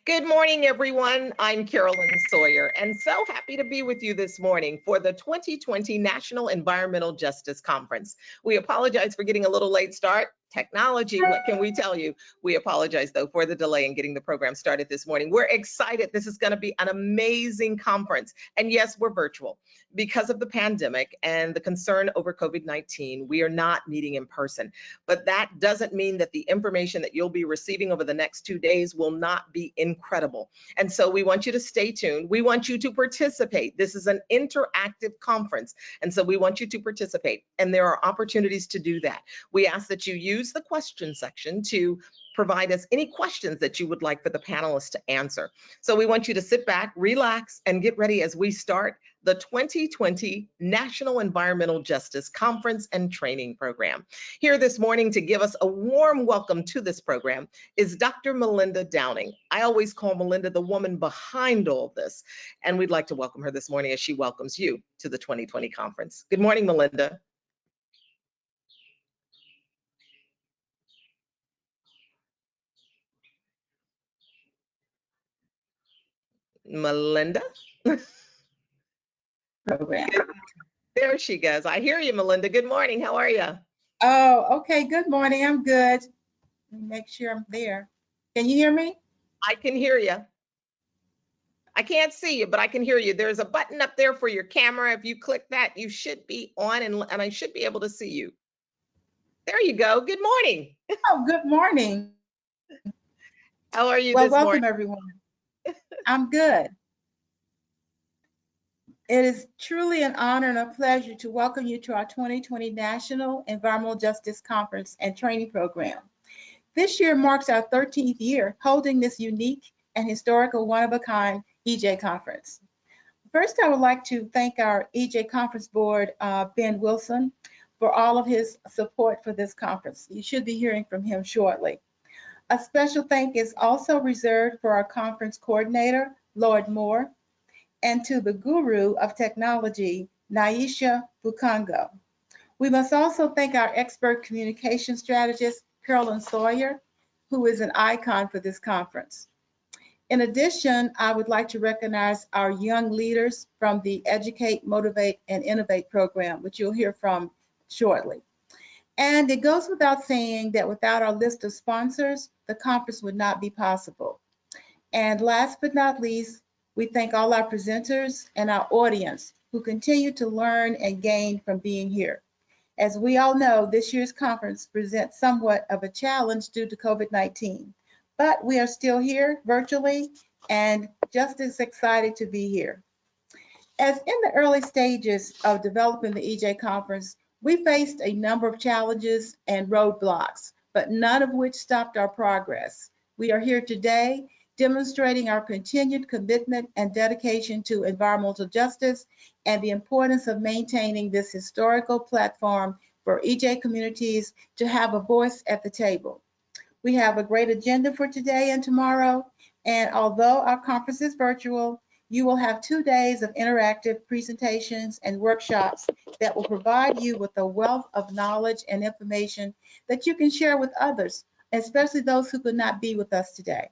Good morning, everyone. I'm Carolyn Sawyer, and so happy to be with you this morning for the 2020 National Environmental Justice Conference. We apologize for getting a little late start. Technology, what can we tell you? We apologize, though, for the delay in getting the program started this morning. We're excited. This is going to be an amazing conference. And yes, we're virtual. Because of the pandemic and the concern over COVID-19, we are not meeting in person. But that doesn't mean that the information that you'll be receiving over the next 2 days will not be incredible. And so we want you to stay tuned. We want you to participate. This is an interactive conference. And so we want you to participate. And there are opportunities to do that. We ask that you use the question section to provide us any questions that you would like for the panelists to answer. So we want you to sit back, relax, and get ready as we start the 2020 National Environmental Justice Conference and Training Program. Here this morning to give us a warm welcome to this program is Dr. Melinda Downing. I always call Melinda the woman behind all this, and we'd like to welcome her this morning as she welcomes you to the 2020 conference. Good morning, Melinda. Melinda? Program. There she goes. I hear you, Melinda. Good morning. How are you? Oh, okay. Good morning. I'm good. Let me make sure I'm there. Can you hear me? I can hear you. I can't see you, but I can hear you. There's a button up there for your camera. If you click that, you should be on and I should be able to see you. There you go. Good morning. Oh, good morning. How are you Well, this welcome morning? everyone. I'm good. It is truly an honor and a pleasure to welcome you to our 2020 National Environmental Justice Conference and Training Program. This year marks our 13th year holding this unique and historical one-of-a-kind EJ conference. First, I would like to thank our EJ Conference Board, Ben Wilson, for all of his support for this conference. You should be hearing from him shortly. A special thank is also reserved for our conference coordinator, Lloyd Moore, and to the guru of technology, Naisha Bukango. We must also thank our expert communication strategist, Carolyn Sawyer, who is an icon for this conference. In addition, I would like to recognize our young leaders from the Educate, Motivate, and Innovate program, which you'll hear from shortly. And it goes without saying that without our list of sponsors, the conference would not be possible. And last but not least, we thank all our presenters and our audience who continue to learn and gain from being here. As we all know, this year's conference presents somewhat of a challenge due to COVID-19, but we are still here virtually and just as excited to be here. As in the early stages of developing the EJ conference, we faced a number of challenges and roadblocks, but none of which stopped our progress. We are here today demonstrating our continued commitment and dedication to environmental justice and the importance of maintaining this historical platform for EJ communities to have a voice at the table. We have a great agenda for today and tomorrow, and although our conference is virtual, you will have 2 days of interactive presentations and workshops that will provide you with a wealth of knowledge and information that you can share with others, especially those who could not be with us today.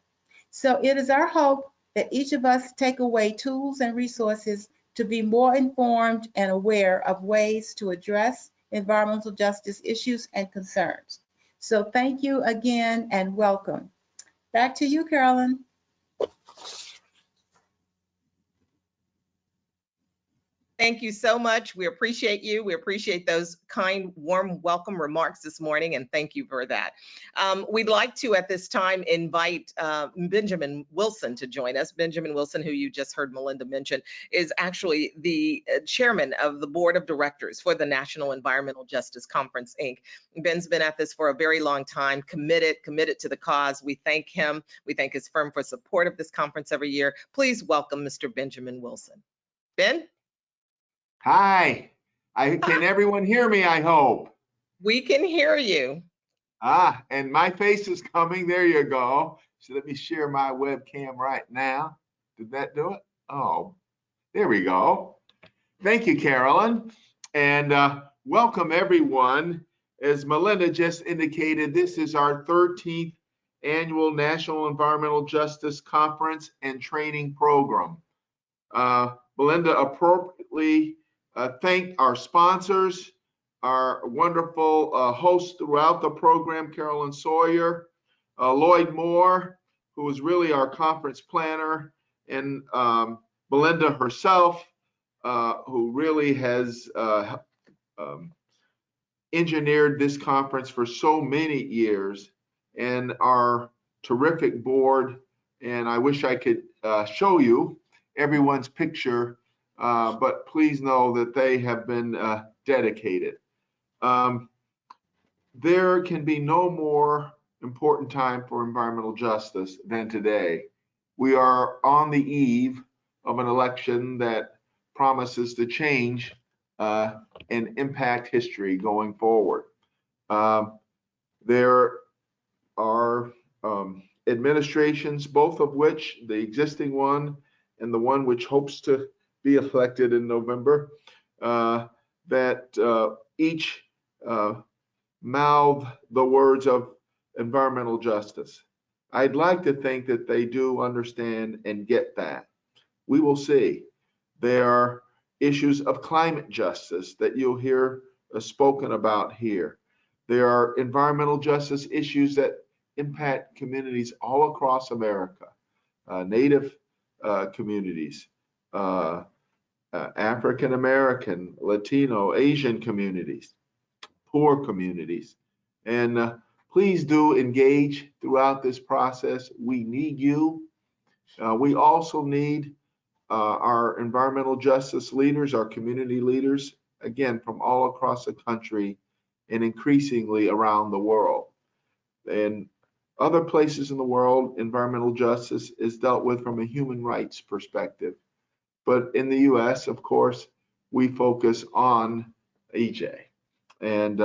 So it is our hope that each of us take away tools and resources to be more informed and aware of ways to address environmental justice issues and concerns. So thank you again and welcome. Back to you, Carolyn. Thank you so much. We appreciate you. We appreciate those kind, warm welcome remarks this morning, and thank you for that. We'd like to, at this time, invite Benjamin Wilson to join us. Benjamin Wilson, who you just heard Melinda mention, is actually the chairman of the board of directors for the National Environmental Justice Conference, Inc. Ben's been at this for a very long time, committed to the cause. We thank him. We thank his firm for support of this conference every year. Please welcome Mr. Benjamin Wilson. Ben? Hi, can everyone hear me, I hope? We can hear you. And my face is coming, there you go. So let me share my webcam right now. Did that do it? Oh, there we go. Thank you, Carolyn. And welcome everyone. As Melinda just indicated, this is our 13th Annual National Environmental Justice Conference and Training Program. Belinda appropriately thanked our sponsors, our wonderful hosts throughout the program, Carolyn Sawyer, Lloyd Moore, who was really our conference planner, and Belinda herself, who really has engineered this conference for so many years, and our terrific board. And I wish I could show you everyone's picture, but please know that they have been dedicated. There can be no more important time for environmental justice than today. We are on the eve of an election that promises to change and impact history going forward. There are administrations, both of which, the existing one and the one which hopes to be elected in November, that each mouth the words of environmental justice. I'd like to think that they do understand and get that. We will see. There are issues of climate justice that you'll hear spoken about here. There are environmental justice issues that impact communities all across America, Native communities, African American, Latino, Asian communities, poor communities. And please do engage throughout this process. We need you. We also need our environmental justice leaders, our community leaders, again, from all across the country and increasingly around the world. And other places in the world, environmental justice is dealt with from a human rights perspective. But in the US, of course, we focus on EJ. And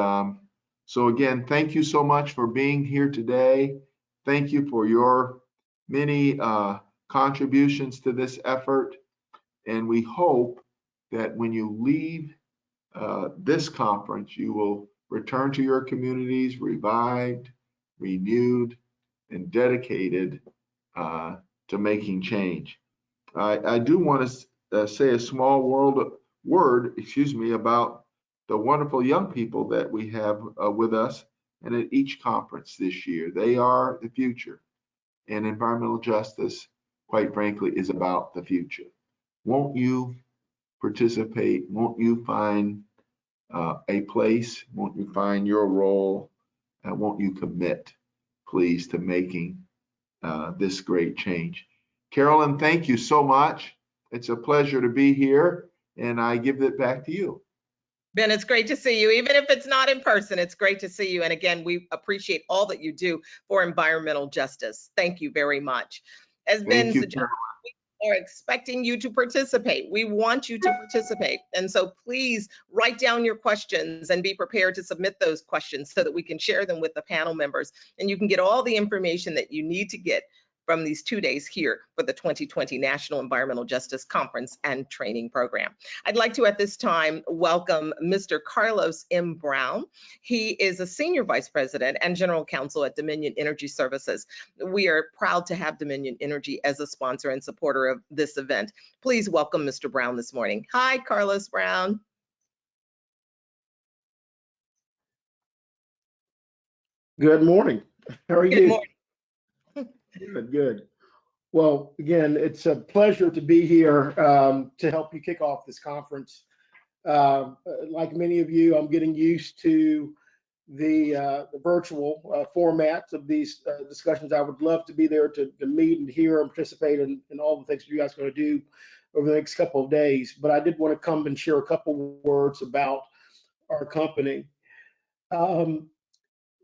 so again, thank you so much for being here today. Thank you for your many contributions to this effort. And we hope that when you leave this conference, you will return to your communities revived, renewed, and dedicated to making change. I do want to say a small word about the wonderful young people that we have with us and at each conference this year. They are the future, and environmental justice, quite frankly, is about the future. Won't you participate? Won't you find a place? Won't you find your role? And won't you commit, please, to making this great change? Carolyn, thank you so much. It's a pleasure to be here, and I give it back to you. Ben, it's great to see you. Even if it's not in person, it's great to see you. And again, we appreciate all that you do for environmental justice. Thank you very much. As Ben suggested, we are expecting you to participate. We want you to participate. And so please write down your questions and be prepared to submit those questions so that we can share them with the panel members. And you can get all the information that you need to get from these 2 days here for the 2020 National Environmental Justice Conference and Training Program. I'd like to at this time welcome Mr. Carlos M. Brown. He is a Senior Vice President and General Counsel at Dominion Energy Services. We are proud to have Dominion Energy as a sponsor and supporter of this event. Please welcome Mr. Brown this morning. Hi, Carlos Brown. Good morning. How are you? Good morning. Good, good. Well, again, it's a pleasure to be here to help you kick off this conference. Like many of you, I'm getting used to the virtual formats of these discussions. I would love to be there to meet and hear and participate in all the things you guys are going to do over the next couple of days. But I did want to come and share a couple words about our company.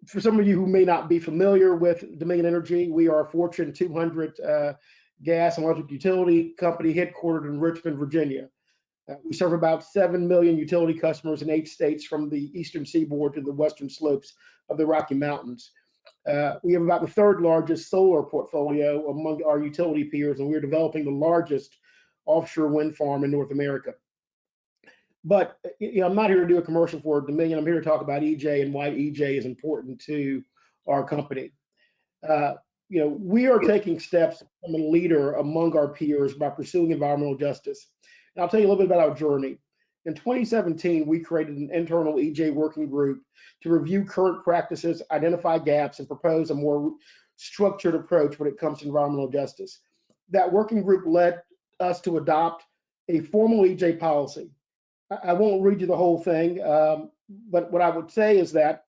For some of you who may not be familiar with Dominion Energy, we are a Fortune 200 gas and electric utility company headquartered in Richmond, Virginia. We serve about 7 million utility customers in 8 states from the eastern seaboard to the western slopes of the Rocky Mountains. We have about the 3rd largest solar portfolio among our utility peers, and we're developing the largest offshore wind farm in North America. But I'm not here to do a commercial for Dominion. I'm here to talk about EJ and why EJ is important to our company. We are taking steps to become a leader among our peers by pursuing environmental justice. And I'll tell you a little bit about our journey. In 2017, we created an internal EJ working group to review current practices, identify gaps, and propose a more structured approach when it comes to environmental justice. That working group led us to adopt a formal EJ policy. I won't read you the whole thing, but what I would say is that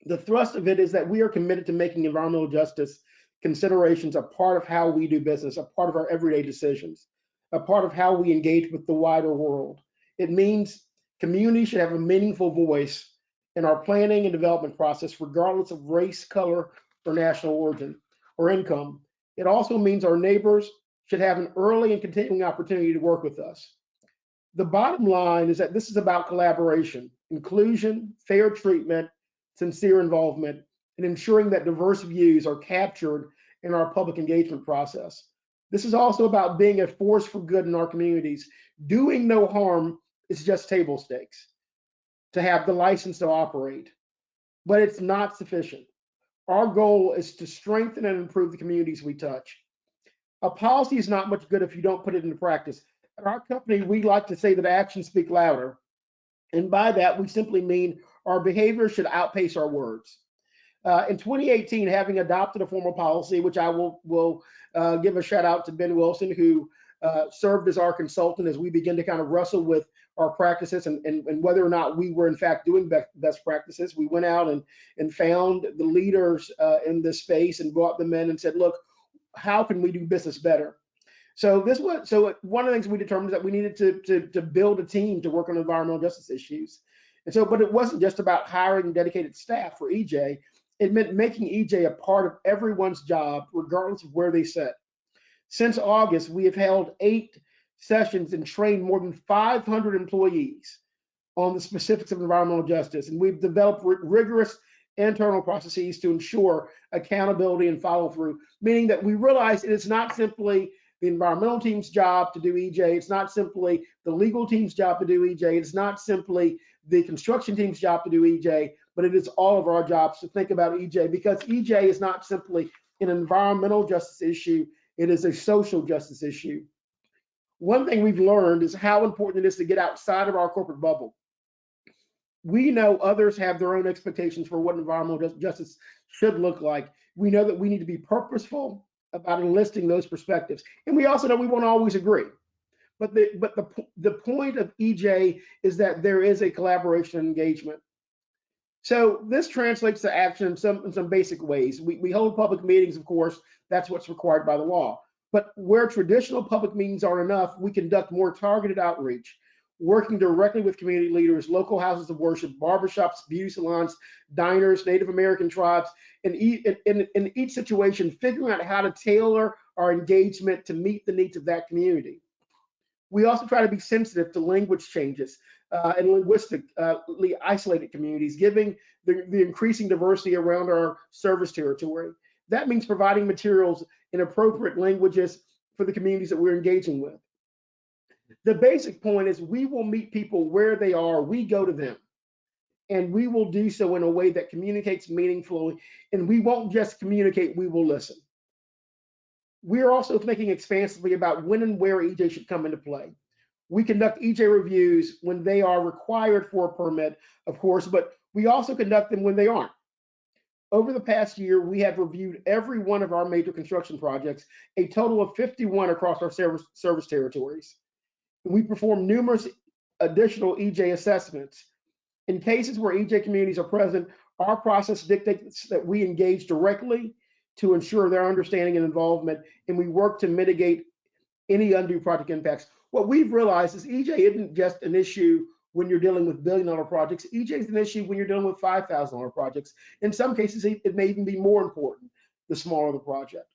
the thrust of it is that we are committed to making environmental justice considerations a part of how we do business, a part of our everyday decisions, a part of how we engage with the wider world. It means communities should have a meaningful voice in our planning and development process, regardless of race, color, or national origin or income. It also means our neighbors should have an early and continuing opportunity to work with us. The bottom line is that this is about collaboration, inclusion, fair treatment, sincere involvement, and ensuring that diverse views are captured in our public engagement process. This is also about being a force for good in our communities. Doing no harm is just table stakes to have the license to operate, but it's not sufficient. Our goal is to strengthen and improve the communities we touch. A policy is not much good if you don't put it into practice. At our company, we like to say that actions speak louder. And by that, we simply mean our behavior should outpace our words. In 2018, having adopted a formal policy, which I will give a shout out to Ben Wilson, who served as our consultant as we begin to kind of wrestle with our practices and whether or not we were in fact doing best practices. We went out and found the leaders in this space and brought them in and said, look, how can we do business better? So one of the things we determined is that we needed to build a team to work on environmental justice issues. And so, but it wasn't just about hiring dedicated staff for EJ. It meant making EJ a part of everyone's job, regardless of where they sit. Since August, we have held 8 sessions and trained more than 500 employees on the specifics of environmental justice. And we've developed rigorous internal processes to ensure accountability and follow through, meaning that we realize it is not simply the environmental team's job to do EJ. It's not simply the legal team's job to do EJ. It's not simply the construction team's job to do EJ, but it is all of our jobs to think about EJ, because EJ is not simply an environmental justice issue. It is a social justice issue. One thing we've learned is how important it is to get outside of our corporate bubble. We know others have their own expectations for what environmental justice should look like. We know that we need to be purposeful about enlisting those perspectives. And we also know we won't always agree. But the point of EJ is that there is a collaboration and engagement. So this translates to action in some basic ways. We hold public meetings, of course, that's what's required by the law. But where traditional public meetings aren't enough, we conduct more targeted outreach, working directly with community leaders, local houses of worship, barbershops, beauty salons, diners, Native American tribes, and in each situation, figuring out how to tailor our engagement to meet the needs of that community. We also try to be sensitive to language changes and linguistically isolated communities, giving the increasing diversity around our service territory. That means providing materials in appropriate languages for the communities that we're engaging with. The basic point is we will meet people where they are, we go to them, and we will do so in a way that communicates meaningfully, and we won't just communicate, we will listen. We are also thinking expansively about when and where EJ should come into play. We conduct EJ reviews when they are required for a permit, of course, but we also conduct them when they aren't. Over the past year, we have reviewed every one of our major construction projects, a total of 51 across our service territories. We perform numerous additional EJ assessments. In cases where EJ communities are present, our process dictates that we engage directly to ensure their understanding and involvement, and we work to mitigate any undue project impacts. What we've realized is EJ isn't just an issue when you're dealing with billion-dollar projects. EJ is an issue when you're dealing with $5,000 projects. In some cases, it may even be more important the smaller the project.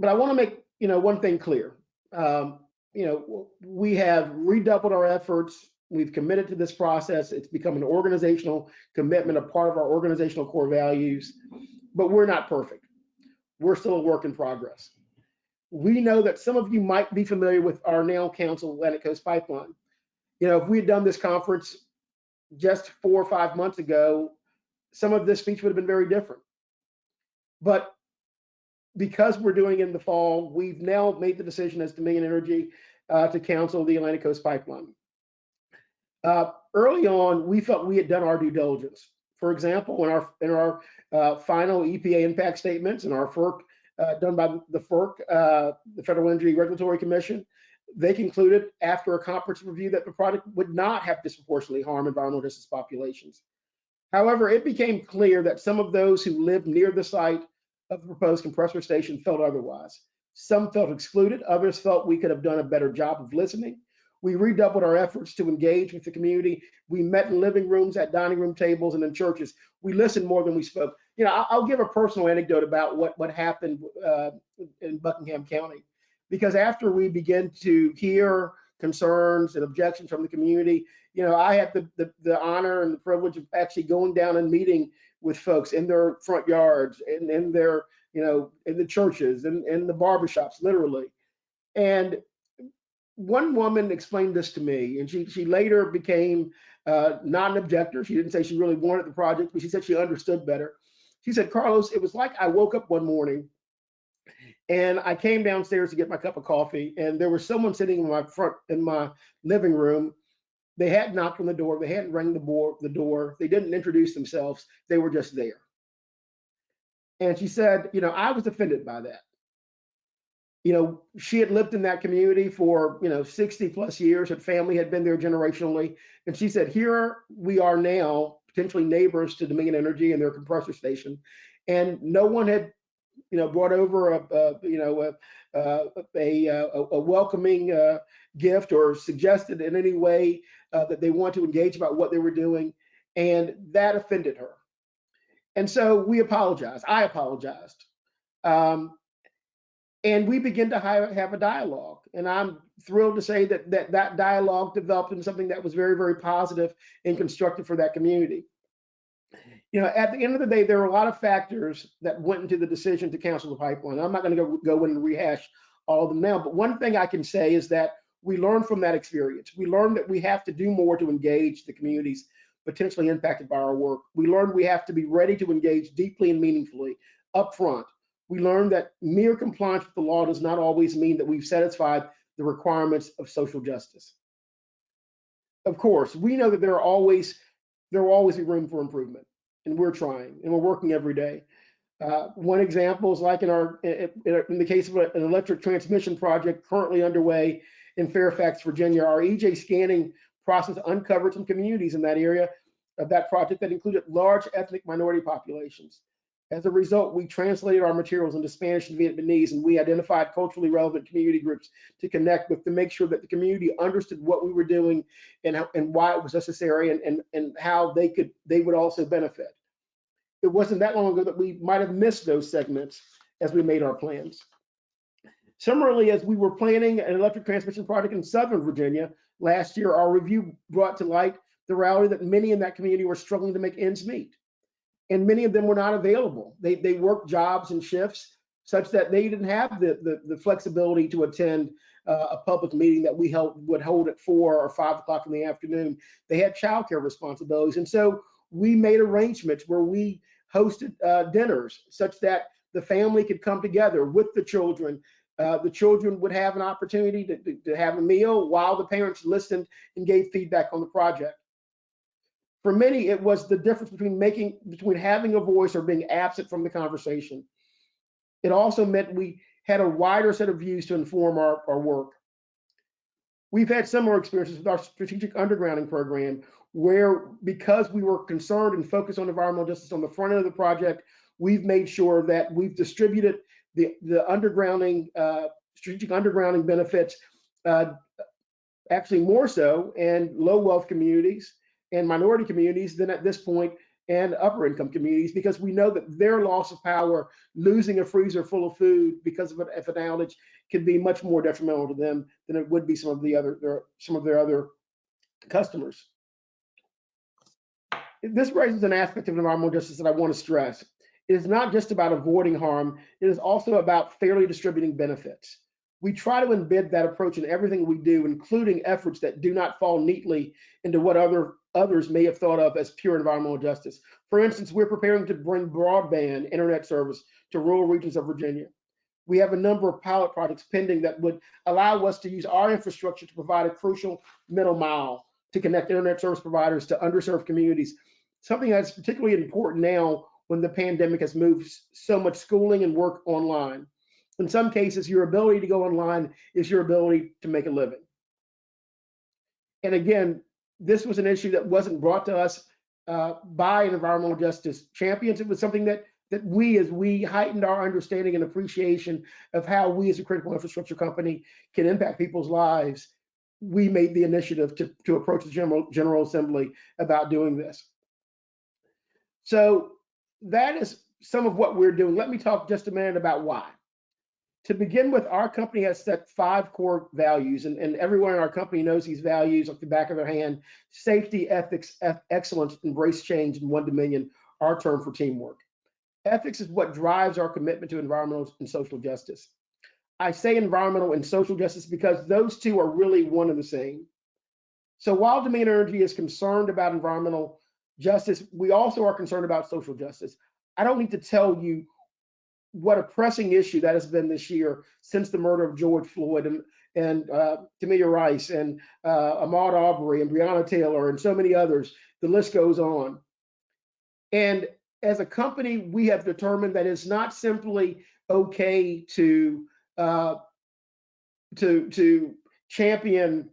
But I want to make one thing clear. We have redoubled our efforts. We've committed to this process. It's become an organizational commitment, a part of our organizational core values, but we're not perfect. We're still a work in progress. We know that some of you might be familiar with our now council, Atlantic Coast Pipeline. If we had done this conference just 4 or 5 months ago, some of this speech would have been very different. But because we're doing it in the fall, we've now made the decision as Dominion Energy to cancel the Atlantic Coast Pipeline. Early on, we felt we had done our due diligence. For example, in our final EPA impact statements and our FERC done by the FERC, the Federal Energy Regulatory Commission, they concluded after a comprehensive review that the project would not have disproportionately harm environmental justice populations. However, it became clear that some of those who lived near the site of the proposed compressor station felt otherwise. Some felt excluded, others felt we could have done a better job of listening. We redoubled our efforts to engage with the community. We met in living rooms, at dining room tables, and in churches. We listened more than we spoke. You know, I'll give a personal anecdote about what happened in Buckingham County, because after we began to hear concerns and objections from the community, you know, I had the honor and the privilege of actually going down and meeting with folks in their front yards and in their, you know, in the churches and in the barbershops, literally. And one woman explained this to me, and she later became not an objector. She didn't say she really wanted the project, but she said she understood better. She said, Carlos, it was like I woke up one morning and I came downstairs to get my cup of coffee, and there was someone sitting in my living room. They hadn't knocked on the door. They hadn't rang the door. They didn't introduce themselves. They were just there. And she said, you know, I was offended by that. You know, she had lived in that community for, you know, 60 plus years. Her family had been there generationally. And she said, here we are now, potentially neighbors to Dominion Energy and their compressor station. And no one had, you know, brought over a welcoming gift or suggested in any way that they want to engage about what they were doing. And that offended her. And so we apologized. I apologized. And we began to have a dialogue. And I'm thrilled to say that dialogue developed into something that was very, very positive and constructive for that community. You know, at the end of the day, there were a lot of factors that went into the decision to cancel the pipeline. I'm not going to go in and rehash all of them now, but one thing I can say is that we learned from that experience. We learned that we have to do more to engage the communities potentially impacted by our work. We learned we have to be ready to engage deeply and meaningfully up front. We learned that mere compliance with the law does not always mean that we've satisfied the requirements of social justice. Of course, we know that there will always be room for improvement, and we're trying, and we're working every day. One example is like in the case of an electric transmission project currently underway in Fairfax, Virginia. Our EJ scanning process uncovered some communities in that area of that project that included large ethnic minority populations. As a result, we translated our materials into Spanish and Vietnamese, and we identified culturally relevant community groups to connect with to make sure that the community understood what we were doing and why it was necessary and how they would also benefit. It wasn't that long ago that we might have missed those segments as we made our plans. Similarly, as we were planning an electric transmission project in Southern Virginia last year, our review brought to light the reality that many in that community were struggling to make ends meet. And many of them were not available. They worked jobs and shifts such that they didn't have the flexibility to attend a public meeting that we would hold at 4 or 5 o'clock in the afternoon. They had childcare responsibilities. And so we made arrangements where we hosted dinners such that the family could come together with the children. The children would have an opportunity to have a meal while the parents listened and gave feedback on the project. For many, it was the difference between having a voice or being absent from the conversation. It also meant we had a wider set of views to inform our work. We've had similar experiences with our strategic undergrounding program, where because we were concerned and focused on environmental justice on the front end of the project, we've made sure that we've distributed the undergrounding, strategic undergrounding benefits, actually more so in low wealth communities and minority communities than at this point and upper income communities, because we know that their loss of power, losing a freezer full of food because of an outage, can be much more detrimental to them than it would be some of their other customers. This raises an aspect of environmental justice that I want to stress. It is not just about avoiding harm, it is also about fairly distributing benefits. We try to embed that approach in everything we do, including efforts that do not fall neatly into what others may have thought of as pure environmental justice. For instance, we're preparing to bring broadband internet service to rural regions of Virginia. We have a number of pilot projects pending that would allow us to use our infrastructure to provide a crucial middle mile to connect internet service providers to underserved communities, something that's particularly important now when the pandemic has moved so much schooling and work online. In some cases, your ability to go online is your ability to make a living. And again, this was an issue that wasn't brought to us by environmental justice champions. It was something that as we heightened our understanding and appreciation of how we as a critical infrastructure company can impact people's lives, we made the initiative to approach the General Assembly about doing this. So that is some of what we're doing. Let me talk just a minute about why. To begin with, our company has set 5 core values, and everyone in our company knows these values off the back of their hand: safety, ethics, excellence, embrace change, and 1 Dominion, our term for teamwork. Ethics is what drives our commitment to environmental and social justice. I say environmental and social justice because those two are really one and the same. So while Dominion Energy is concerned about environmental justice, we also are concerned about social justice. I don't need to tell you what a pressing issue that has been this year since the murder of George Floyd and Tamir Rice and Ahmaud Arbery and Breonna Taylor and so many others. The list goes on. And as a company, we have determined that it's not simply okay to champion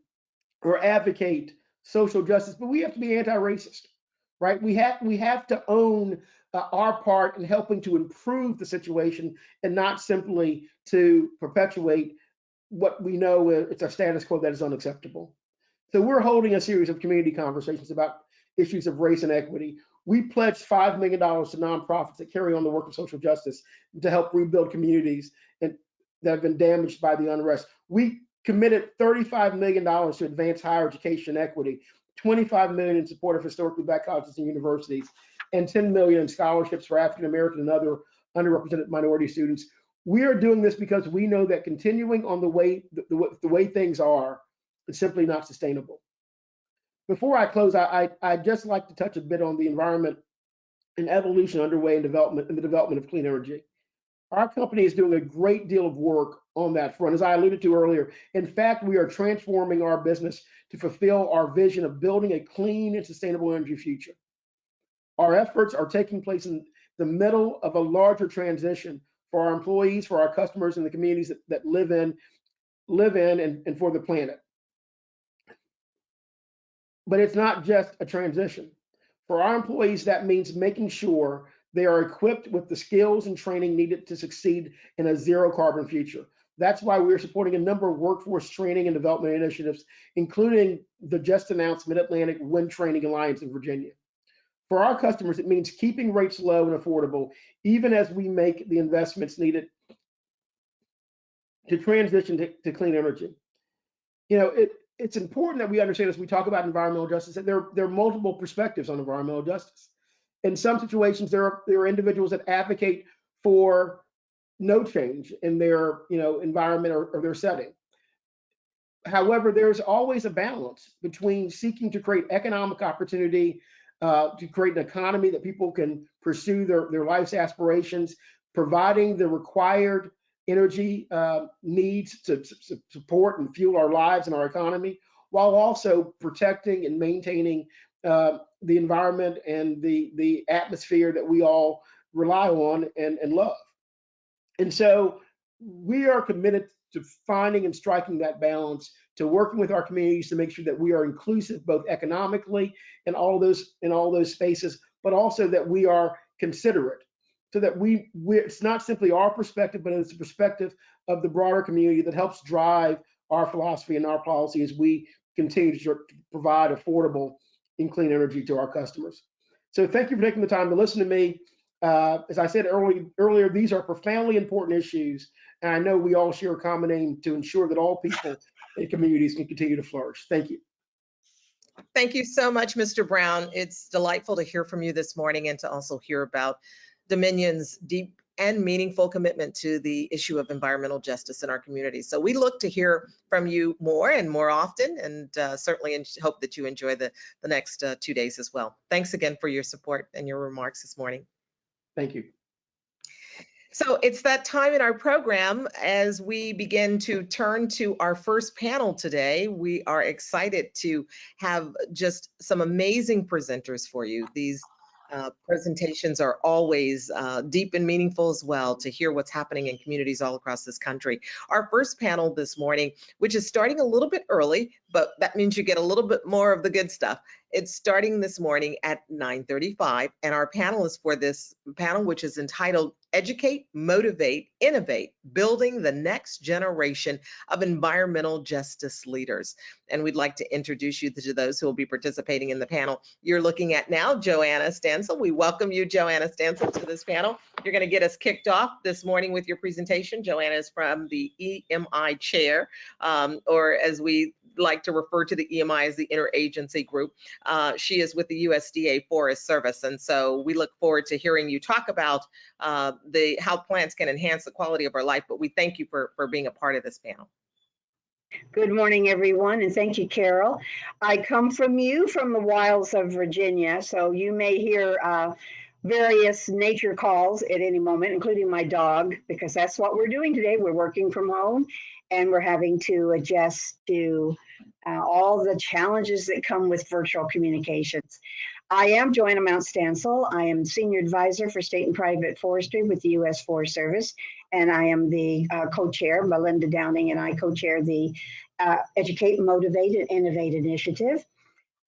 or advocate social justice, but we have to be anti-racist, right? We have to own our part in helping to improve the situation and not simply to perpetuate what we know it's a status quo that is unacceptable. So we're holding a series of community conversations about issues of race and equity. We pledged $5 million to nonprofits that carry on the work of social justice to help rebuild communities that have been damaged by the unrest. We committed $35 million to advance higher education equity, $25 million in support of historically Black colleges and universities, and $10 million in scholarships for African American and other underrepresented minority students. We are doing this because we know that continuing on the way things are is simply not sustainable. Before I close, I'd just like to touch a bit on the environment and evolution underway in the development of clean energy. Our company is doing a great deal of work on that front, as I alluded to earlier. In fact, we are transforming our business to fulfill our vision of building a clean and sustainable energy future. Our efforts are taking place in the middle of a larger transition for our employees, for our customers, and the communities that live in and for the planet. But it's not just a transition. For our employees, that means making sure they are equipped with the skills and training needed to succeed in a zero carbon future. That's why we're supporting a number of workforce training and development initiatives, including the just announced Mid-Atlantic Wind Training Alliance in Virginia. For our customers, it means keeping rates low and affordable, even as we make the investments needed to transition to clean energy. You know, it's important that we understand as we talk about environmental justice that there are multiple perspectives on environmental justice. In some situations, there are individuals that advocate for no change in their environment or their setting. However, there's always a balance between seeking to create economic opportunity, to create an economy that people can pursue their life's aspirations, providing the required energy needs to support and fuel our lives and our economy, while also protecting and maintaining the environment and the atmosphere that we all rely on and love. And so we are committed to finding and striking that balance, to working with our communities to make sure that we are inclusive both economically in all those spaces, but also that we are considerate, so that it's not simply our perspective, but it's the perspective of the broader community that helps drive our philosophy and our policy as we continue to provide affordable and clean energy to our customers. So thank you for taking the time to listen to me. As I said earlier, these are profoundly important issues, and I know we all share a common aim to ensure that all people and communities can continue to flourish. Thank you. Thank you so much, Mr. Brown. It's delightful to hear from you this morning and to also hear about Dominion's deep and meaningful commitment to the issue of environmental justice in our community. So we look to hear from you more and more often, and certainly hope that you enjoy the next 2 days as well. Thanks again for your support and your remarks this morning. Thank you. So it's that time in our program as we begin to turn to our first panel today. We are excited to have just some amazing presenters for you. These presentations are always deep and meaningful as well, to hear what's happening in communities all across this country. Our first panel this morning, which is starting a little bit early, but that means you get a little bit more of the good stuff. It's starting this morning at 9:35, and our panelists for this panel, which is entitled Educate, Motivate, Innovate, Building the Next Generation of Environmental Justice Leaders. And we'd like to introduce you to those who will be participating in the panel. You're looking at now Joanna Stansel. We welcome you, Joanna Stansel, to this panel. You're going to get us kicked off this morning with your presentation. Joanna is from the EMI chair, or as we like to refer to the EMI as the Interagency Group. She is with the USDA Forest Service, and so we look forward to hearing you talk about how plants can enhance the quality of our life. But we thank you for being a part of this panel. Good morning, everyone, and thank you, Carol. I come from the wilds of Virginia, so you may hear various nature calls at any moment, including my dog, because that's what we're doing today. We're working from home, and we're having to adjust to all the challenges that come with virtual communications. I am Joanna Mount Stansel. I am Senior Advisor for State and Private Forestry with the U.S. Forest Service, and I am the co-chair. Melinda Downing and I co-chair the Educate, Motivate, and Innovate initiative.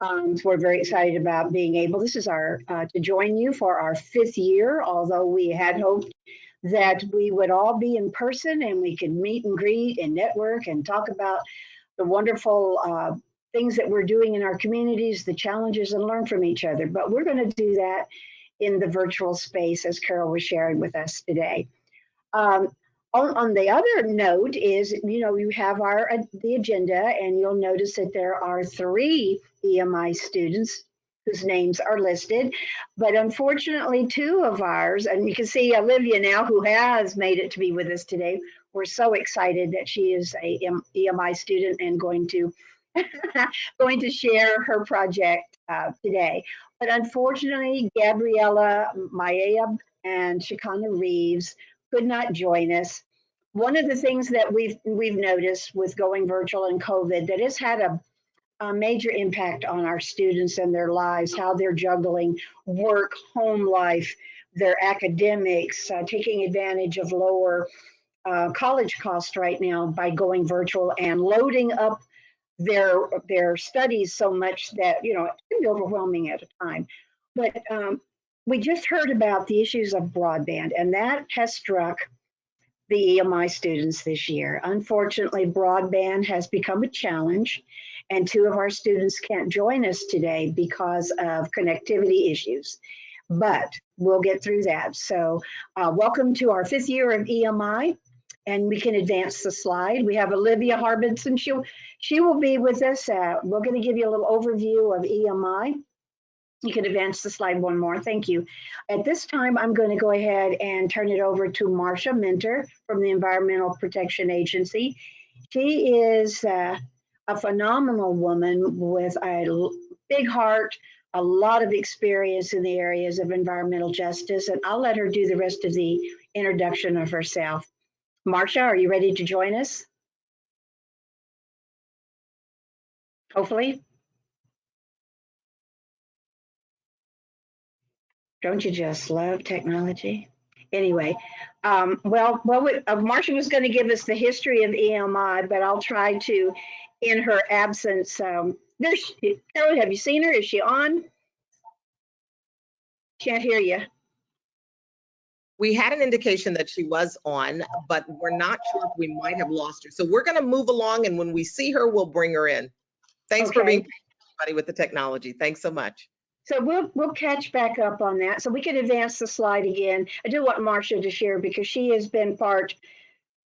So we're very excited about being able, this is our, to join you for our 5th year, although we had hoped that we would all be in person and we could meet and greet and network and talk about the wonderful things that we're doing in our communities, the challenges, and learn from each other. But we're going to do that in the virtual space, as Carol was sharing with us today. On the other note is, you have the agenda, and you'll notice that there are 3 EMI students whose names are listed, but unfortunately 2 of ours, and you can see Olivia now, who has made it to be with us today. We're so excited that she is a EMI student and going to share her project today. But unfortunately, Gabriella Mayeb and Shakana Reeves could not join us. One of the things that we've noticed with going virtual and COVID, that it's had a major impact on our students and their lives, how they're juggling work, home life, their academics, taking advantage of lower college costs right now by going virtual and loading up their studies so much that, it can be overwhelming at a time. But we just heard about the issues of broadband, and that has struck the EMI students this year. Unfortunately, broadband has become a challenge, and 2 of our students can't join us today because of connectivity issues. But we'll get through that. So welcome to our 5th year of EMI. And we can advance the slide. We have Olivia Harbinson. She will be with us. We're going to give you a little overview of EMI. You can advance the slide one more. Thank you. At this time, I'm going to go ahead and turn it over to Marcia Minter from the Environmental Protection Agency. She is a phenomenal woman with a big heart, a lot of experience in the areas of environmental justice, and I'll let her do the rest of the introduction of herself. Marcia, are you ready to join us? Hopefully. Don't you just love technology? Anyway, Marcia was going to give us the history of EMI, but I'll try to, in her absence, there's Carol, have you seen her? Is she on? Can't hear you. We had an indication that she was on, but we're not sure if we might have lost her. So we're going to move along, and when we see her, we'll bring her in. Thanks for being everybody with the technology. Thanks so much. So we'll catch back up on that. So we can advance the slide again. I do want Marcia to share because she has been part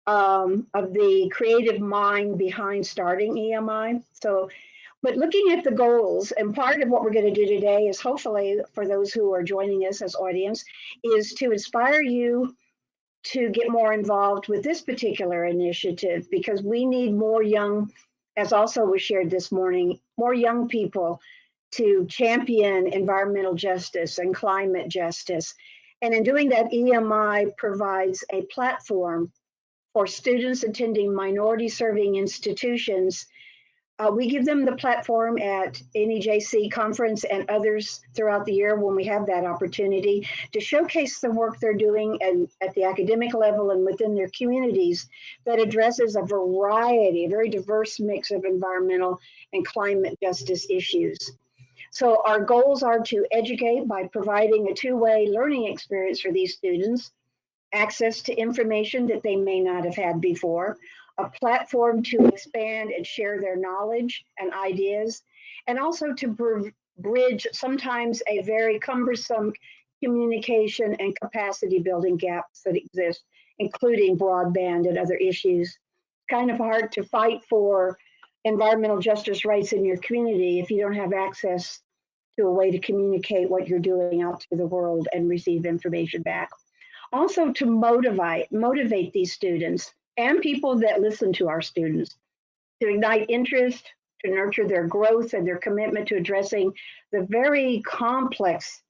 of the creative mind behind starting EMI. But looking at the goals, and part of what we're going to do today is hopefully for those who are joining us as audience, is to inspire you to get more involved with this particular initiative because we need more young, as also was shared this morning, more young people to champion environmental justice and climate justice. And in doing that, EMI provides a platform for students attending minority serving institutions. We give them the platform at NEJC conference and others throughout the year when we have that opportunity to showcase the work they're doing at the academic level and within their communities that addresses a variety, a very diverse mix of environmental and climate justice issues. So our goals are to educate by providing a two-way learning experience for these students, access to information that they may not have had before, a platform to expand and share their knowledge and ideas, and also to bridge sometimes a very cumbersome communication and capacity building gaps that exist, including broadband and other issues. Kind of hard to fight for environmental justice rights in your community if you don't have access to a way to communicate what you're doing out to the world and receive information back. Also to motivate these students and people that listen to our students to ignite interest, to nurture their growth and their commitment to addressing the very complex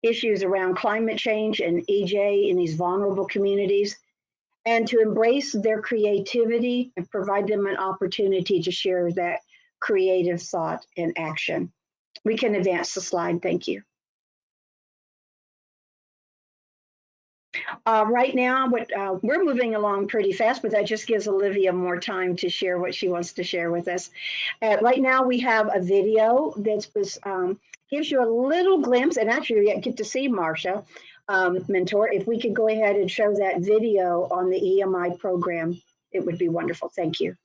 issues around climate change and EJ in these vulnerable communities, and to embrace their creativity and provide them an opportunity to share that creative thought and action. We can advance the slide, thank you. Right now, we're moving along pretty fast, but that just gives Olivia more time to share what she wants to share with us. Right now, we have a video that gives you a little glimpse, and actually you get to see Marcia, mentor. If we could go ahead and show that video on the EMI program, it would be wonderful. Thank you.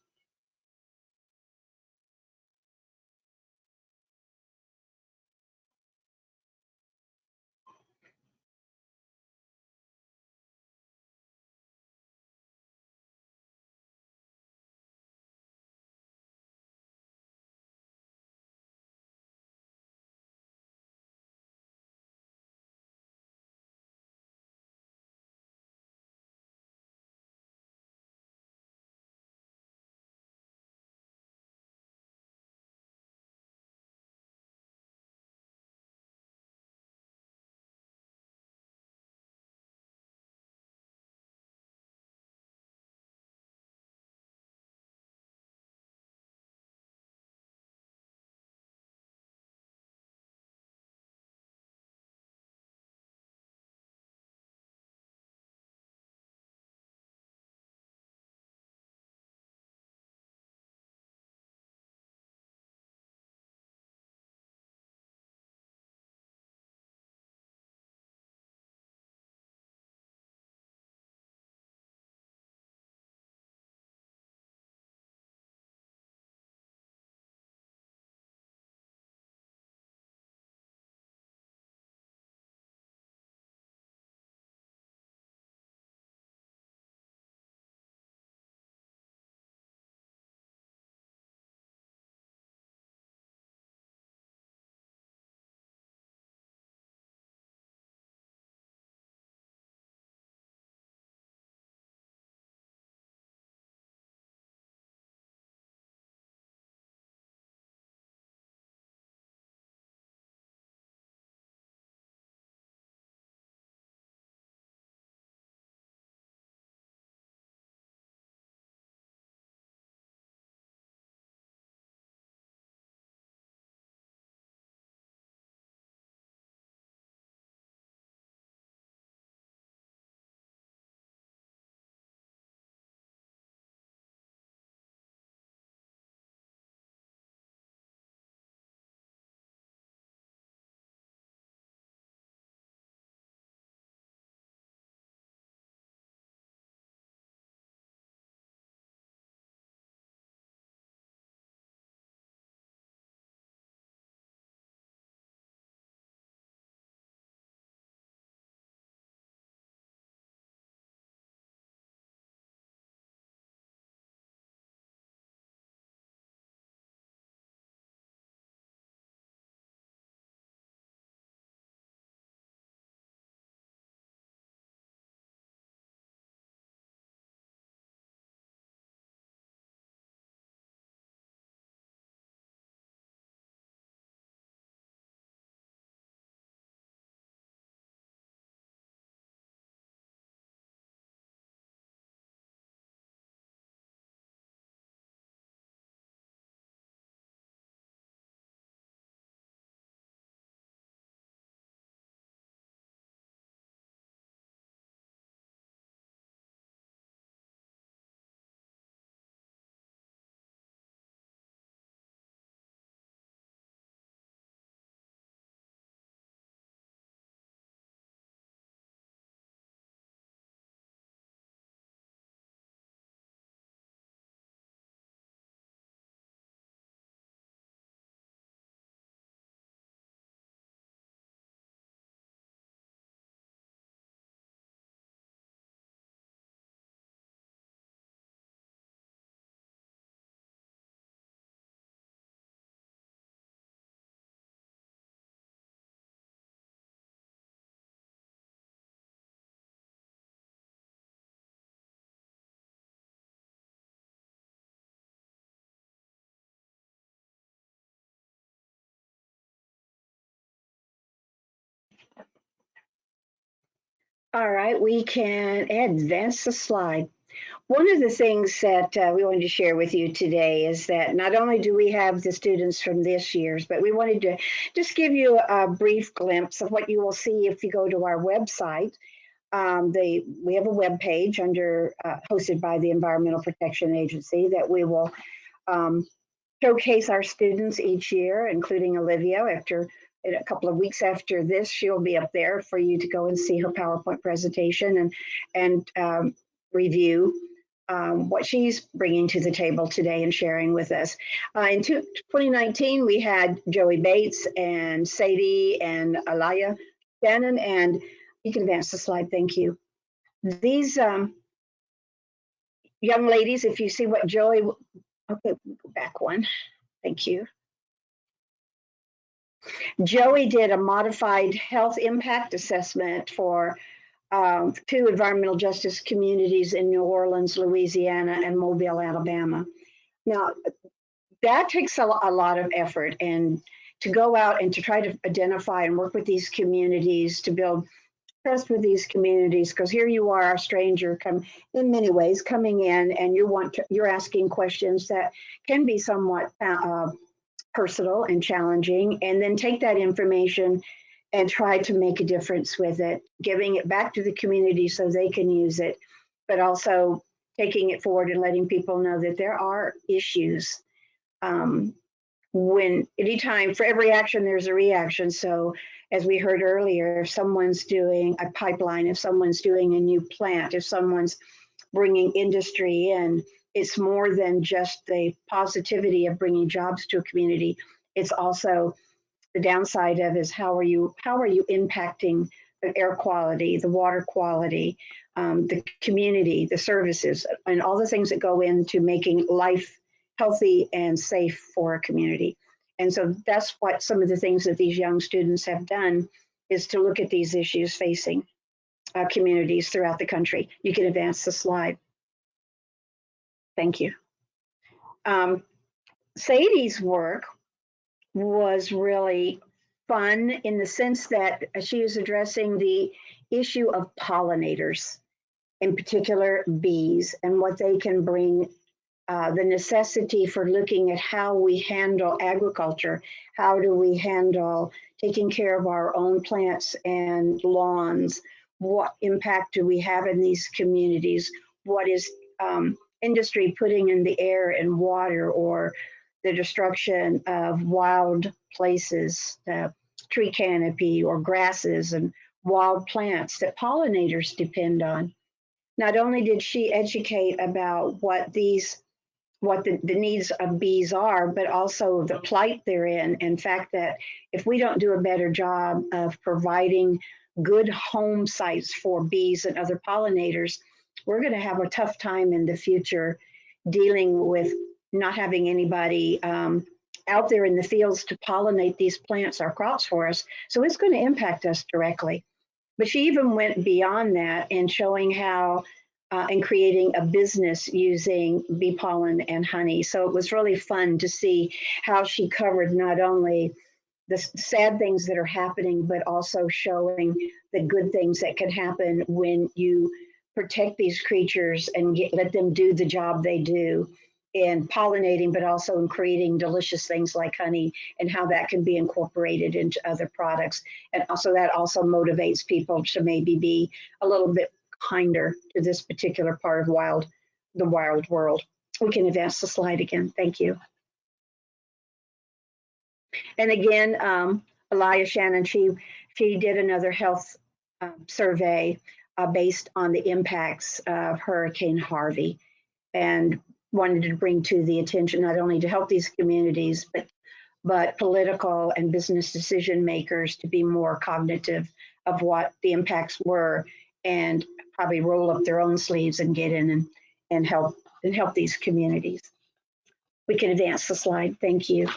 All right, we can advance the slide. One of the things that we wanted to share with you today is that not only do we have the students from this year's, but we wanted to just give you a brief glimpse of what you will see if you go to our website. We have a web page hosted by the Environmental Protection Agency that we will showcase our students each year, including Olivia. In a couple of weeks after this, she'll be up there for you to go and see her PowerPoint presentation and review what she's bringing to the table today and sharing with us. In 2019, we had Joey Bates and Sadie and Alaya Shannon, and you can advance the slide, thank you. These young ladies, if you see what Joey, okay, go back one, thank you. Joey did a modified health impact assessment for 2 environmental justice communities in New Orleans, Louisiana, and Mobile, Alabama. Now, that takes a lot of effort, and to go out and to try to identify and work with these communities to build trust with these communities, because here you are, a stranger, in many ways coming in, and you're asking questions that can be somewhat personal and challenging, and then take that information and try to make a difference with it, giving it back to the community so they can use it, but also taking it forward and letting people know that there are issues. Anytime, for every action, there's a reaction. So as we heard earlier, if someone's doing a pipeline, if someone's doing a new plant, if someone's bringing industry in, it's more than just the positivity of bringing jobs to a community. It's also the downside of is how are you impacting the air quality, the water quality, the community, the services, and all the things that go into making life healthy and safe for a community. And so that's what some of the things that these young students have done is to look at these issues facing communities throughout the country. You can advance the slide. Thank you. Sadie's work was really fun in the sense that she is addressing the issue of pollinators, in particular bees, and what they can bring, the necessity for looking at how we handle agriculture, how do we handle taking care of our own plants and lawns, what impact do we have in these communities, what is industry putting in the air and water, or the destruction of wild places, tree canopy or grasses and wild plants that pollinators depend on. Not only did she educate about what the needs of bees are, but also the plight they're in fact that if we don't do a better job of providing good home sites for bees and other pollinators, we're going to have a tough time in the future dealing with not having anybody out there in the fields to pollinate these plants or crops for us. So it's going to impact us directly. But she even went beyond that in showing how and creating a business using bee pollen and honey. So it was really fun to see how she covered not only the sad things that are happening, but also showing the good things that can happen when you protect these creatures and let them do the job they do in pollinating, but also in creating delicious things like honey, and how that can be incorporated into other products. And also that also motivates people to maybe be a little bit kinder to this particular part of the wild world. We can advance the slide again. Thank you. And again, Alaya Shannon, she did another health survey based on the impacts of Hurricane Harvey, and wanted to bring to the attention not only to help these communities, but political and business decision makers to be more cognitive of what the impacts were, and probably roll up their own sleeves and get in and help these communities. We can advance the slide. Thank you.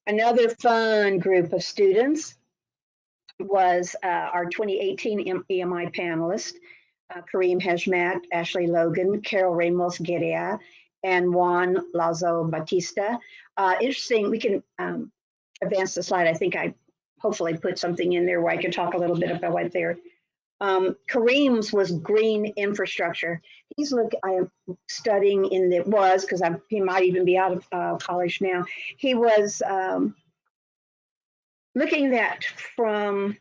Another fun group of students was our 2018 EMI panelists, Kareem Hajmat, Ashley Logan, Carol Ramos Guerrea, and Juan Lazo Batista. Interesting, we can advance the slide. I think I hopefully put something in there where I can talk a little bit about what there. Kareem's was green infrastructure. I am studying in the, because he might even be out of college now. He was looking at from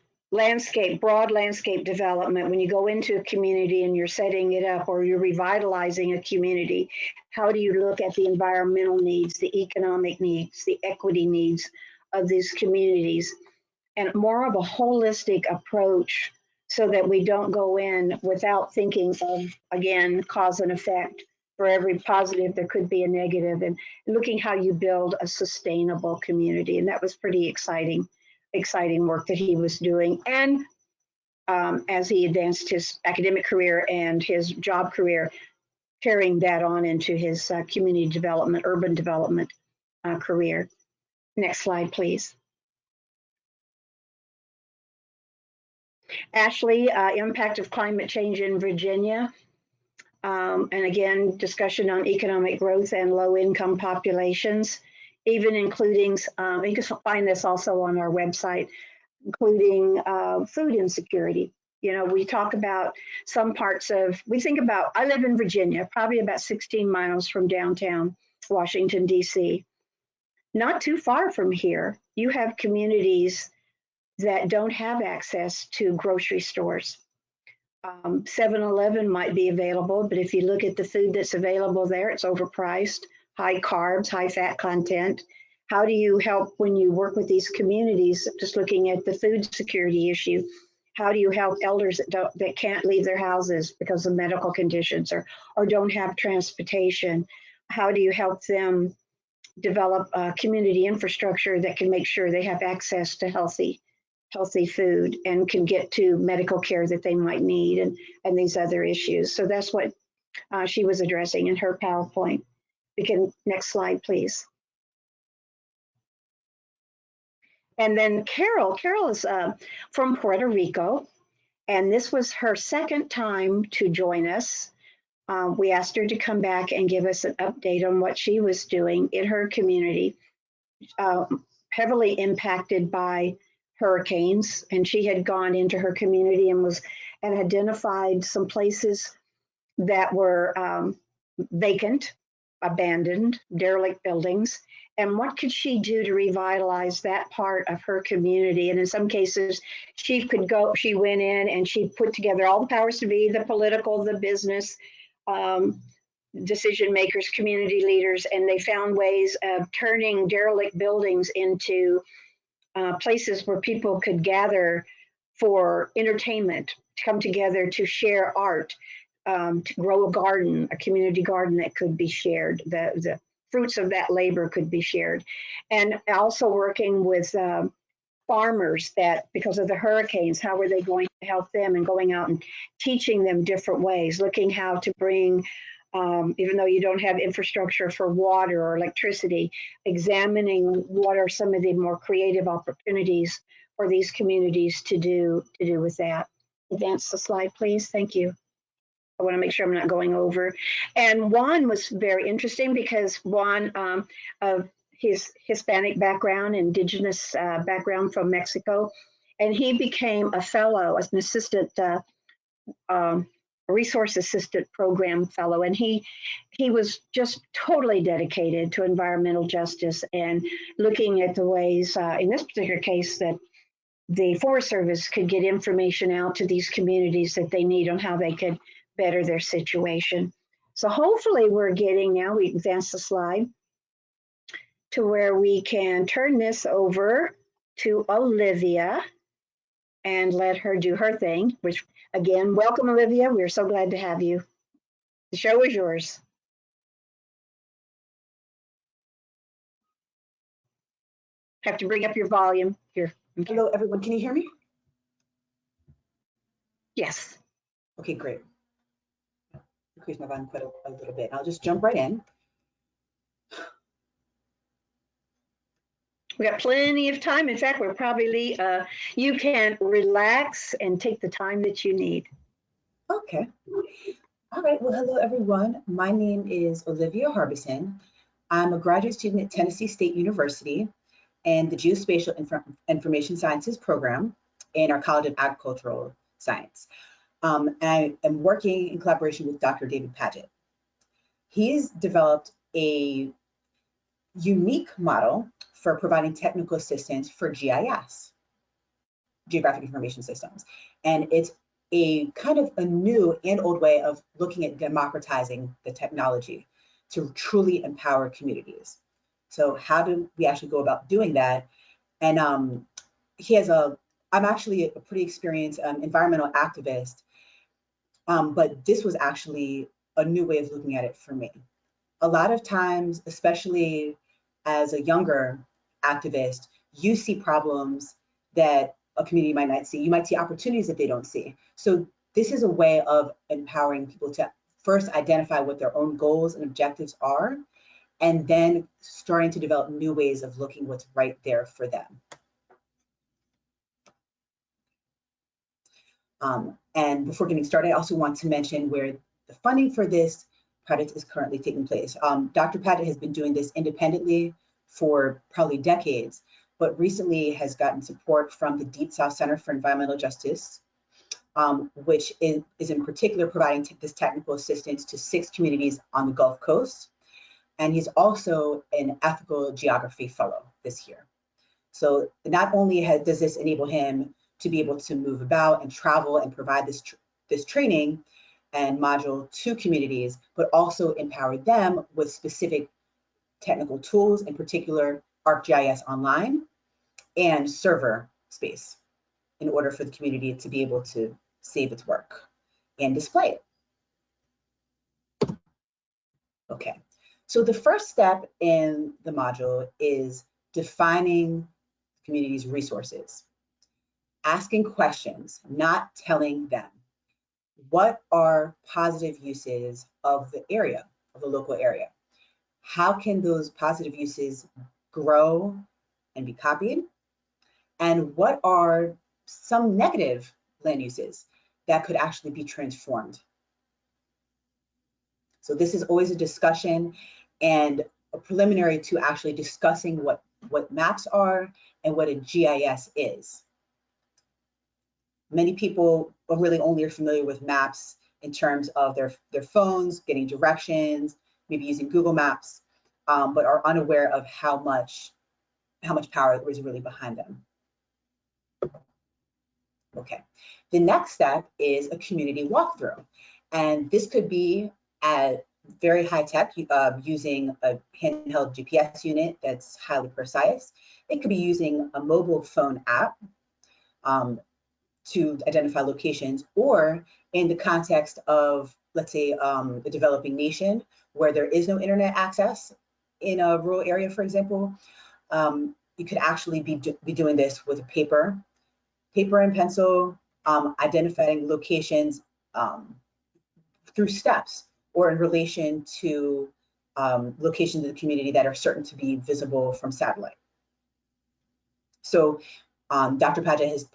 broad landscape development, when you go into a community and you're setting it up or you're revitalizing a community, how do you look at the environmental needs, the economic needs, the equity needs of these communities, and more of a holistic approach so that we don't go in without thinking of, again, cause and effect. For every positive, there could be a negative, and looking how you build a sustainable community. And that was pretty exciting work that he was doing. And as he advanced his academic career and his job career, carrying that on into his community development, urban development career. Next slide, please. Ashley, impact of climate change in Virginia. And again, discussion on economic growth and low-income populations, even including, you can find this also on our website, including food insecurity. You know, we talk about some parts of, I live in Virginia, probably about 16 miles from downtown Washington, D.C. Not too far from here, you have communities that don't have access to grocery stores. 7-Eleven might be available, but if you look at the food that's available there, it's overpriced, high carbs, high fat content. How do you help when you work with these communities, just looking at the food security issue? How do you help elders that can't leave their houses because of medical conditions or don't have transportation? How do you help them develop community infrastructure that can make sure they have access to healthy food and can get to medical care that they might need and these other issues? So that's what she was addressing in her PowerPoint. Next slide, please. And then Carol is from Puerto Rico, and this was her second time to join us. We asked her to come back and give us an update on what she was doing in her community, heavily impacted by hurricanes. And she had gone into her community and identified some places that were vacant, abandoned, derelict buildings. And what could she do to revitalize that part of her community? And in some cases, she went in and she put together all the powers to be, the political, the business, decision makers, community leaders, and they found ways of turning derelict buildings into places where people could gather for entertainment, to come together to share art, to grow a community garden that could be shared. The fruits of that labor could be shared. And also working with farmers that, because of the hurricanes, how were they going to help them, and going out and teaching them different ways, looking how to bring, even though you don't have infrastructure for water or electricity, examining what are some of the more creative opportunities for these communities to do with that. Advance the slide, please. Thank you. I want to make sure I'm not going over. And Juan was very interesting because Juan, of his Hispanic background, indigenous background from Mexico, and he became a fellow, an assistant, resource assistant program fellow. And he was just totally dedicated to environmental justice and looking at the ways, in this particular case, that the Forest Service could get information out to these communities that they need on how they could better their situation. So hopefully we're getting now, we advance the slide, to where we can turn this over to Olivia and let her do her thing, which again, welcome Olivia. We're so glad to have you. The show is yours. Have to bring up your volume here. Okay. Hello, everyone. Can you hear me? Yes. Okay, great. Increase my volume quite a little bit. I'll just jump right in. We got plenty of time. In fact, we're probably, you can relax and take the time that you need. Okay. All right. Well, hello, everyone. My name is Olivia Harbison. I'm a graduate student at Tennessee State University, in the Geospatial Information Sciences program in our College of Agricultural Science. And I am working in collaboration with Dr. David Paget. He's developed a unique model for providing technical assistance for GIS, Geographic Information Systems. And it's a kind of a new and old way of looking at democratizing the technology to truly empower communities. So how do we actually go about doing that? And I'm actually a pretty experienced environmental activist, but this was actually a new way of looking at it for me. A lot of times, especially as a younger activist, you see problems that a community might not see. You might see opportunities that they don't see. So this is a way of empowering people to first identify what their own goals and objectives are, and then starting to develop new ways of looking what's right there for them. And before getting started, I also want to mention where the funding for this project is currently taking place. Dr. Paget has been doing this independently for probably decades, but recently has gotten support from the Deep South Center for Environmental Justice, which is in particular providing this technical assistance to 6 communities on the Gulf Coast. And he's also an ethical geography fellow this year. So not only does this enable him to be able to move about and travel and provide this training and module to communities, but also empower them with specific technical tools, in particular ArcGIS Online and server space, in order for the community to be able to save its work and display it. Okay, so the first step in the module is defining the community's resources, asking questions, not telling them. What are positive uses of the area, of the local area? How can those positive uses grow and be copied? And what are some negative land uses that could actually be transformed? So this is always a discussion and a preliminary to actually discussing what maps are and what a GIS is. Many people are really only familiar with maps in terms of their phones, getting directions, maybe using Google Maps, but are unaware of how much power is really behind them. Okay, the next step is a community walkthrough. And this could be at very high tech, using a handheld GPS unit that's highly precise. It could be using a mobile phone app to identify locations, or in the context of, let's say, a developing nation where there is no internet access in a rural area, for example, you could actually be doing this with paper and pencil, identifying locations through steps or in relation to locations in the community that are certain to be visible from satellite. So Dr. Paget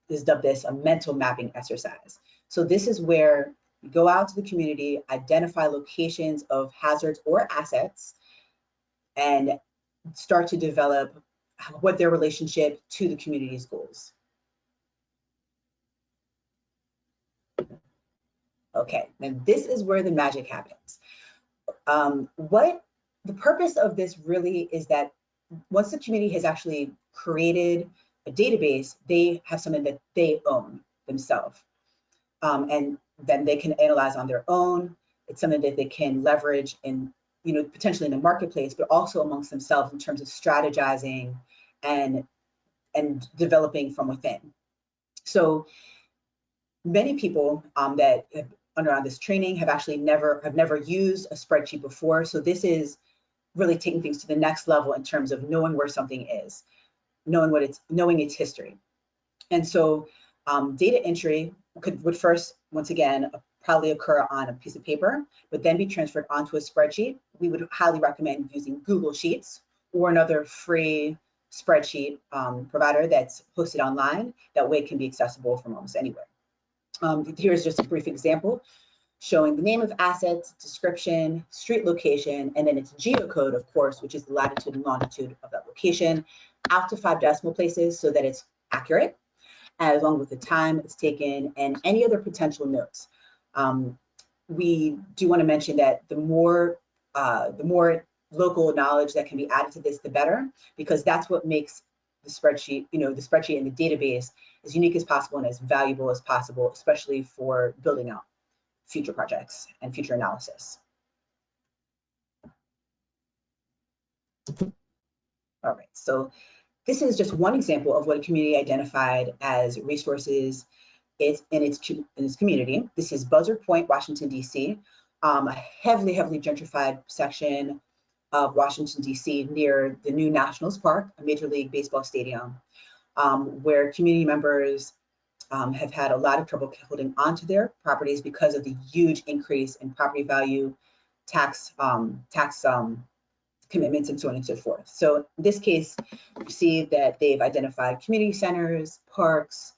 has dubbed this a mental mapping exercise. So this is where you go out to the community, identify locations of hazards or assets, and start to develop what their relationship to the community's goals. Okay, and this is where the magic happens. What the purpose of this really is that once the community has actually created a database, they have something that they own themselves. And then they can analyze on their own. It's something that they can leverage in, potentially in the marketplace, but also amongst themselves in terms of strategizing and developing from within. So many people that have undergone this training have actually never used a spreadsheet before. So this is really taking things to the next level in terms of knowing where something is, knowing its history. And so data entry would first, once again, probably occur on a piece of paper, but then be transferred onto a spreadsheet. We would highly recommend using Google Sheets or another free spreadsheet provider that's hosted online. That way it can be accessible from almost anywhere. Here's just a brief example showing the name of assets, description, street location, and then its geocode, of course, which is the latitude and longitude of that location. out to 5 decimal places so that it's accurate, along with the time it's taken and any other potential notes. We do want to mention that the more local knowledge that can be added to this, the better, because that's what makes the spreadsheet, the spreadsheet and the database as unique as possible and as valuable as possible, especially for building out future projects and future analysis. All right, so this is just one example of what a community identified as resources in its community. This is Buzzard Point, Washington, D.C., a heavily gentrified section of Washington, D.C., near the new Nationals Park, a Major League Baseball stadium, where community members have had a lot of trouble holding onto their properties because of the huge increase in property value, tax commitments, and so on and so forth. So in this case, you see that they've identified community centers, parks,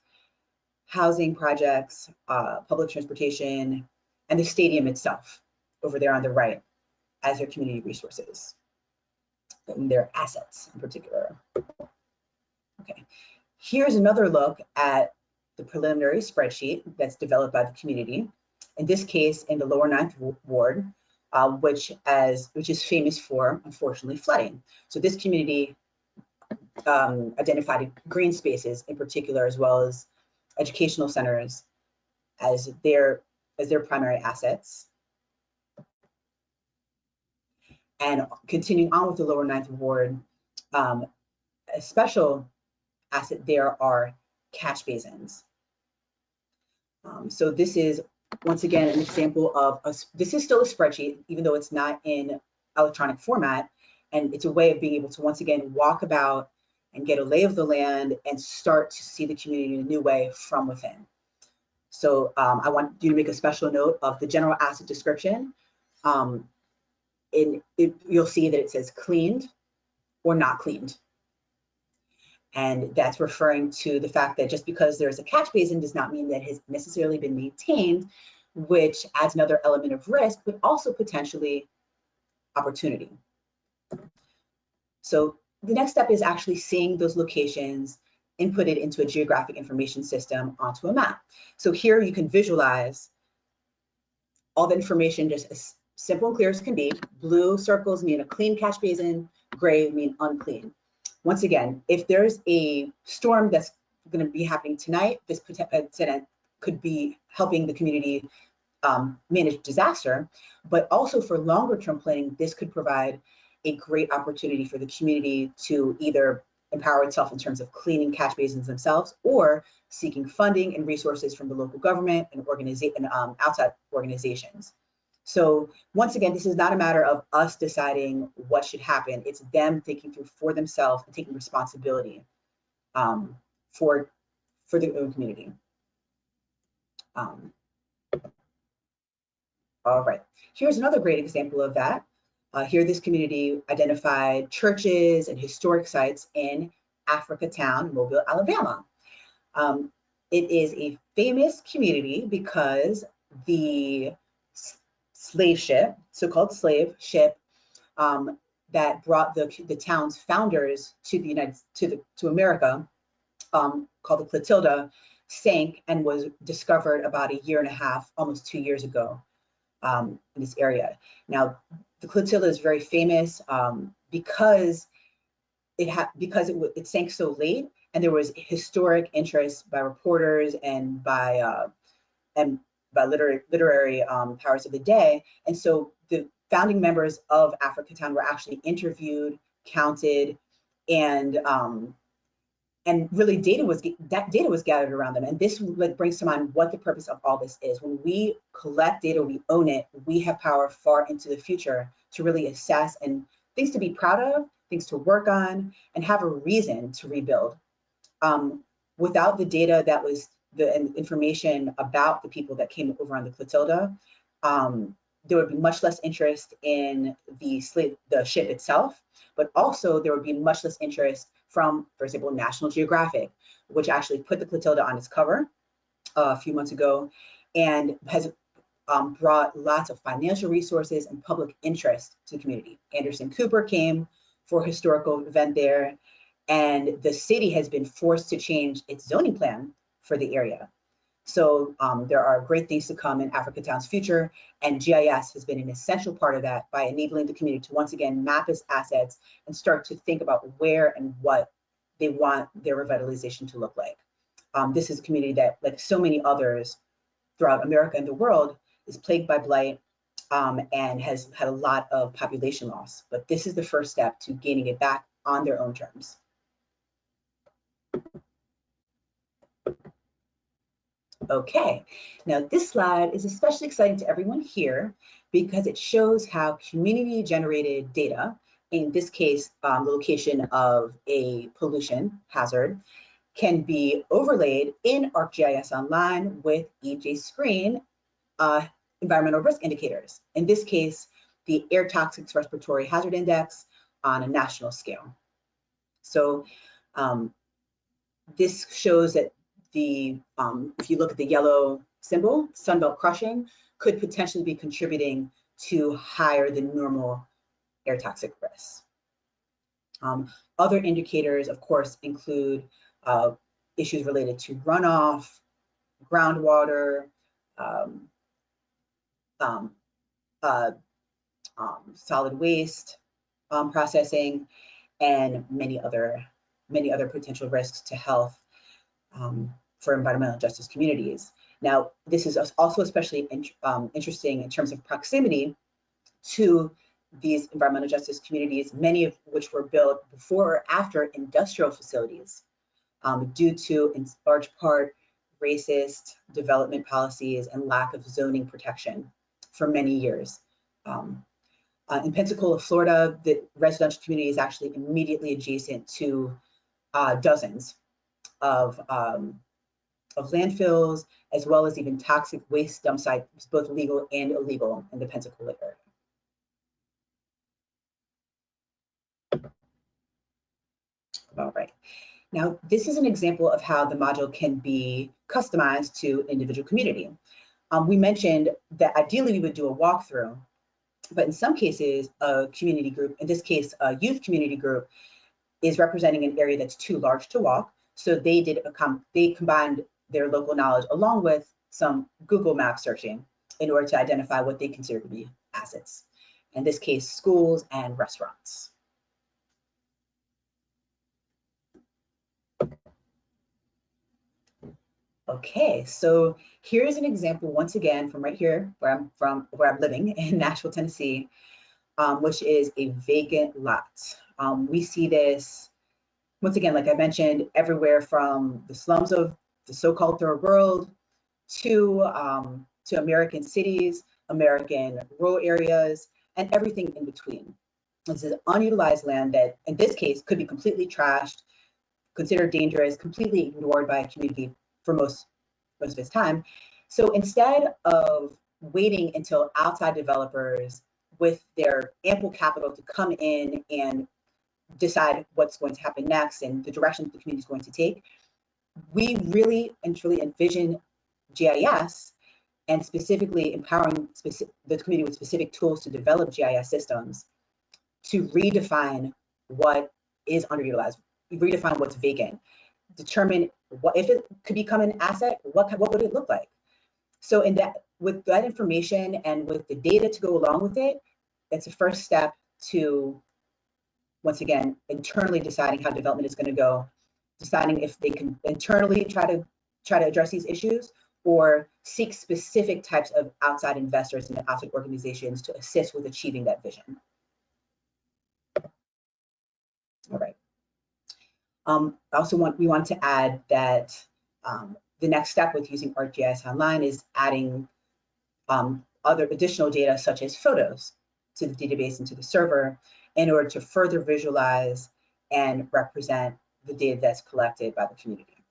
housing projects, public transportation, and the stadium itself over there on the right as their community resources, and their assets in particular. Okay, here's another look at the preliminary spreadsheet that's developed by the community. In this case, in the lower 9th ward, which is famous for, unfortunately, flooding. So this community identified green spaces in particular, as well as educational centers as their primary assets. And continuing on with the lower 9th ward, a special asset there are catch basins. So this is, once again, an example of, this is still a spreadsheet, even though it's not in electronic format. And it's a way of being able to, once again, walk about and get a lay of the land and start to see the community in a new way from within. So I want you to make a special note of the general asset description. You'll see that it says cleaned or not cleaned. And that's referring to the fact that just because there's a catch basin does not mean that it has necessarily been maintained, which adds another element of risk, but also potentially opportunity. So the next step is actually seeing those locations inputted into a geographic information system onto a map. So here you can visualize all the information just as simple and clear as can be. Blue circles mean a clean catch basin, gray mean unclean. Once again, if there's a storm that's going to be happening tonight, this could be helping the community manage disaster, but also for longer term planning, this could provide a great opportunity for the community to either empower itself in terms of cleaning catch basins themselves or seeking funding and resources from the local government and outside organizations. So once again, this is not a matter of us deciding what should happen. It's them thinking through for themselves and taking responsibility for their own community. All right, here's another great example of that. Here, this community identified churches and historic sites in Africatown, Mobile, Alabama. It is a famous community because the slave ship, so-called slave ship, that brought the town's founders to America, called the Clotilda, sank and was discovered about 1.5 years, almost 2 years ago, in this area. Now, the Clotilda is very famous because it sank so late, and there was historic interest by reporters and by literary powers of the day. And so the founding members of Africatown were actually interviewed, counted, and really data was gathered around them. And this brings to mind what the purpose of all this is. When we collect data, we own it, we have power far into the future to really assess and things to be proud of, things to work on, and have a reason to rebuild. Without the data that was the information about the people that came over on the Clotilda, there would be much less interest in the ship itself, but also there would be much less interest from, for example, National Geographic, which actually put the Clotilda on its cover a few months ago and has brought lots of financial resources and public interest to the community. Anderson Cooper came for a historical event there, and the city has been forced to change its zoning plan for the area. So there are great things to come in Africatown's future, and GIS has been an essential part of that by enabling the community to once again map its assets and start to think about where and what they want their revitalization to look like. This is a community that, like so many others throughout America and the world, is plagued by blight and has had a lot of population loss. But this is the first step to gaining it back on their own terms. Okay, now this slide is especially exciting to everyone here because it shows how community-generated data, in this case, the location of a pollution hazard, can be overlaid in ArcGIS Online with EJ Screen environmental risk indicators. In this case, the air toxics respiratory hazard index on a national scale. So this shows that if you look at the yellow symbol, Sunbelt crushing could potentially be contributing to higher than normal air toxic risks. Other indicators, of course, include issues related to runoff, groundwater, solid waste processing, and many other potential risks to health for environmental justice communities. Now, this is also especially interesting in terms of proximity to these environmental justice communities, many of which were built before or after industrial facilities, due to, in large part, racist development policies and lack of zoning protection for many years. In Pensacola, Florida, the residential community is actually immediately adjacent to dozens of landfills, as well as even toxic waste dump sites, both legal and illegal, in the Pensacola area. All right. Now, this is an example of how the module can be customized to individual community. We mentioned that ideally we would do a walkthrough, but in some cases, a community group, in this case, a youth community group, is representing an area that's too large to walk. So they combined their local knowledge along with some Google Map searching in order to identify what they consider to be assets. In this case, schools and restaurants. Okay, so here's an example once again from right here where I'm living in Nashville, Tennessee, which is a vacant lot. We see this once again, like I mentioned, everywhere from the slums of the so-called third world to American cities, American rural areas, and everything in between. This is unutilized land that, in this case, could be completely trashed, considered dangerous, completely ignored by a community for most of its time. So instead of waiting until outside developers with their ample capital to come in and decide what's going to happen next and the direction the community is going to take, we really and truly envision GIS and specifically empowering the community with specific tools to develop GIS systems to redefine what is underutilized, redefine what's vacant, determine what if it could become an asset, what would it look like? So with that information and with the data to go along with it, it's a first step to, once again, internally deciding how development is going to go, deciding if they can internally try to address these issues or seek specific types of outside investors and outside organizations to assist with achieving that vision. All right. We want to add that the next step with using ArcGIS Online is adding other additional data such as photos to the database and to the server in order to further visualize and represent the data that's collected by the community.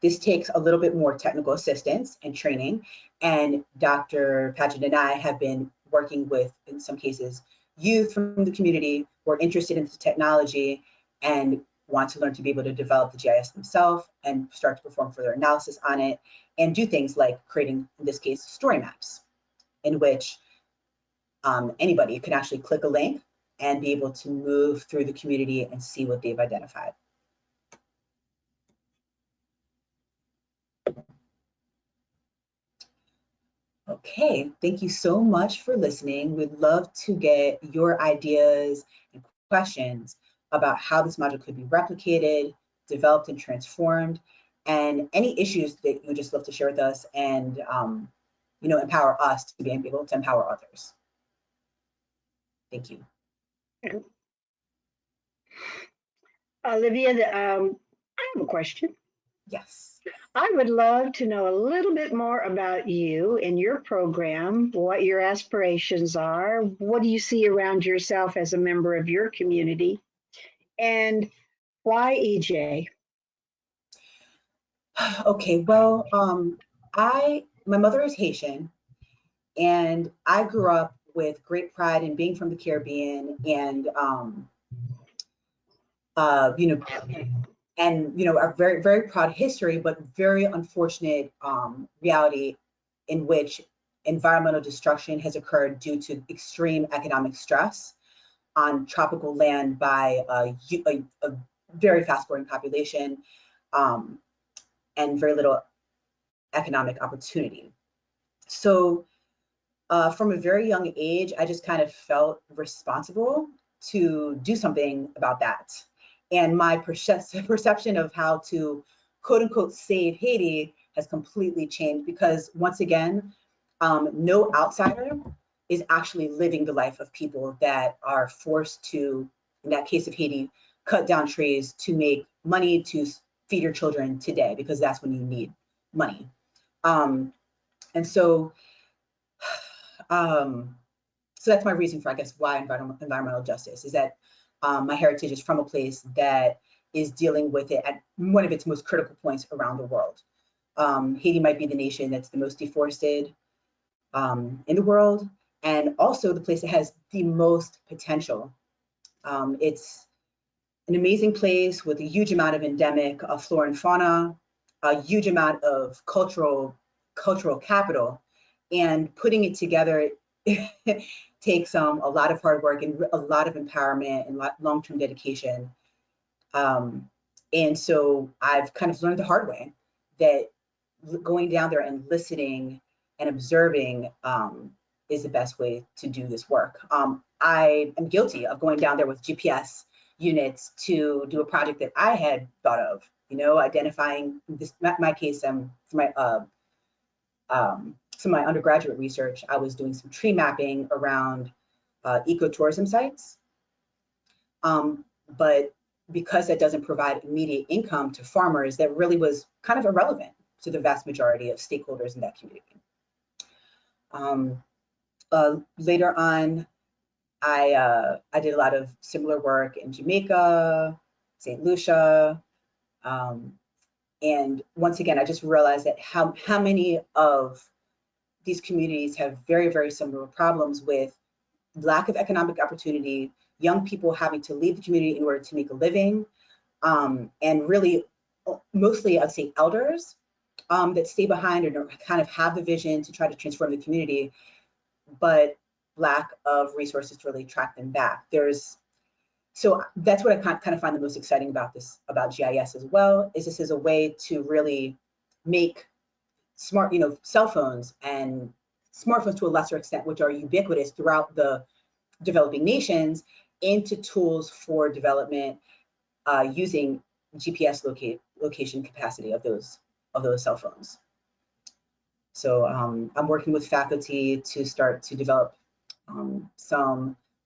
This takes a little bit more technical assistance and training, and Dr. Padgett and I have been working with, in some cases, youth from the community who are interested in the technology and want to learn to be able to develop the GIS themselves and start to perform further analysis on it and do things like creating, in this case, story maps, in which anybody can actually click a link and be able to move through the community and see what they've identified. Okay, thank you so much for listening. We'd love to get your ideas and questions about how this module could be replicated, developed, and transformed, and any issues that you would just love to share with us and empower us to be able to empower others. Thank you. Olivia, I have a question. Yes. I would love to know a little bit more about you and your program, what your aspirations are, what do you see around yourself as a member of your community, and why EJ? Okay, well, my mother is Haitian, and I grew up with great pride in being from the Caribbean, and a very, very proud history, but very unfortunate reality in which environmental destruction has occurred due to extreme economic stress on tropical land by a very fast-growing population and very little economic opportunity. So from a very young age, I just kind of felt responsible to do something about that. And my perception of how to quote unquote save Haiti has completely changed because once again, no outsider is actually living the life of people that are forced to, in that case of Haiti, cut down trees to make money to feed your children today, because that's when you need money. And so that's my reason for, I guess, why environmental justice is that my heritage is from a place that is dealing with it at one of its most critical points around the world. Haiti might be the nation that's the most deforested in the world, and also the place that has the most potential. It's an amazing place with a huge amount of endemic flora and fauna, a huge amount of cultural capital, and putting it together takes a lot of hard work and a lot of empowerment and long-term dedication. And so I've kind of learned the hard way that going down there and listening and observing is the best way to do this work. I am guilty of going down there with GPS units to do a project that I had thought of, identifying this, my case, for my undergraduate research, I was doing some tree mapping around ecotourism sites. But because that doesn't provide immediate income to farmers, that really was kind of irrelevant to the vast majority of stakeholders in that community. Later on, I did a lot of similar work in Jamaica, St. Lucia, and once again, I just realized that how many of these communities have very, very similar problems with lack of economic opportunity, young people having to leave the community in order to make a living, and really mostly I'd say elders that stay behind and kind of have the vision to try to transform the community, but lack of resources to really track them back. So that's what I kind of find the most exciting about GIS as well, is this is a way to really make smart, cell phones and smartphones to a lesser extent, which are ubiquitous throughout the developing nations, into tools for development using GPS location capacity of those cell phones. So I'm working with faculty to start to develop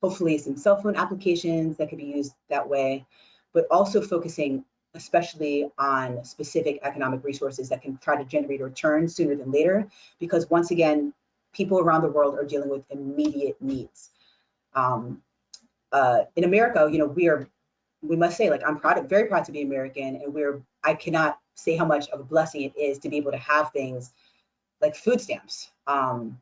hopefully some cell phone applications that could be used that way, but also focusing especially on specific economic resources that can try to generate a return sooner than later, because once again, people around the world are dealing with immediate needs. In America, we must say, like, I'm very proud to be American, and I cannot say how much of a blessing it is to be able to have things like food stamps and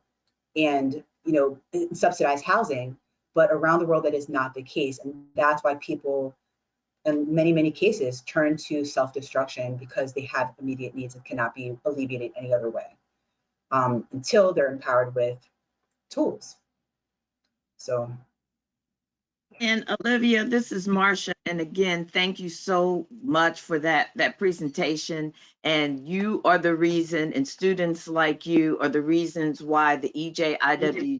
subsidized housing, but around the world that is not the case, and that's why people in many, many cases turn to self-destruction, because they have immediate needs that cannot be alleviated any other way until they're empowered with tools. So, yeah. And Olivia, this is Marcia. And again, thank you so much for that presentation. And you are the reason, and students like you are the reasons why the EJIW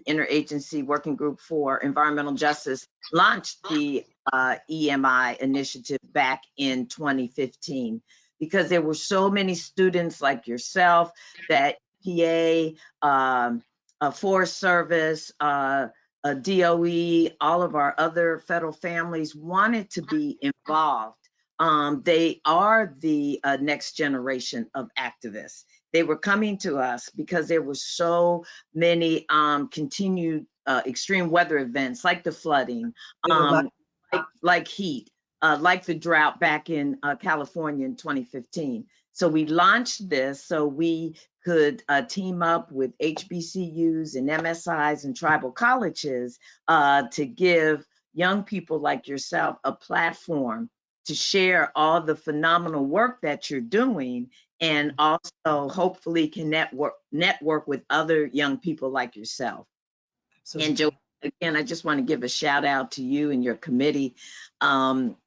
Interagency Working Group for Environmental Justice launched the EMI initiative back in 2015, because there were so many students like yourself that EPA, Forest Service, DOE, all of our other federal families wanted to be involved. They are the next generation of activists. They were coming to us because there were so many continued extreme weather events like the flooding, like heat, like the drought back in California in 2015. So we launched this so we could team up with HBCUs and MSIs and tribal colleges to give young people like yourself a platform to share all the phenomenal work that you're doing, and also hopefully can network with other young people like yourself. And Joe, again, I just want to give a shout out to you and your committee.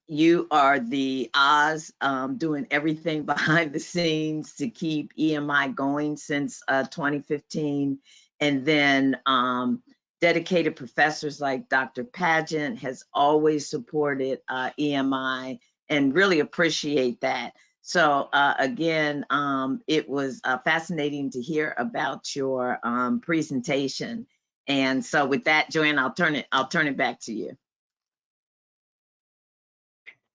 You are the Oz, doing everything behind the scenes to keep EMI going since 2015. And then dedicated professors like Dr. Pageant has always supported EMI, and really appreciate that. So again, it was fascinating to hear about your presentation. And so with that, Joanne, I'll turn it back to you.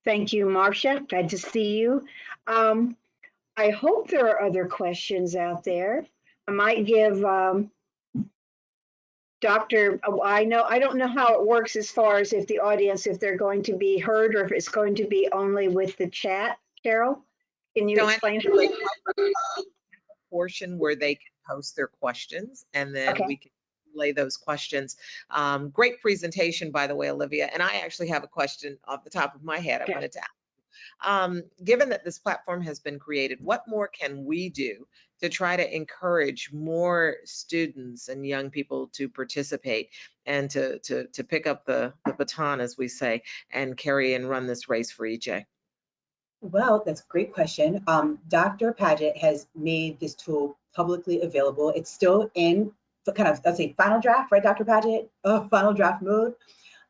Thank you, Marcia. Glad to see you. I hope there are other questions out there. I might give Dr. I don't know how it works as far as if the audience, if they're going to be heard or if it's going to be only with the chat. Carol, can you explain? Portion where they can post their questions, and then Okay. we can lay those questions. Great presentation, by the way, Olivia. And I actually have a question off the top of my head I wanted to ask. Given that this platform has been created, what more can we do to try to encourage more students and young people to participate and to pick up the baton, as we say, and carry and run this race for EJ? Well, that's a great question. Dr. Paget has made this tool publicly available. It's still in kind of, let's say, final draft, right, Dr. Paget? Final draft mode.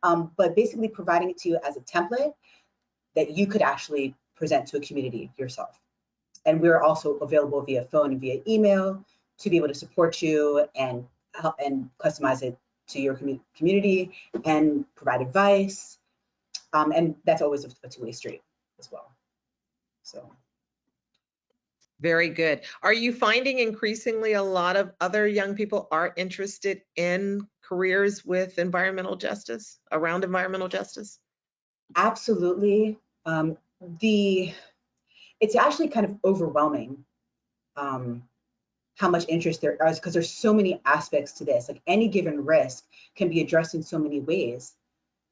But basically providing it to you as a template that you could actually present to a community yourself. And we're also available via phone and via email to be able to support you and help and customize it to your community and provide advice. And that's always a two-way street as well. So. Very good. Are you finding increasingly a lot of other young people are interested in careers with environmental justice, around environmental justice? Absolutely. It's actually kind of overwhelming how much interest there is, because there's so many aspects to this. Like any given risk can be addressed in so many ways.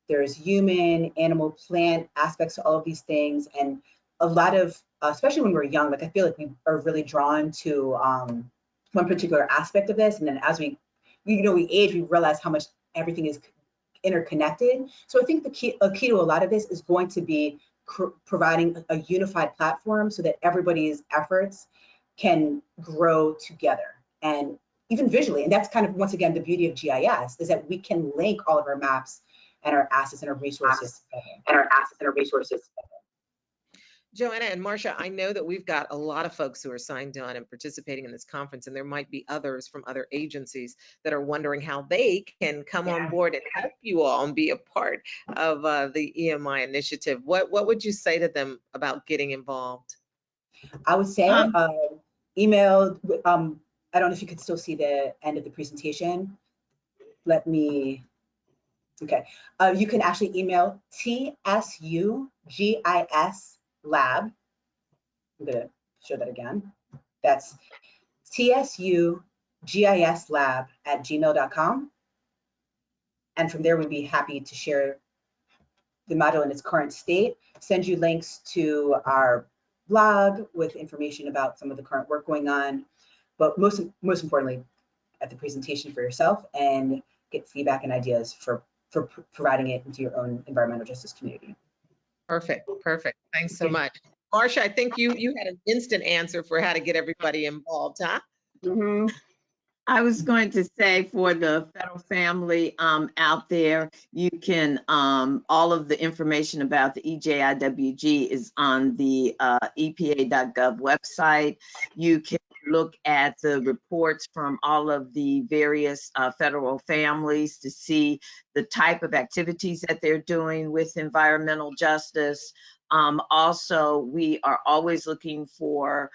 There's human, animal, plant aspects to all of these things, and a lot of, especially when we're young, like I feel like we are really drawn to one particular aspect of this, and then as we age, we realize how much everything is interconnected. So I think the key to a lot of this is going to be providing a unified platform so that everybody's efforts can grow together and even visually. And that's kind of, once again, the beauty of GIS is that we can link all of our maps and our assets and our resources Joanna and Marcia, I know that we've got a lot of folks who are signed on and participating in this conference, and there might be others from other agencies that are wondering how they can come on board and help you all and be a part of the EMI initiative. What would you say to them about getting involved? I would say email. I don't know if you could still see the end of the presentation. Let me. Okay. You can actually email TSUGIS Lab. I'm going to show that again. That's TSUGISLab@gmail.com. And from there, we'd be happy to share the module in its current state, send you links to our blog with information about some of the current work going on, but most importantly, at the presentation for yourself, and get feedback and ideas for for providing it into your own environmental justice community. Perfect, perfect. Thanks so much. Marcia, I think you had an instant answer for how to get everybody involved, huh? Mhm. I was going to say for the federal family out there, you can, all of the information about the EJIWG is on the EPA.gov website. You can look at the reports from all of the various federal families to see the type of activities that they're doing with environmental justice. Also, we are always looking for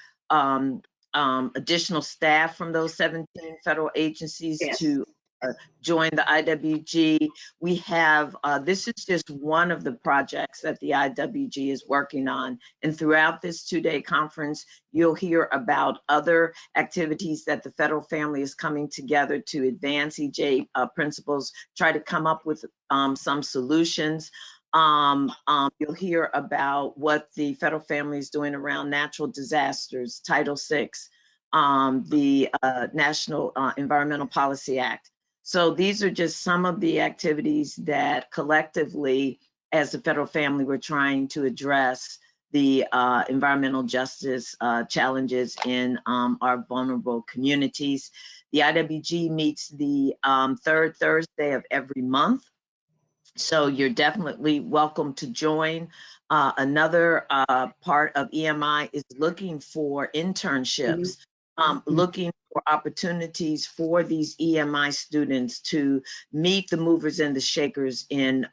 additional staff from those 17 federal agencies Yes. to join the IWG. We have, this is just one of the projects that the IWG is working on. And throughout this 2-day conference, you'll hear about other activities that the federal family is coming together to advance EJ principles, try to come up with some solutions. You'll hear about what the federal family is doing around natural disasters, Title VI, the National Environmental Policy Act. So these are just some of the activities that collectively, as the federal family, we're trying to address the environmental justice challenges in our vulnerable communities. The IWG meets the third Thursday of every month. So you're definitely welcome to join. Another part of EMI is looking for internships, looking for opportunities for these EMI students to meet the movers and the shakers in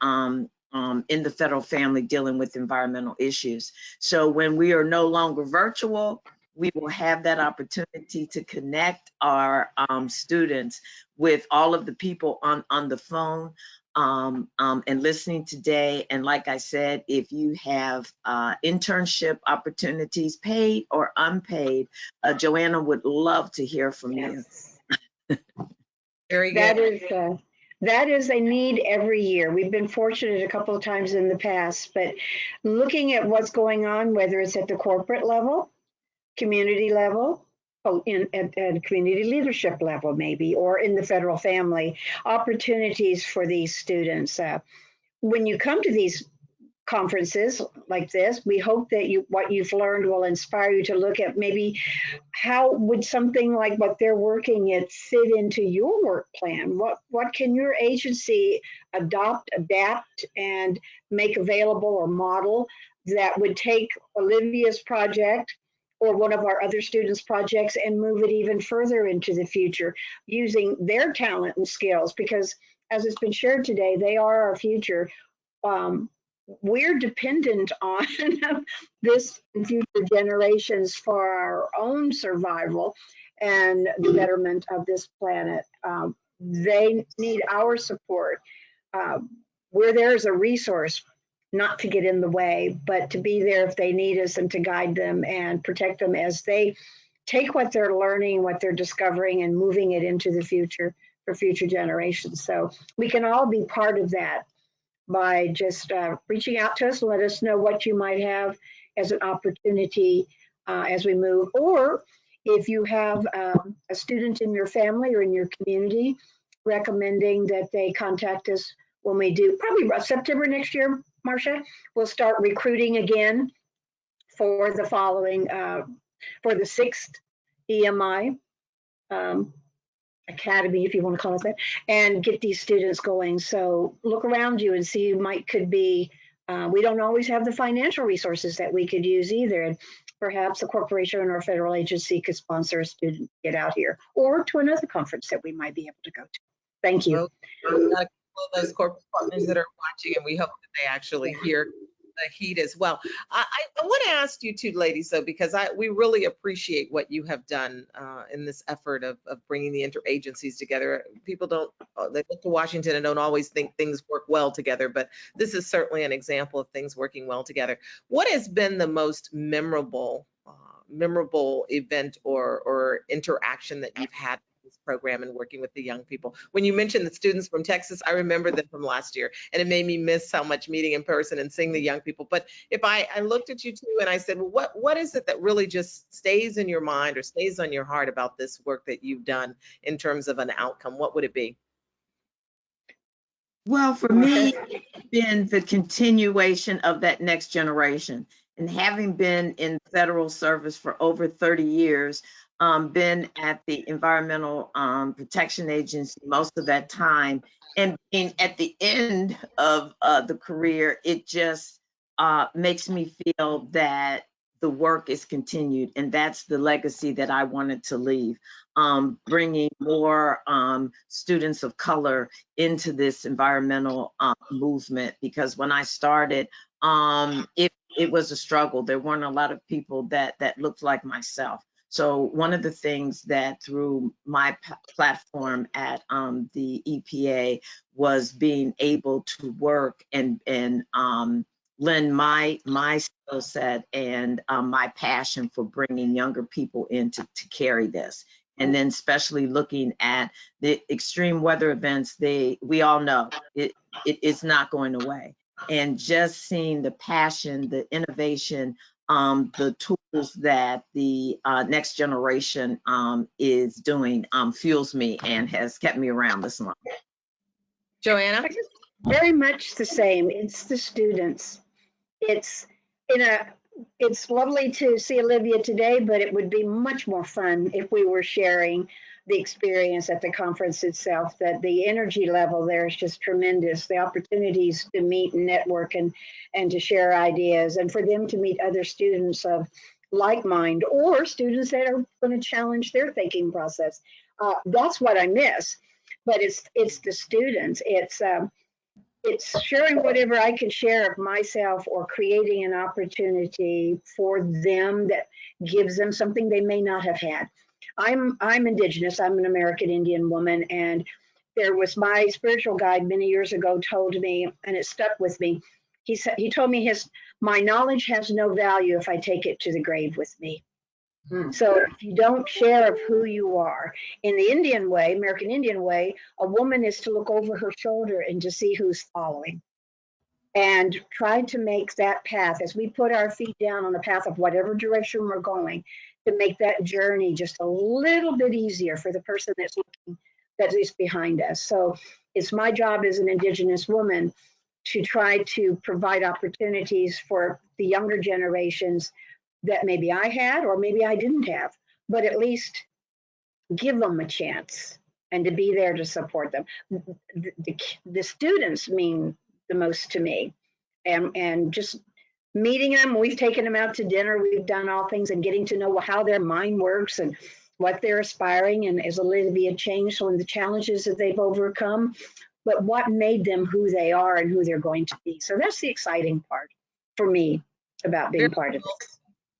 the federal family dealing with environmental issues. So when we are no longer virtual, we will have that opportunity to connect our students with all of the people on the phone. And listening today. And like I said, if you have internship opportunities, paid or unpaid, Joanna would love to hear from you. Very good. That is a need every year. We've been fortunate a couple of times in the past, but looking at what's going on, whether it's at the corporate level, community level, at community leadership level maybe, or in the federal family, opportunities for these students. When you come to these conferences like this, we hope that what you've learned will inspire you to look at maybe how would something like what they're working at fit into your work plan? What can your agency adopt, adapt, and make available or model that would take Olivia's project or one of our other students' projects and move it even further into the future using their talent and skills? Because as it's been shared today, they are our future. We're dependent on this in future generations for our own survival and the betterment of this planet. They need our support. We're there as a resource, not to get in the way, but to be there if they need us and to guide them and protect them as they take what they're learning, what they're discovering, and moving it into the future for future generations. So we can all be part of that by just reaching out to us and let us know what you might have as an opportunity as we move. Or if you have a student in your family or in your community, recommending that they contact us when we do, probably September next year, Marcia, we'll start recruiting again for the following, for the 6th EMI Academy, if you want to call it that, and get these students going. So look around you and see who could be, we don't always have the financial resources that we could use either. And perhaps a corporation or a federal agency could sponsor a student to get out here or to another conference that we might be able to go to. Thank you. Well, those corporate partners that are watching, and we hope that they actually hear the heat as well. I want to ask you two ladies though, because we really appreciate what you have done in this effort of bringing the interagencies together. People they look to Washington and don't always think things work well together, but this is certainly an example of things working well together. What has been the most memorable event or interaction that you've had with this program and working with the young people? When you mentioned the students from Texas, I remember them from last year, and it made me miss how much meeting in person and seeing the young people. But if I looked at you two and I said, well, what is it that really just stays in your mind or stays on your heart about this work that you've done in terms of an outcome? What would it be? Well, for me, it's been the continuation of that next generation. And having been in federal service for over 30 years, been at the Environmental Protection Agency most of that time, and being at the end of the career, it just makes me feel that the work is continued. And that's the legacy that I wanted to leave, bringing more students of color into this environmental movement, because when I started, it was a struggle. There weren't a lot of people that looked like myself. So one of the things that through my platform at the EPA was being able to work and lend my skill set and my passion for bringing younger people in to carry this. And then especially looking at the extreme weather events, we all know it is not going away. And just seeing the passion, the innovation, the tools that the next generation is doing fuels me and has kept me around this long. Joanna? Very much the same. It's the students. It's it's lovely to see Olivia today, but it would be much more fun if we were sharing the experience at the conference itself. That the energy level there is just tremendous. The opportunities to meet and network and to share ideas, and for them to meet other students of like mind or students that are going to challenge their thinking process. That's what I miss. But it's the students. It's sharing whatever I can share of myself or creating an opportunity for them that gives them something they may not have had. I'm Indigenous. I'm an American Indian woman, and there was my spiritual guide many years ago told me, and it stuck with me. He told me my knowledge has no value if I take it to the grave with me. So if you don't share of who you are, in the Indian way, American Indian way, a woman is to look over her shoulder and to see who's following, and try to make that path, as we put our feet down on the path of whatever direction we're going, to make that journey just a little bit easier for the person that is behind us. So it's my job as an Indigenous woman to try to provide opportunities for the younger generations that maybe I had or maybe I didn't have, but at least give them a chance and to be there to support them. The students mean the most to me, and just meeting them. We've taken them out to dinner. We've done all things, and getting to know how their mind works and what they're aspiring, and as Olivia changed on the challenges that they've overcome, but what made them who they are and who they're going to be. So that's the exciting part for me about being part of this.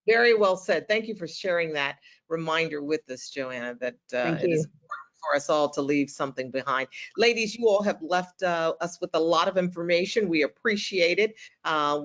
Very well said. Thank you for sharing that reminder with us, Joanna, that it is important for us all to leave something behind. Ladies, you all have left us with a lot of information. We appreciate it.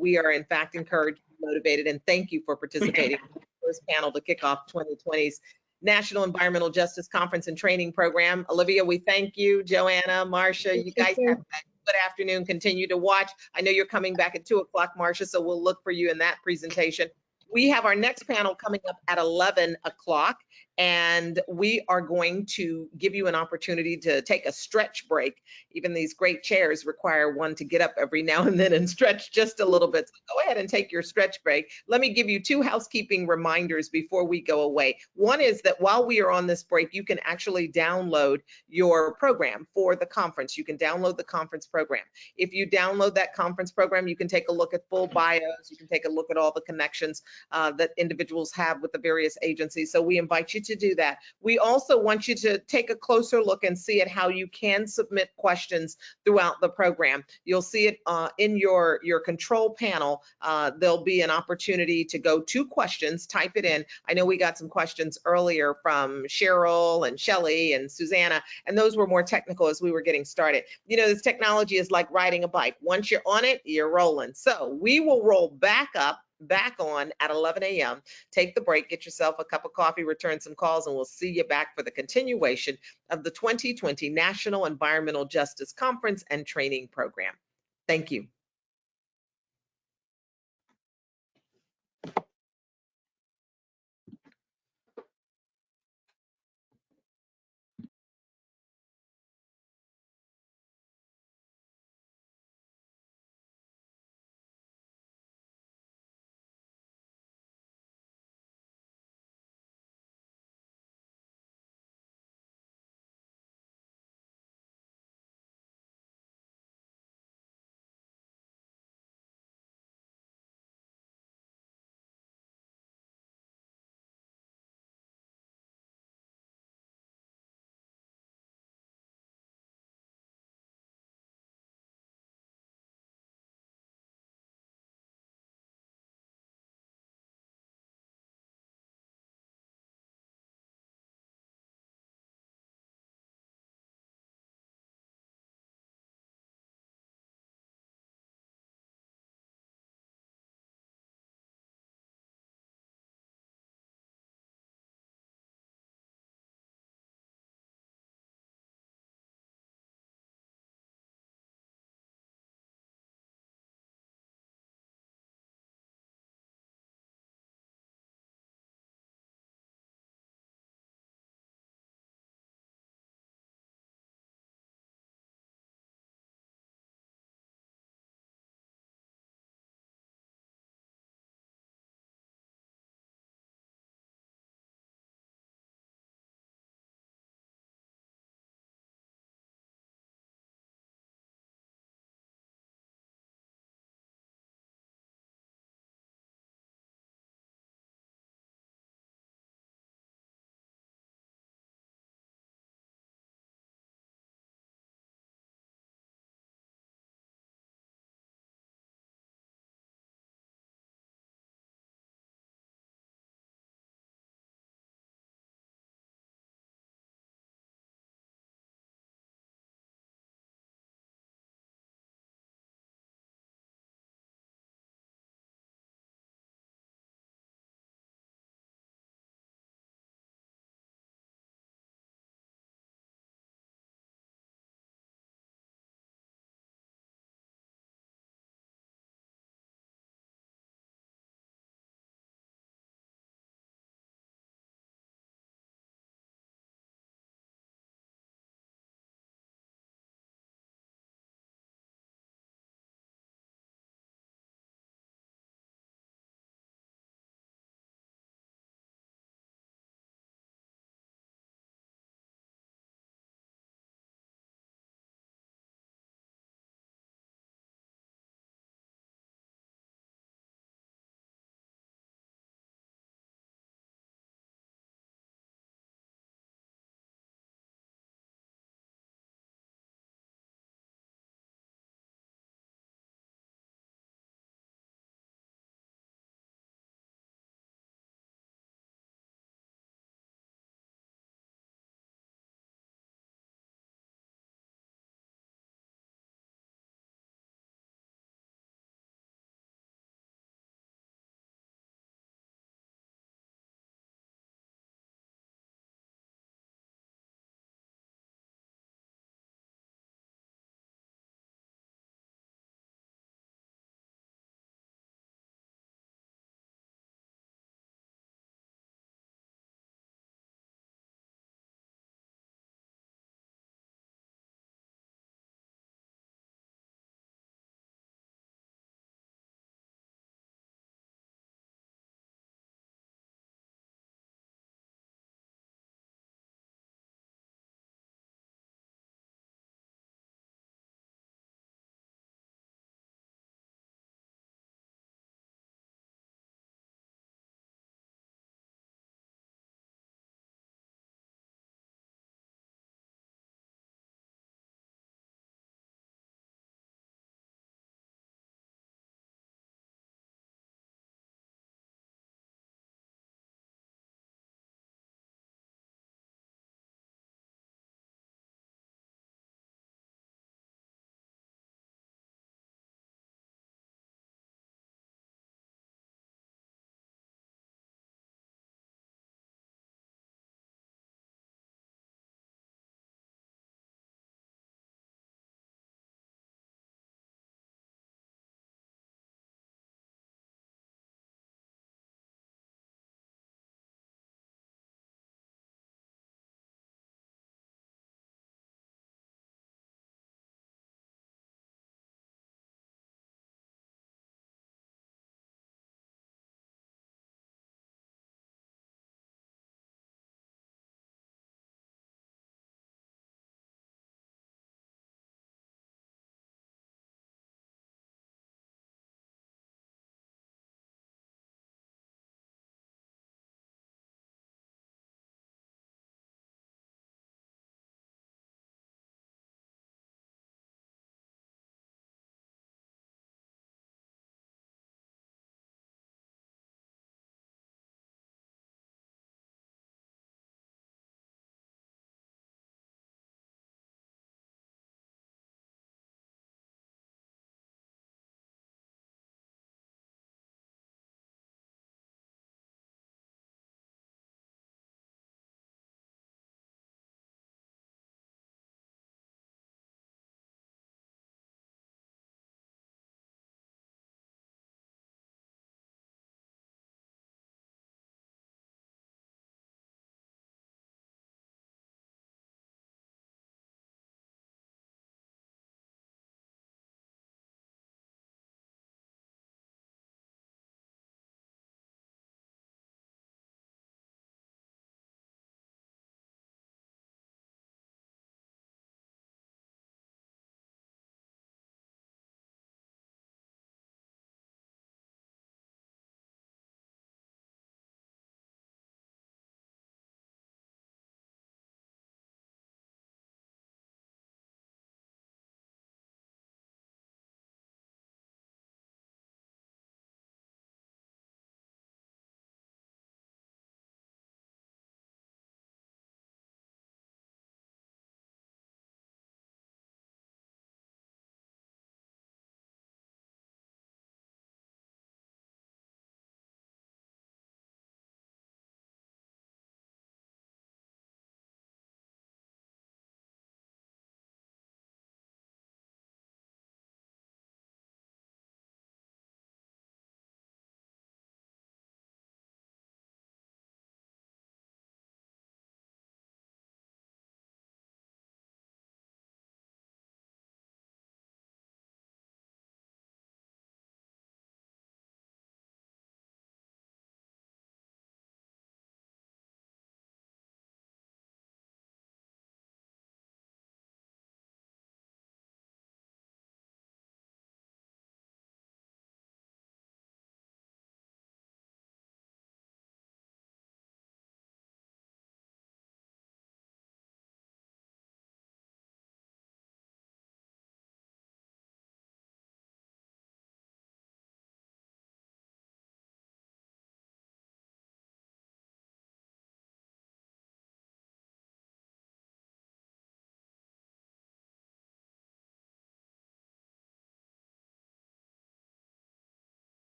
We are, in fact, encouraged, motivated, and thank you for participating in the first panel to kick off 2020's National Environmental Justice Conference and Training Program. Olivia, we thank you. Joanna, Marcia, you guys have a good afternoon. Continue to watch. I know you're coming back at 2 o'clock, Marcia, so we'll look for you in that presentation. We have our next panel coming up at 11 o'clock, and we are going to give you an opportunity to take a stretch break. Even these great chairs require one to get up every now and then and stretch just a little bit. So go ahead and take your stretch break. Let me give you 2 housekeeping reminders before we go away. One is that while we are on this break, you can actually download your program for the conference. You can download the conference program. If you download that conference program, you can take a look at full bios. You can take a look at all the connections that individuals have with the various agencies. So we invite you to do that. We also want you to take a closer look and see at how you can submit questions throughout the program. You'll see it in your control panel. There'll be an opportunity to go to questions, type it in. I know we got some questions earlier from Cheryl and Shelley and Susanna, and those were more technical as we were getting started. You know, this technology is like riding a bike. Once you're on it, you're rolling. So we will roll back on at 11 a.m. Take the break, get yourself a cup of coffee, return some calls, and we'll see you back for the continuation of the 2020 National Environmental Justice Conference and Training Program. Thank you.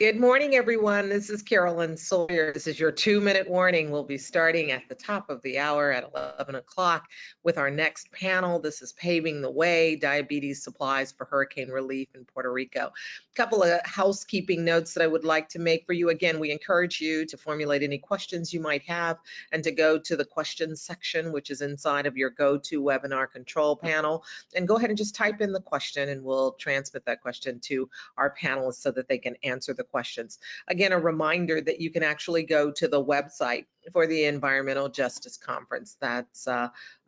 Good morning, everyone. This is Carolyn Sawyer. This is your 2-minute warning. We'll be starting at the top of the hour at 11 o'clock with our next panel. This is Paving the Way, Diabetes Supplies for Hurricane Relief in Puerto Rico. A couple of housekeeping notes that I would like to make for you. Again, we encourage you to formulate any questions you might have and to go to the questions section, which is inside of your GoToWebinar control panel, and go ahead and just type in the question and we'll transmit that question to our panelists so that they can answer the questions. Again, a reminder that you can actually go to the website for the Environmental Justice Conference. That's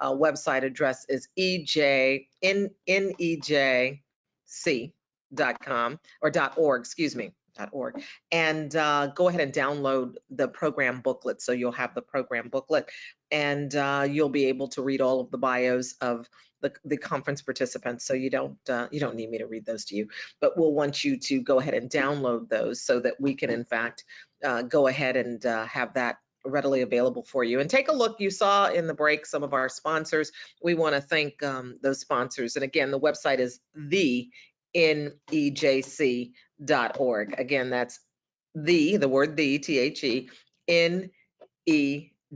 website address is nejc.com or .org, excuse me, .org. And go ahead and download the program booklet. So you'll have the program booklet and you'll be able to read all of the bios of the conference participants. So you don't need me to read those to you, but we'll want you to go ahead and download those so that we can in fact go ahead and have that readily available for you. And take a look, you saw in the break some of our sponsors. We want to thank those sponsors. And again, the website is thenejc.org. Again, that's the word the, T-H-E,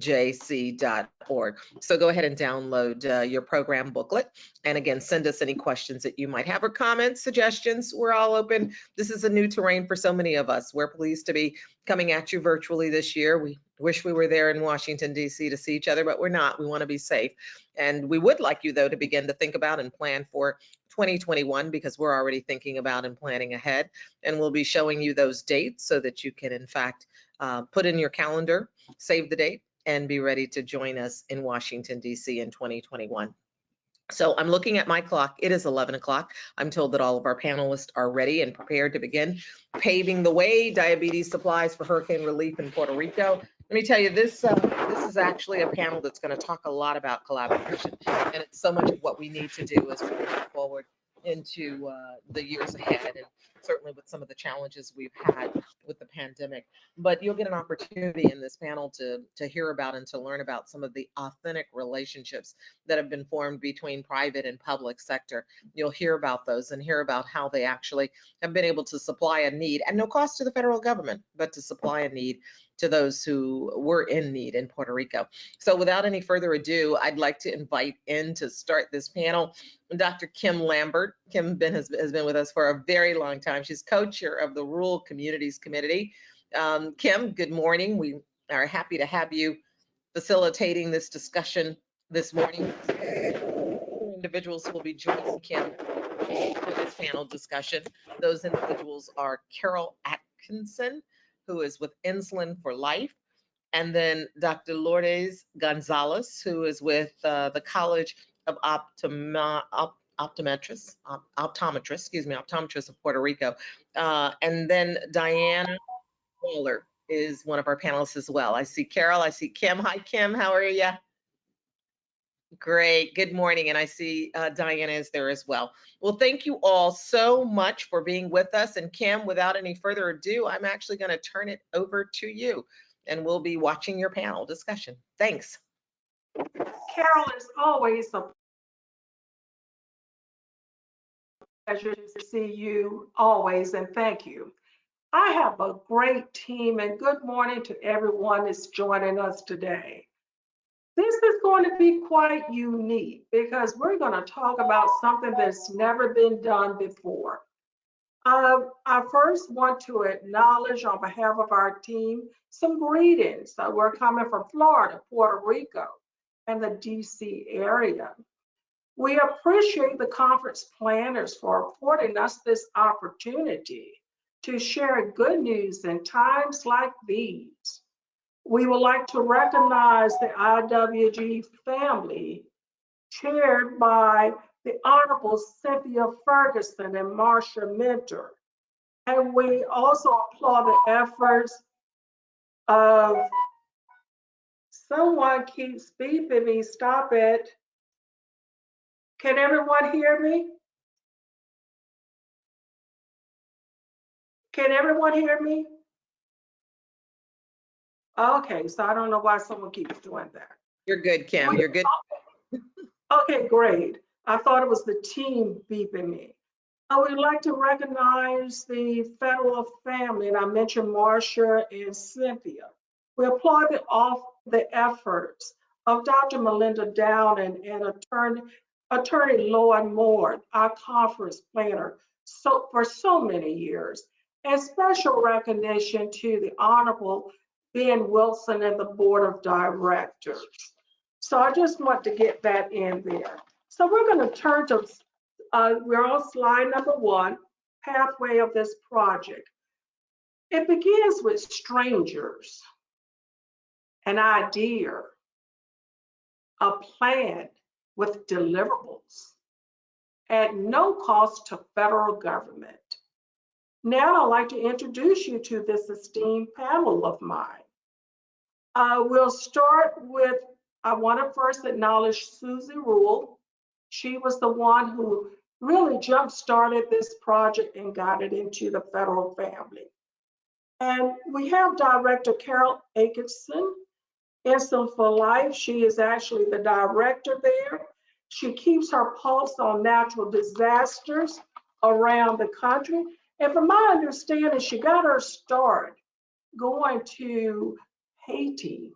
nejc.org. So go ahead and download your program booklet. And again, send us any questions that you might have or comments, suggestions. We're all open. This is a new terrain for so many of us. We're pleased to be coming at you virtually this year. We wish we were there in Washington, D.C. to see each other, but we're not. We want to be safe. And we would like you, though, to begin to think about and plan for 2021 because we're already thinking about and planning ahead. And we'll be showing you those dates so that you can, in fact, put in your calendar, save the date, and be ready to join us in Washington, D.C. in 2021. So I'm looking at my clock. It is 11 o'clock. I'm told that all of our panelists are ready and prepared to begin paving the way, diabetes supplies for hurricane relief in Puerto Rico. Let me tell you, this is actually a panel that's going to talk a lot about collaboration, and it's so much of what we need to do as we move forward into the years ahead, and certainly with some of the challenges we've had with the pandemic. But you'll get an opportunity in this panel to hear about and to learn about some of the authentic relationships that have been formed between private and public sector. You'll hear about those and hear about how they actually have been able to supply a need at no cost to the federal government, but to supply a need to those who were in need in Puerto Rico. So without any further ado, I'd like to invite in to start this panel Dr. Kim Lambert. Kim has been with us for a very long time. She's co-chair of the Rural Communities Committee. Kim, good morning. We are happy to have you facilitating this discussion this morning. Individuals who will be joining Kim for this panel discussion. Those individuals are Carol Atkinson, who is with Insulin for Life, and then Dr. Lourdes Gonzalez, who is with the College of Optometrists of Puerto Rico. And then Diana Waller is one of our panelists as well. I see Carol, I see Kim. Hi, Kim, how are you? Great, good morning. And I see Diana is there as well. Well, thank you all so much for being with us. And Kim, without any further ado, I'm actually going to turn it over to you and we'll be watching your panel discussion. Thanks. Carol, it's always a pleasure to see you always, and thank you. I have a great team, and good morning to everyone that's joining us today. This is going to be quite unique because we're going to talk about something that's never been done before. I first want to acknowledge on behalf of our team some greetings. We're coming from Florida, Puerto Rico, and the DC area. We appreciate the conference planners for affording us this opportunity to share good news in times like these. We would like to recognize the IWG family, chaired by the Honorable Cynthia Ferguson and Marsha Mentor. And we also applaud the efforts of, someone keeps beeping me, stop it. Can everyone hear me? Can everyone hear me? Okay, so I don't know why someone keeps doing that. You're good, Kim, you're good. Okay, great. I thought it was the team beeping me. I would like to recognize the federal family, and I mentioned Marcia and Cynthia. We applaud the efforts of Dr. Melinda Downing and Attorney Lauren Moore, our conference planner, for so many years. And special recognition to the Honorable Ben Wilson and the Board of Directors. So I just want to get that in there. So we're going to turn to, we're on slide number 1, pathway of this project. It begins with strangers, an idea, a plan with deliverables at no cost to federal government. Now I'd like to introduce you to this esteemed panel of mine. We'll start with, I want to first acknowledge Susie Rule. She was the one who really jump-started this project and got it into the federal family. And we have Director Carol Atkinson, Insulin for Life. She is actually the director there. She keeps her pulse on natural disasters around the country. And from my understanding, she got her start going to Haiti,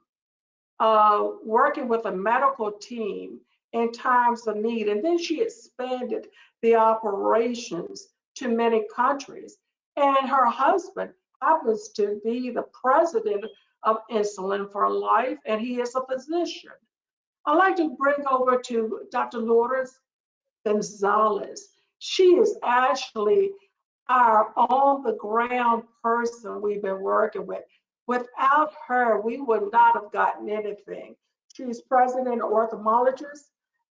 working with a medical team in times of need. And then she expanded the operations to many countries. And her husband happens to be the president of Insulin for Life, and he is a physician. I'd like to bring over to Dr. Lourdes Gonzalez. She is actually our on-the-ground person we've been working with. Without her, we would not have gotten anything. She's president ophthalmologist,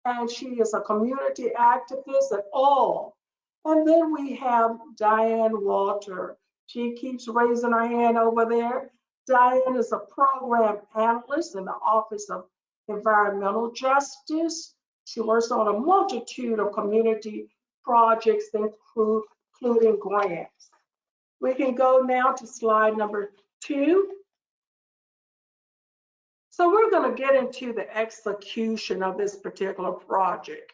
and she is a community activist and all. And then we have Diane Walter. She keeps raising her hand over there. Diane is a program analyst in the Office of Environmental Justice. She works on a multitude of community projects, including grants. We can go now to slide number 2. So we're going to get into the execution of this particular project.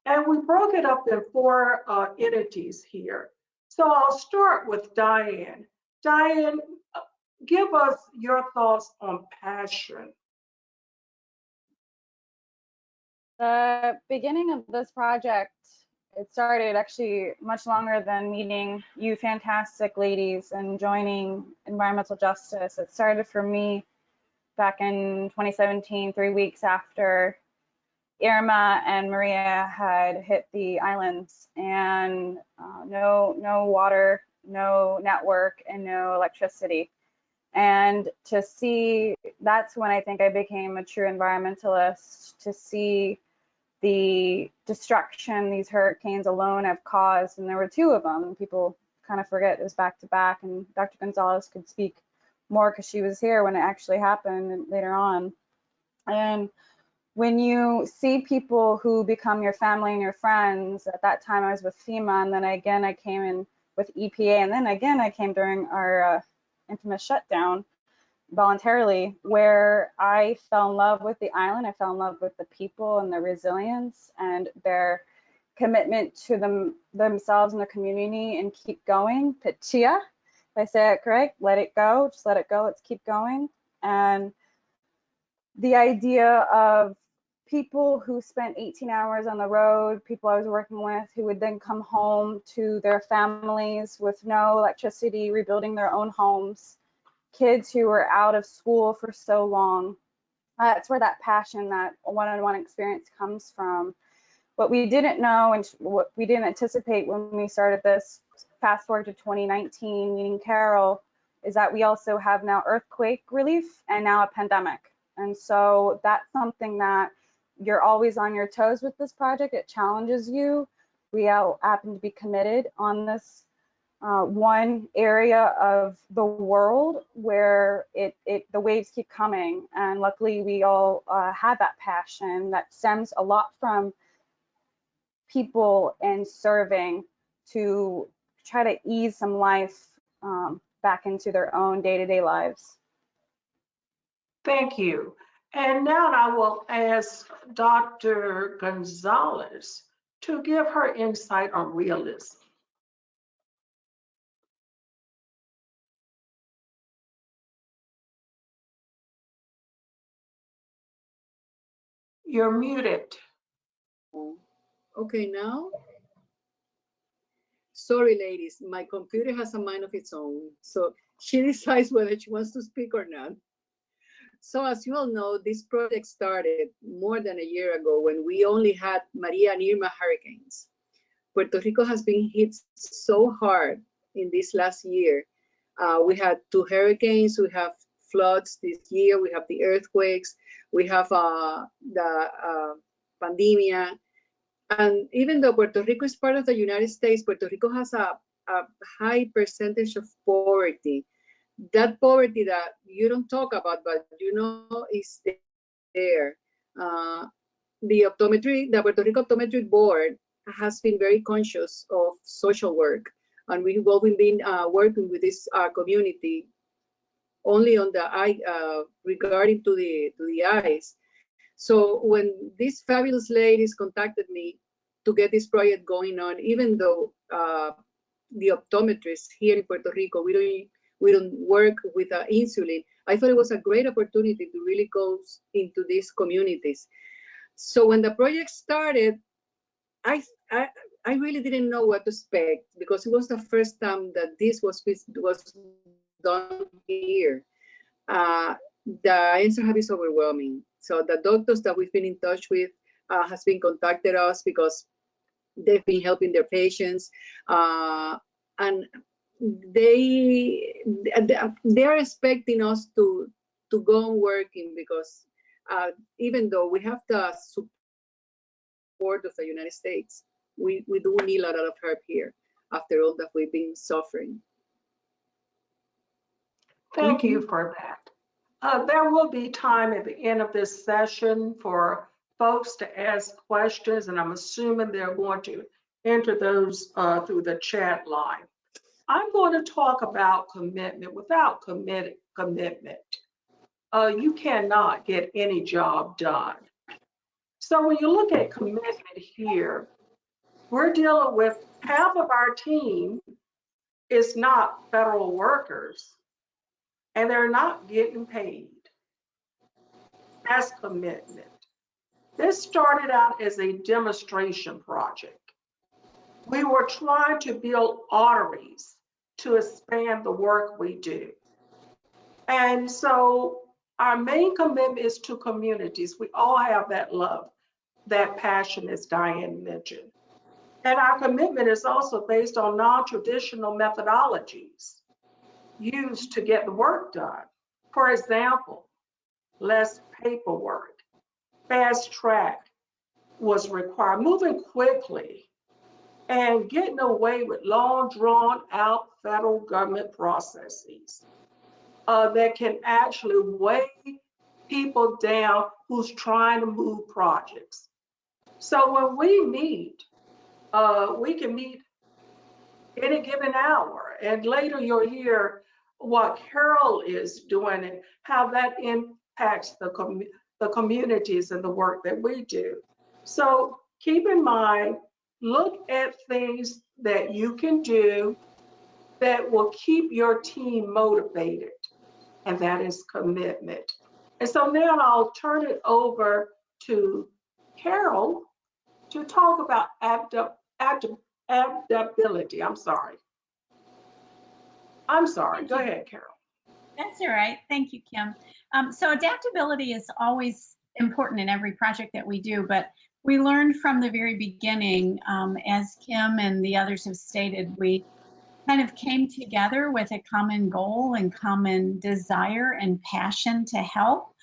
And we broke it up in 4 entities here. So I'll start with Diane. Diane, give us your thoughts on passion. The beginning of this project, it started actually much longer than meeting you fantastic ladies and joining environmental justice. It started for me back in 2017, 3 weeks after Irma and Maria had hit the islands, and no water, no network, and no electricity. And to see, that's when I think I became a true environmentalist, to see the destruction these hurricanes alone have caused. And there were 2 of them. People kind of forget it was back to back, and Dr. Gonzalez could speak more because she was here when it actually happened later on. And when you see people who become your family and your friends, at that time I was with FEMA, and then again I came in with EPA, and then again I came during our infamous shutdown voluntarily, where I fell in love with the island. I fell in love with the people and their resilience and their commitment to themselves and the community, and keep going. Pachia, if I say it correct, let it go, just let it go, let's keep going. And the idea of people who spent 18 hours on the road, people I was working with who would then come home to their families with no electricity, rebuilding their own homes, kids who were out of school for so long. That's where that passion, that one-on-one experience comes from. What we didn't know and what we didn't anticipate when we started this, fast forward to 2019, meeting Carol, is that we also have now earthquake relief and now a pandemic. And so that's something that you're always on your toes with this project. It challenges you. We all happen to be committed on this one area of the world where the waves keep coming. And luckily we all have that passion that stems a lot from people and serving to try to ease some life back into their own day-to-day lives. Thank you. And now I will ask Dr. Gonzalez to give her insight on realism. You're muted. Okay, now? Sorry, ladies, my computer has a mind of its own, so she decides whether she wants to speak or not. So as you all know, this project started more than a year ago when we only had Maria and Irma hurricanes. Puerto Rico has been hit so hard in this last year. We had 2 hurricanes, we have floods this year, we have the earthquakes, we have the pandemia. And even though Puerto Rico is part of the United States, Puerto Rico has a high percentage of poverty. That poverty that you don't talk about, but you know is there. The Puerto Rico Optometry Board has been very conscious of social work, and we've always been working with this community only on the eye, regarding to the eyes. So when these fabulous ladies contacted me to get this project going on, even though the optometrists here in Puerto Rico, we don't work with insulin, I thought it was a great opportunity to really go into these communities. So when the project started, I really didn't know what to expect, because it was the first time that this was done here. The answer has been overwhelming. So the doctors that we've been in touch with has been contacted us because they've been helping their patients, and they're expecting us to go on working, because even though we have the support of the United States, we do need a lot of help here after all that we've been suffering. Thank you for that. There will be time at the end of this session for folks to ask questions, and I'm assuming they're going to enter those through the chat line. I'm going to talk about commitment. Without commitment, you cannot get any job done. So when you look at commitment here, we're dealing with half of our team is not federal workers, and they're not getting paid. That's commitment. This started out as a demonstration project. We were trying to build arteries to expand the work we do. And so our main commitment is to communities. We all have that love, that passion, as Diane mentioned. And our commitment is also based on non-traditional methodologies used to get the work done. For example, less paperwork, fast track was required, moving quickly and getting away with long drawn out federal government processes that can actually weigh people down who's trying to move projects. So when we meet, we can meet any given hour, and later you'll hear what Carol is doing and how that impacts the communities and the work that we do. So keep in mind, look at things that you can do that will keep your team motivated, and that is commitment. And so now I'll turn it over to Carol to talk about adaptability. I'm sorry. Go ahead, Carol. That's all right. Thank you, Kim. So adaptability is always important in every project that we do, but we learned from the very beginning, as Kim and the others have stated, we kind of came together with a common goal and common desire and passion to help,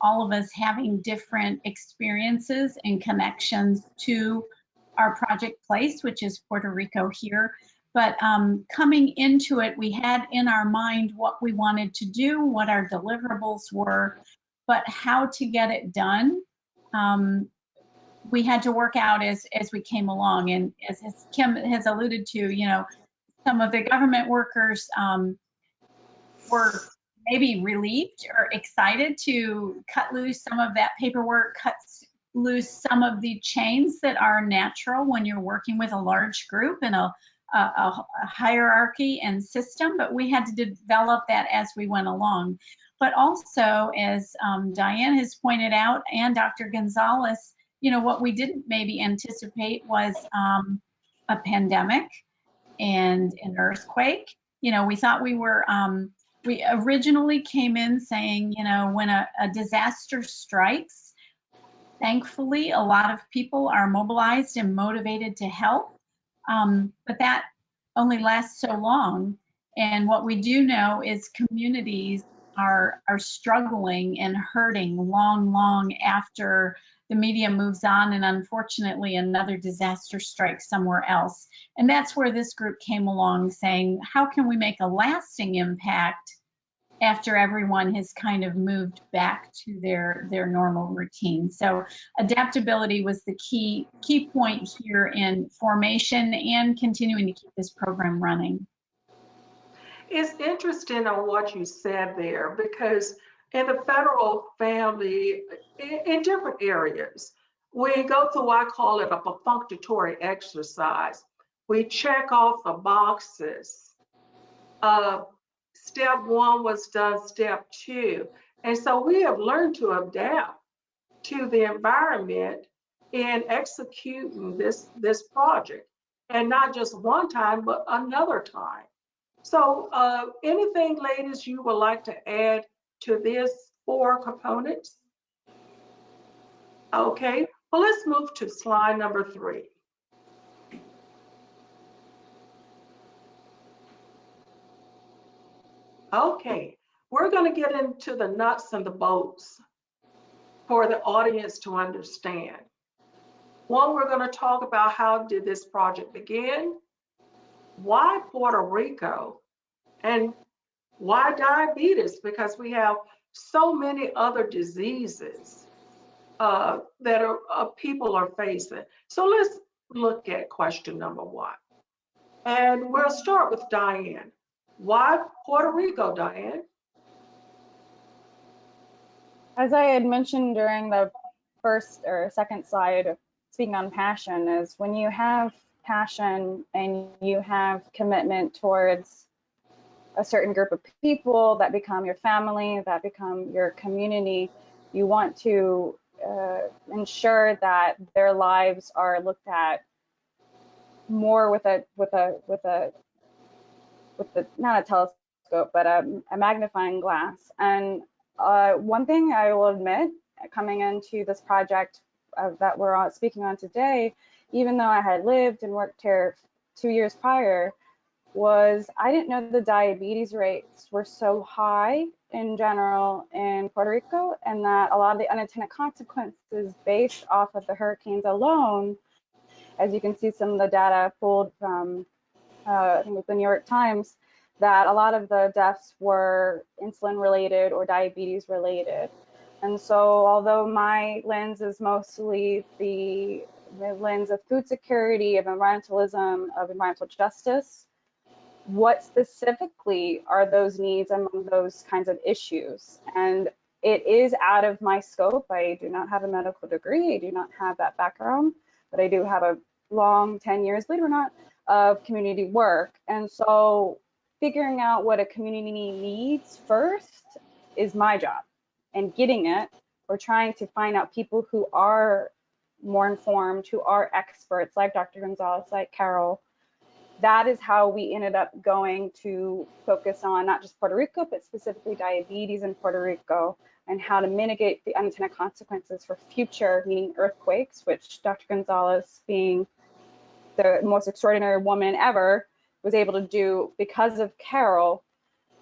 all of us having different experiences and connections to our project place, which is Puerto Rico here. But coming into it, we had in our mind what we wanted to do, what our deliverables were, but how to get it done. We had to work out as we came along. And as Kim has alluded to, you know, some of the government workers were maybe relieved or excited to cut loose some of that paperwork, cut loose some of the chains that are natural when you're working with a large group and a hierarchy and system, but we had to develop that as we went along. But also, as Diane has pointed out, and Dr. Gonzalez, what we didn't maybe anticipate was a pandemic and an earthquake. We thought we originally came in saying, when a disaster strikes, thankfully, a lot of people are mobilized and motivated to help. But that only lasts so long. And what we do know is communities are struggling and hurting long after the media moves on and unfortunately another disaster strikes somewhere else. And that's where this group came along saying, how can we make a lasting impact after everyone has kind of moved back to their normal routine? So adaptability was the key point here in formation and continuing to keep this program running. It's interesting on what you said there, because in the federal family, in different areas, we go through, I call it a perfunctory exercise. We check off the boxes. Step 1 was done, step 2. And so we have learned to adapt to the environment in executing this project, and not just one time, but another time. So anything, ladies, you would like to add to this 4 components? Okay, well, let's move to slide number 3. Okay, we're going to get into the nuts and the bolts for the audience to understand. One, we're going to talk about how did this project begin, why Puerto Rico, and why diabetes, because we have so many other diseases that people are facing. So let's look at question number 1. And we'll start with Diane. Why Puerto Rico, Diane? As I had mentioned during the first or second slide, speaking on passion, is when you have passion and you have commitment towards a certain group of people that become your family, that become your community, you want to ensure that their lives are looked at more with not a telescope, but a magnifying glass. And one thing I will admit, coming into this project that we're speaking on today, even though I had lived and worked here 2 years prior, was I didn't know the diabetes rates were so high in general in Puerto Rico, and that a lot of the unintended consequences based off of the hurricanes alone, as you can see some of the data pulled from I think it was the New York Times, that a lot of the deaths were insulin related or diabetes related. And so although my lens is mostly the lens of food security, of environmentalism, of environmental justice, what specifically are those needs among those kinds of issues? And it is out of my scope. I do not have a medical degree. I do not have that background, but I do have a long 10 years, believe it or not, of community work. And so figuring out what a community needs first is my job, and getting it, or trying to find out people who are more informed, who are experts like Dr. Gonzalez, like Carol. That is how we ended up going to focus on not just Puerto Rico, but specifically diabetes in Puerto Rico, and how to mitigate the unintended consequences for future, meaning earthquakes, which Dr. Gonzalez, being the most extraordinary woman ever, was able to do because of Carol,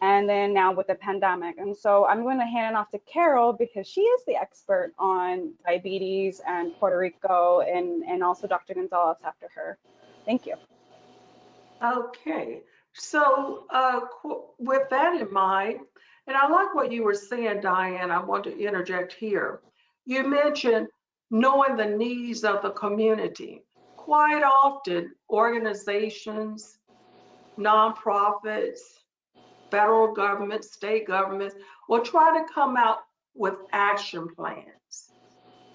and then now with the pandemic. And so I'm going to hand it off to Carol, because she is the expert on diabetes and Puerto Rico, and also Dr. Gonzalez after her. Thank you. Okay, so with that in mind, and I like what you were saying, Diane, I want to interject here. You mentioned knowing the needs of the community. Quite often, organizations, nonprofits, federal government, state governments will try to come out with action plans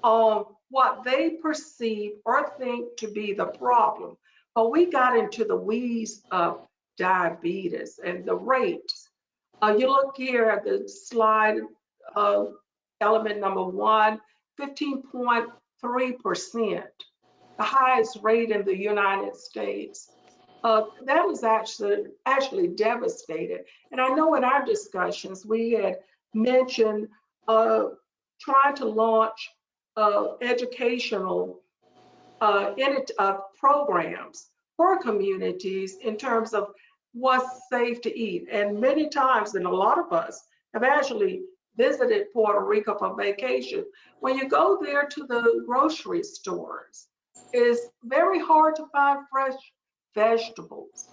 on what they perceive or think to be the problem. But we got into the weeds of diabetes and the rates. You look here at the slide, element number 1, 15.3%, the highest rate in the United States. That was actually devastated. And I know in our discussions, we had mentioned trying to launch educational programs for communities in terms of what's safe to eat. And many times, and a lot of us have actually visited Puerto Rico for vacation. When you go there to the grocery stores, it's very hard to find fresh vegetables.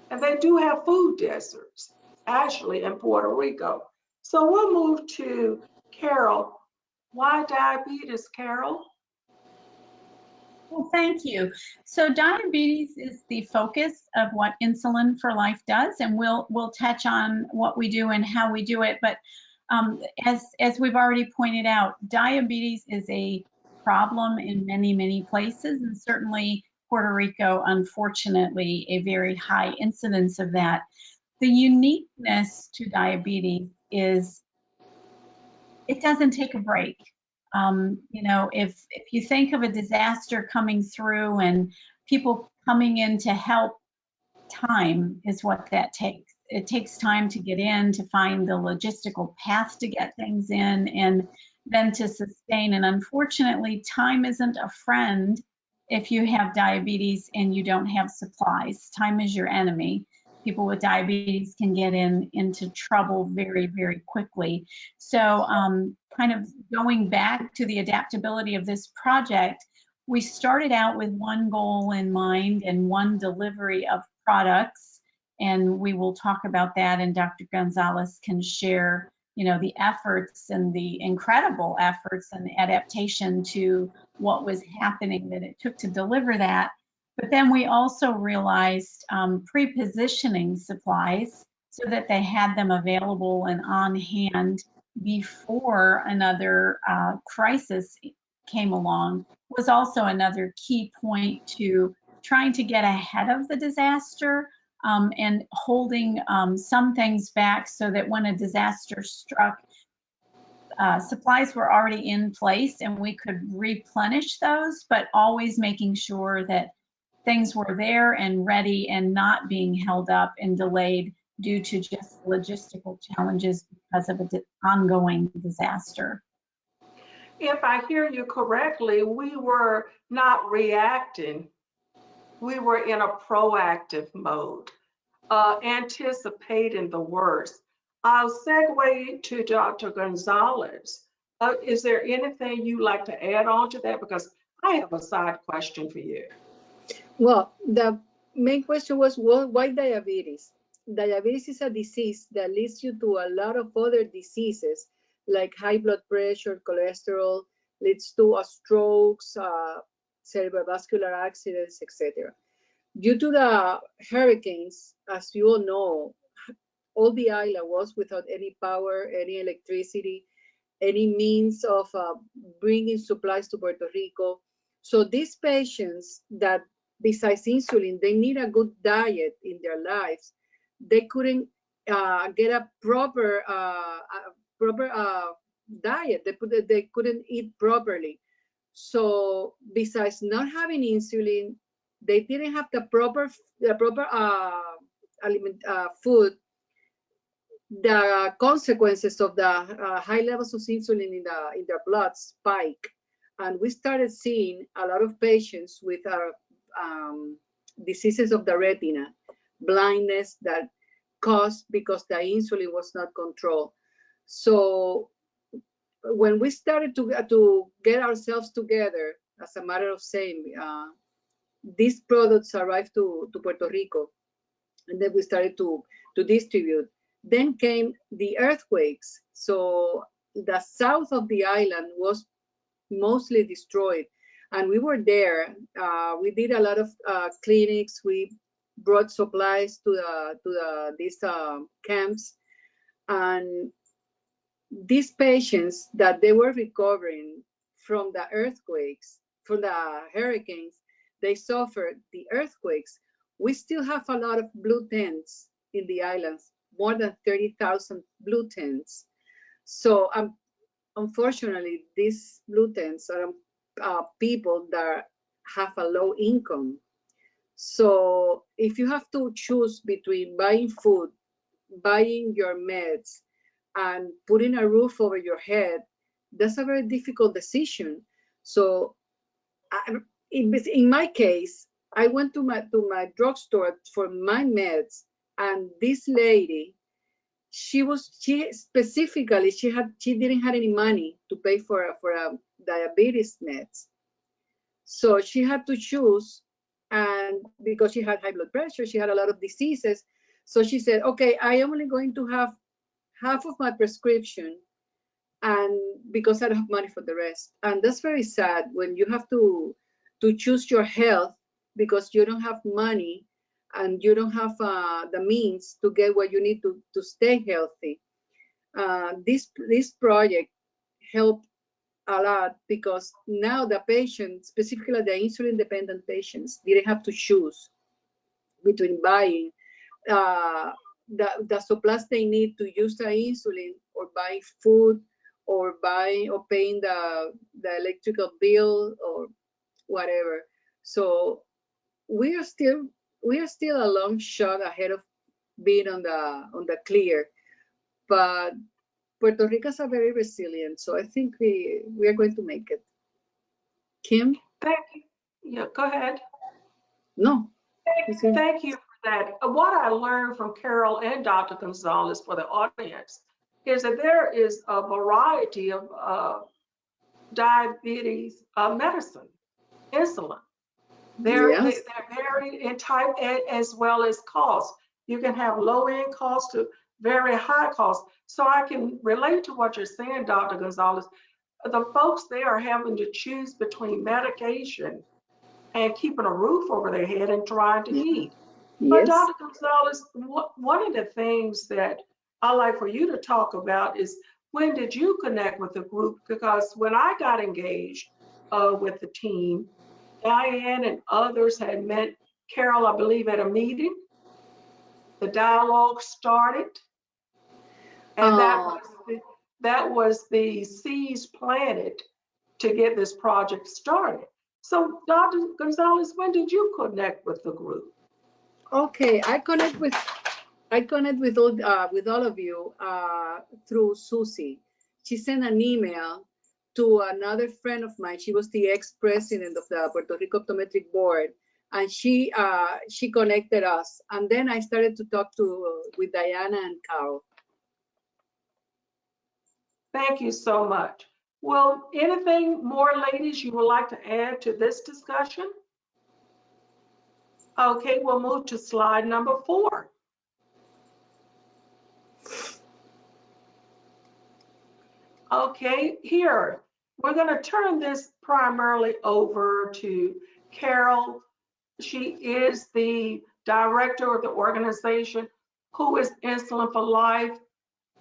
And they do have food deserts, actually, in Puerto Rico. So we'll move to Carol. Why diabetes, Carol? Well, thank you. So diabetes is the focus of what Insulin for Life does, and we'll touch on what we do and how we do it. But as we've already pointed out, diabetes is a problem in many, many places, and certainly Puerto Rico, unfortunately, a very high incidence of that. The uniqueness to diabetes is it doesn't take a break. You know, if you think of a disaster coming through and people coming in to help, time is what that takes. It takes time to get in, to find the logistical path to get things in, and then to sustain. And unfortunately, time isn't a friend if you have diabetes and you don't have supplies. Time is your enemy. People with diabetes can get into trouble very, very quickly. So kind of going back to the adaptability of this project, we started out with one goal in mind and one delivery of products, and we will talk about that, and Dr. Gonzalez can share, you know, the efforts and the incredible efforts and adaptation to what was happening that it took to deliver that. But then we also realized pre-positioning supplies so that they had them available and on hand before another crisis came along was also another key point to trying to get ahead of the disaster and holding some things back so that when a disaster struck, supplies were already in place and we could replenish those, but always making sure that things were there and ready and not being held up and delayed due to just logistical challenges because of an ongoing disaster. If I hear you correctly, we were not reacting. We were in a proactive mode, anticipating the worst. I'll segue to Dr. Gonzalez. Is there anything you'd like to add on to that? Because I have a side question for you. Well, the main question was, well, why diabetes? Diabetes is a disease that leads you to a lot of other diseases like high blood pressure, cholesterol, leads to strokes, cerebrovascular accidents, etc. Due to the hurricanes, as you all know, all the island was without any power, any electricity, any means of bringing supplies to Puerto Rico. So these patients that, besides insulin, they need a good diet in their lives. They couldn't get a proper diet. They couldn't eat properly. So besides not having insulin, they didn't have the proper food. The consequences of the high levels of insulin in their blood spike, and we started seeing a lot of patients with diseases of the retina, blindness that caused because the insulin was not controlled. So when we started to get ourselves together, as a matter of saying, these products arrived to Puerto Rico, and then we started to distribute. Then came the earthquakes. So the south of the island was mostly destroyed. And we were there. We did a lot of clinics. We brought supplies to these camps. And these patients that they were recovering from the earthquakes, from the hurricanes, they suffered the earthquakes. We still have a lot of blue tents in the islands more than 30,000 blue tents. So unfortunately, these blue tents are people that have a low income. So if you have to choose between buying food, buying your meds, and putting a roof over your head, that's a very difficult decision. So in my case, I went to my drugstore for my meds, and this lady, she specifically, she didn't have any money to pay for a diabetes meds. So she had to choose, and because she had high blood pressure, she had a lot of diseases. So she said, okay, I am only going to have half of my prescription, and because I don't have money for the rest. And that's very sad when you have to choose your health because you don't have money and you don't have the means to get what you need to stay healthy. This project helped a lot because now the patients, specifically the insulin dependent patients, didn't have to choose between buying the supplies they need to use the insulin, or buy food, or paying the electrical bill or whatever. So we are still a long shot ahead of being on the clear, but Puerto Ricans are very resilient, so I think we are going to make it. Kim? Thank you. Yeah, go ahead. No. Thank you for that. What I learned from Carol and Dr. Gonzalez for the audience is that there is a variety of diabetes medicine, insulin. They're varied in type as well as cost. You can have low-end cost to very high cost. So I can relate to what you're saying, Dr. Gonzalez. The folks there are having to choose between medication and keeping a roof over their head and trying to eat. But Dr. Gonzalez, one of the things that I like for you to talk about is, when did you connect with the group? Because when I got engaged with the team, Diane and others had met Carol, I believe, at a meeting. The dialogue started, and that was the seeds planted to get this project started. So, Dr. Gonzalez, when did you connect with the group? Okay, I connect with all of you through Susie. She sent an email to another friend of mine. She was the ex-president of the Puerto Rico Optometric Board, and she connected us. And then I started to talk with Diana and Carol. Thank you so much. Well, anything more, ladies, you would like to add to this discussion? Okay, we'll move to slide number 4. Okay, here, we're going to turn this primarily over to Carol. She is the director of the organization, who is Insulin for Life.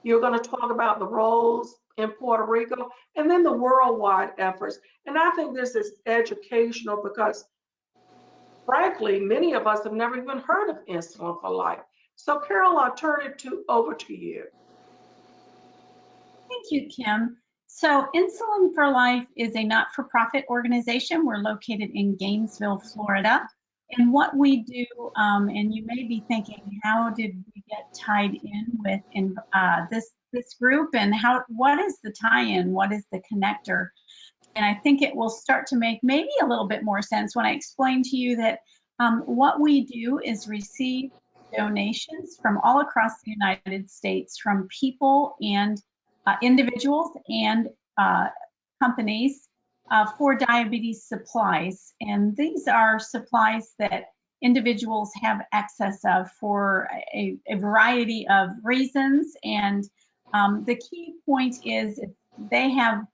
You're going to talk about the roles in Puerto Rico and then the worldwide efforts. And I think this is educational because, frankly, many of us have never even heard of Insulin for Life. So Carol, I'll turn it over to you. Thank you, Kim. So Insulin for Life is a not-for-profit organization. We're located in Gainesville, Florida. And what we do, and you may be thinking, how did we get tied in with this group, and what is the tie-in? What is the connector? And I think it will start to make maybe a little bit more sense when I explain to you that what we do is receive donations from all across the United States from people and individuals and companies for diabetes supplies. And these are supplies that individuals have access of for a variety of reasons. And the key point is they have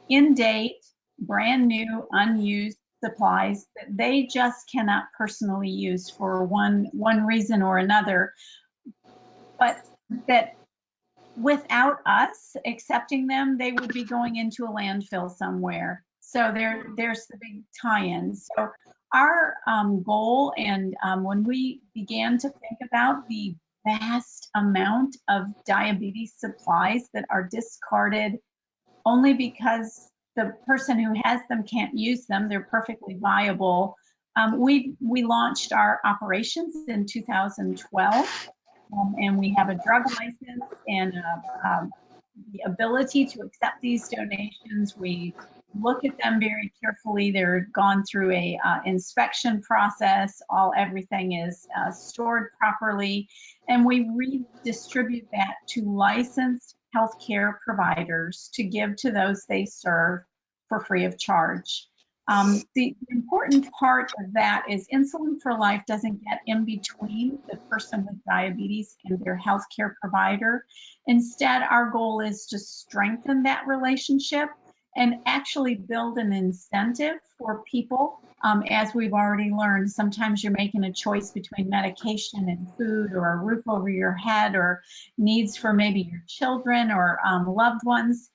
in-date, brand new, unused supplies that they just cannot personally use for one reason or another, but that without us accepting them, they would be going into a landfill somewhere. So there's the big tie-in. So our goal, and when we began to think about the vast amount of diabetes supplies that are discarded only because the person who has them can't use them. They're perfectly viable. We launched our operations in 2012, and we have a drug license and the ability to accept these donations. We look at them very carefully. They're gone through a inspection process. Everything is stored properly, and we redistribute that to licensed healthcare providers to give to those they serve for free of charge. The important part of that is Insulin for Life doesn't get in between the person with diabetes and their healthcare provider. Instead, our goal is to strengthen that relationship and actually build an incentive for people. As we've already learned, sometimes you're making a choice between medication and food, or a roof over your head, or needs for maybe your children or loved ones.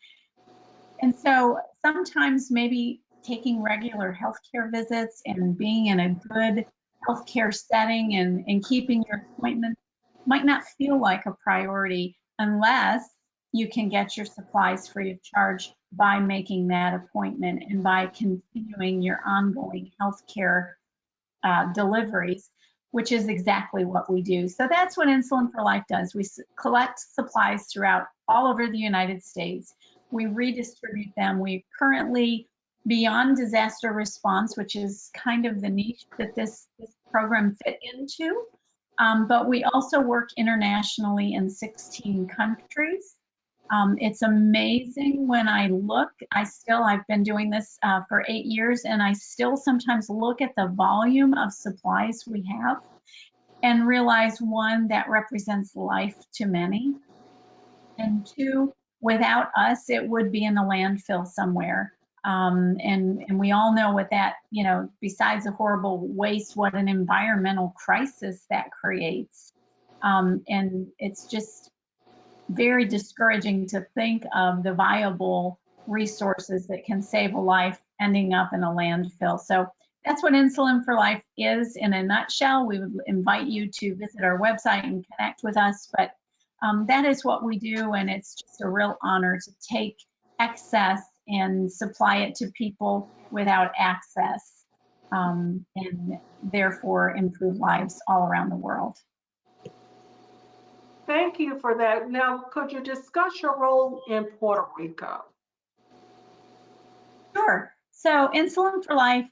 And so sometimes maybe taking regular healthcare visits and being in a good healthcare setting and keeping your appointment might not feel like a priority unless you can get your supplies free of charge by making that appointment and by continuing your ongoing healthcare deliveries, which is exactly what we do. So that's what Insulin for Life does. We collect supplies throughout all over the United States. We redistribute them. We currently, beyond disaster response, which is kind of the niche that this program fit into, but we also work internationally in 16 countries. It's amazing when I look, I've been doing this for 8 years, and I still sometimes look at the volume of supplies we have and realize, one, that represents life to many, and two, without us, it would be in a landfill somewhere. And we all know what that, besides a horrible waste, what an environmental crisis that creates. And it's just very discouraging to think of the viable resources that can save a life ending up in a landfill. So that's what Insulin for Life is in a nutshell. We would invite you to visit our website and connect with us, but that is what we do, and it's just a real honor to take excess and supply it to people without access, and therefore improve lives all around the world. Thank you for that. Now, could you discuss your role in Puerto Rico? Sure. So Insulin for Life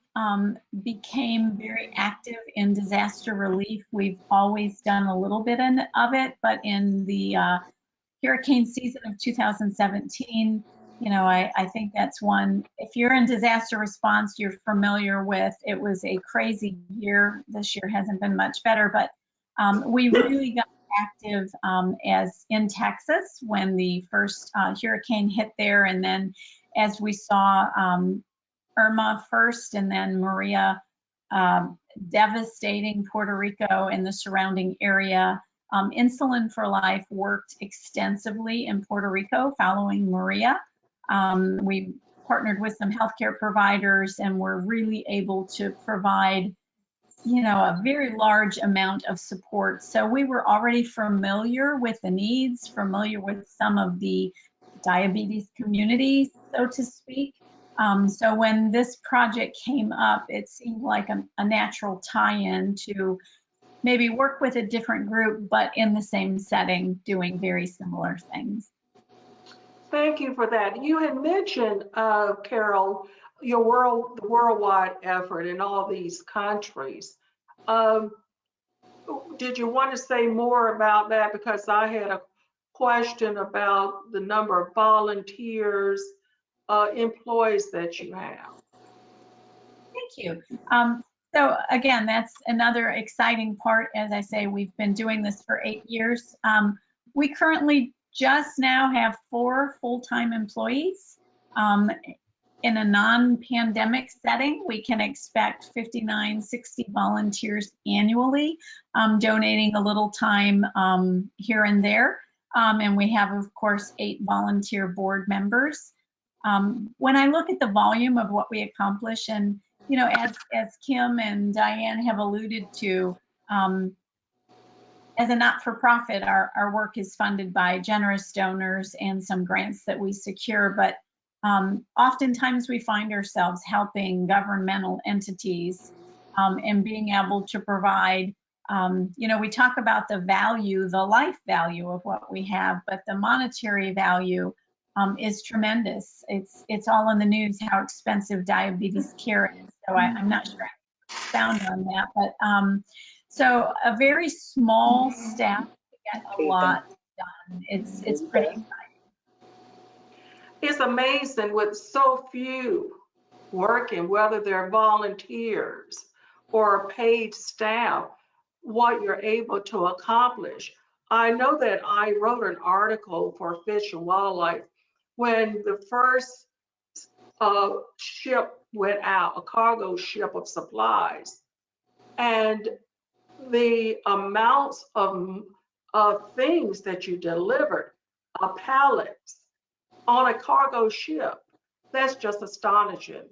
became very active in disaster relief. We've always done a little bit of it, but in the hurricane season of 2017, I think that's one, if you're in disaster response, you're familiar with. It was a crazy year. This year hasn't been much better, but we really got active as in Texas when the first hurricane hit there, and then as we saw Irma first and then Maria devastating Puerto Rico and the surrounding area. Insulin for Life worked extensively in Puerto Rico following Maria. We partnered with some healthcare providers and were really able to provide a very large amount of support. So we were already familiar with the needs, familiar with some of the diabetes community, so to speak. So when this project came up, it seemed like a natural tie-in to maybe work with a different group, but in the same setting, doing very similar things. Thank you for that. You had mentioned, Carol, the worldwide effort in all these countries. Did you want to say more about that? Because I had a question about the number of volunteers, employees that you have. Thank you. So again, that's another exciting part. As I say, we've been doing this for 8 years. We currently just now have 4 full-time employees. In a non-pandemic setting, we can expect 59, 60 volunteers annually, donating a little time here and there. And we have, of course, 8 volunteer board members. When I look at the volume of what we accomplish, and as Kim and Diane have alluded to, as a not-for-profit, our work is funded by generous donors and some grants that we secure, but oftentimes we find ourselves helping governmental entities and being able to provide, we talk about the value, the life value of what we have, but the monetary value is tremendous. It's all in the news how expensive diabetes care is. So I'm not sure I found on that, but so a very small staff to get a lot done. It's pretty exciting. It's amazing with so few working, whether they're volunteers or paid staff, what you're able to accomplish. I know that I wrote an article for Fish and Wildlife when the first ship went out, a cargo ship of supplies, and the amounts of things that you delivered, pallets on a cargo ship, that's just astonishing.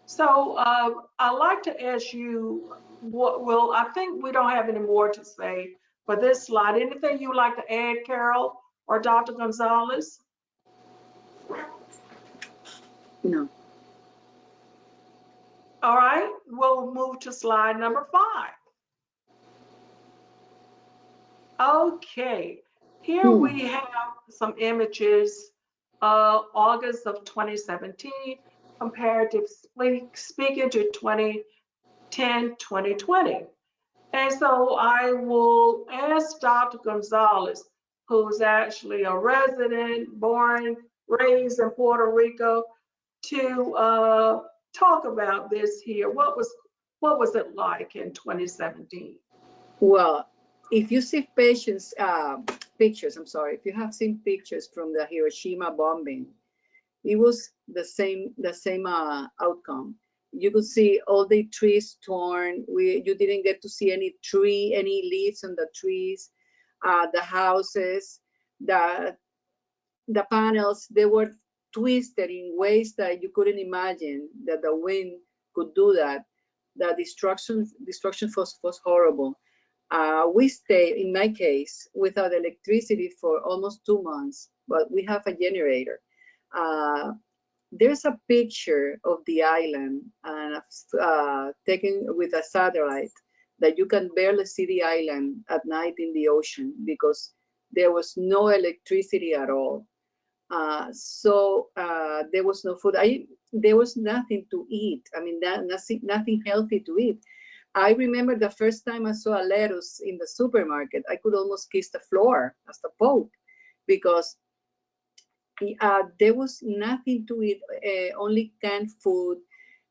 So I'd like to ask you, I think we don't have any more to say for this slide. Anything you'd like to add, Carol or Dr. Gonzalez? No. All right, we'll move to slide number 5. Okay, here we have some images, August of 2017, comparative speaking to 2010, 2020. And so I will ask Dr. Gonzalez, who's actually a resident, born, raised in Puerto Rico, to talk about this here. What was it like in 2017? Well, if you see pictures, if you have seen pictures from the Hiroshima bombing, it was the same outcome. You could see all the trees torn. You didn't get to see any leaves on the trees, the houses, the panels, they were twisted in ways that you couldn't imagine that the wind could do that. The destruction was horrible. We stayed, in my case, without electricity for almost 2 months, but we have a generator. There's a picture of the island taken with a satellite that you can barely see the island at night in the ocean because there was no electricity at all. So there was no food. There was nothing to eat. I mean, nothing healthy to eat. I remember the first time I saw a lettuce in the supermarket, I could almost kiss the floor as the Pope because there was nothing to eat, only canned food.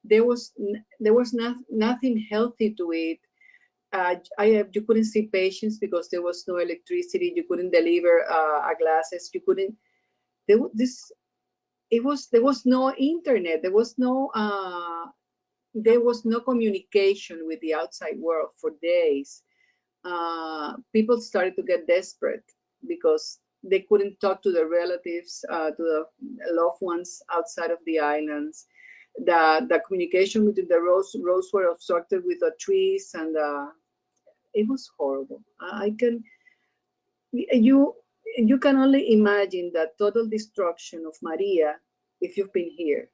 There was nothing healthy to eat. You couldn't see patients because there was no electricity. You couldn't deliver glasses. You couldn't. There was no internet. There was no communication with the outside world for days. People started to get desperate because they couldn't talk to their relatives, to the loved ones outside of the islands. The communication between the roads were obstructed with the trees, and it was horrible. You can only imagine the total destruction of Maria if you've been here.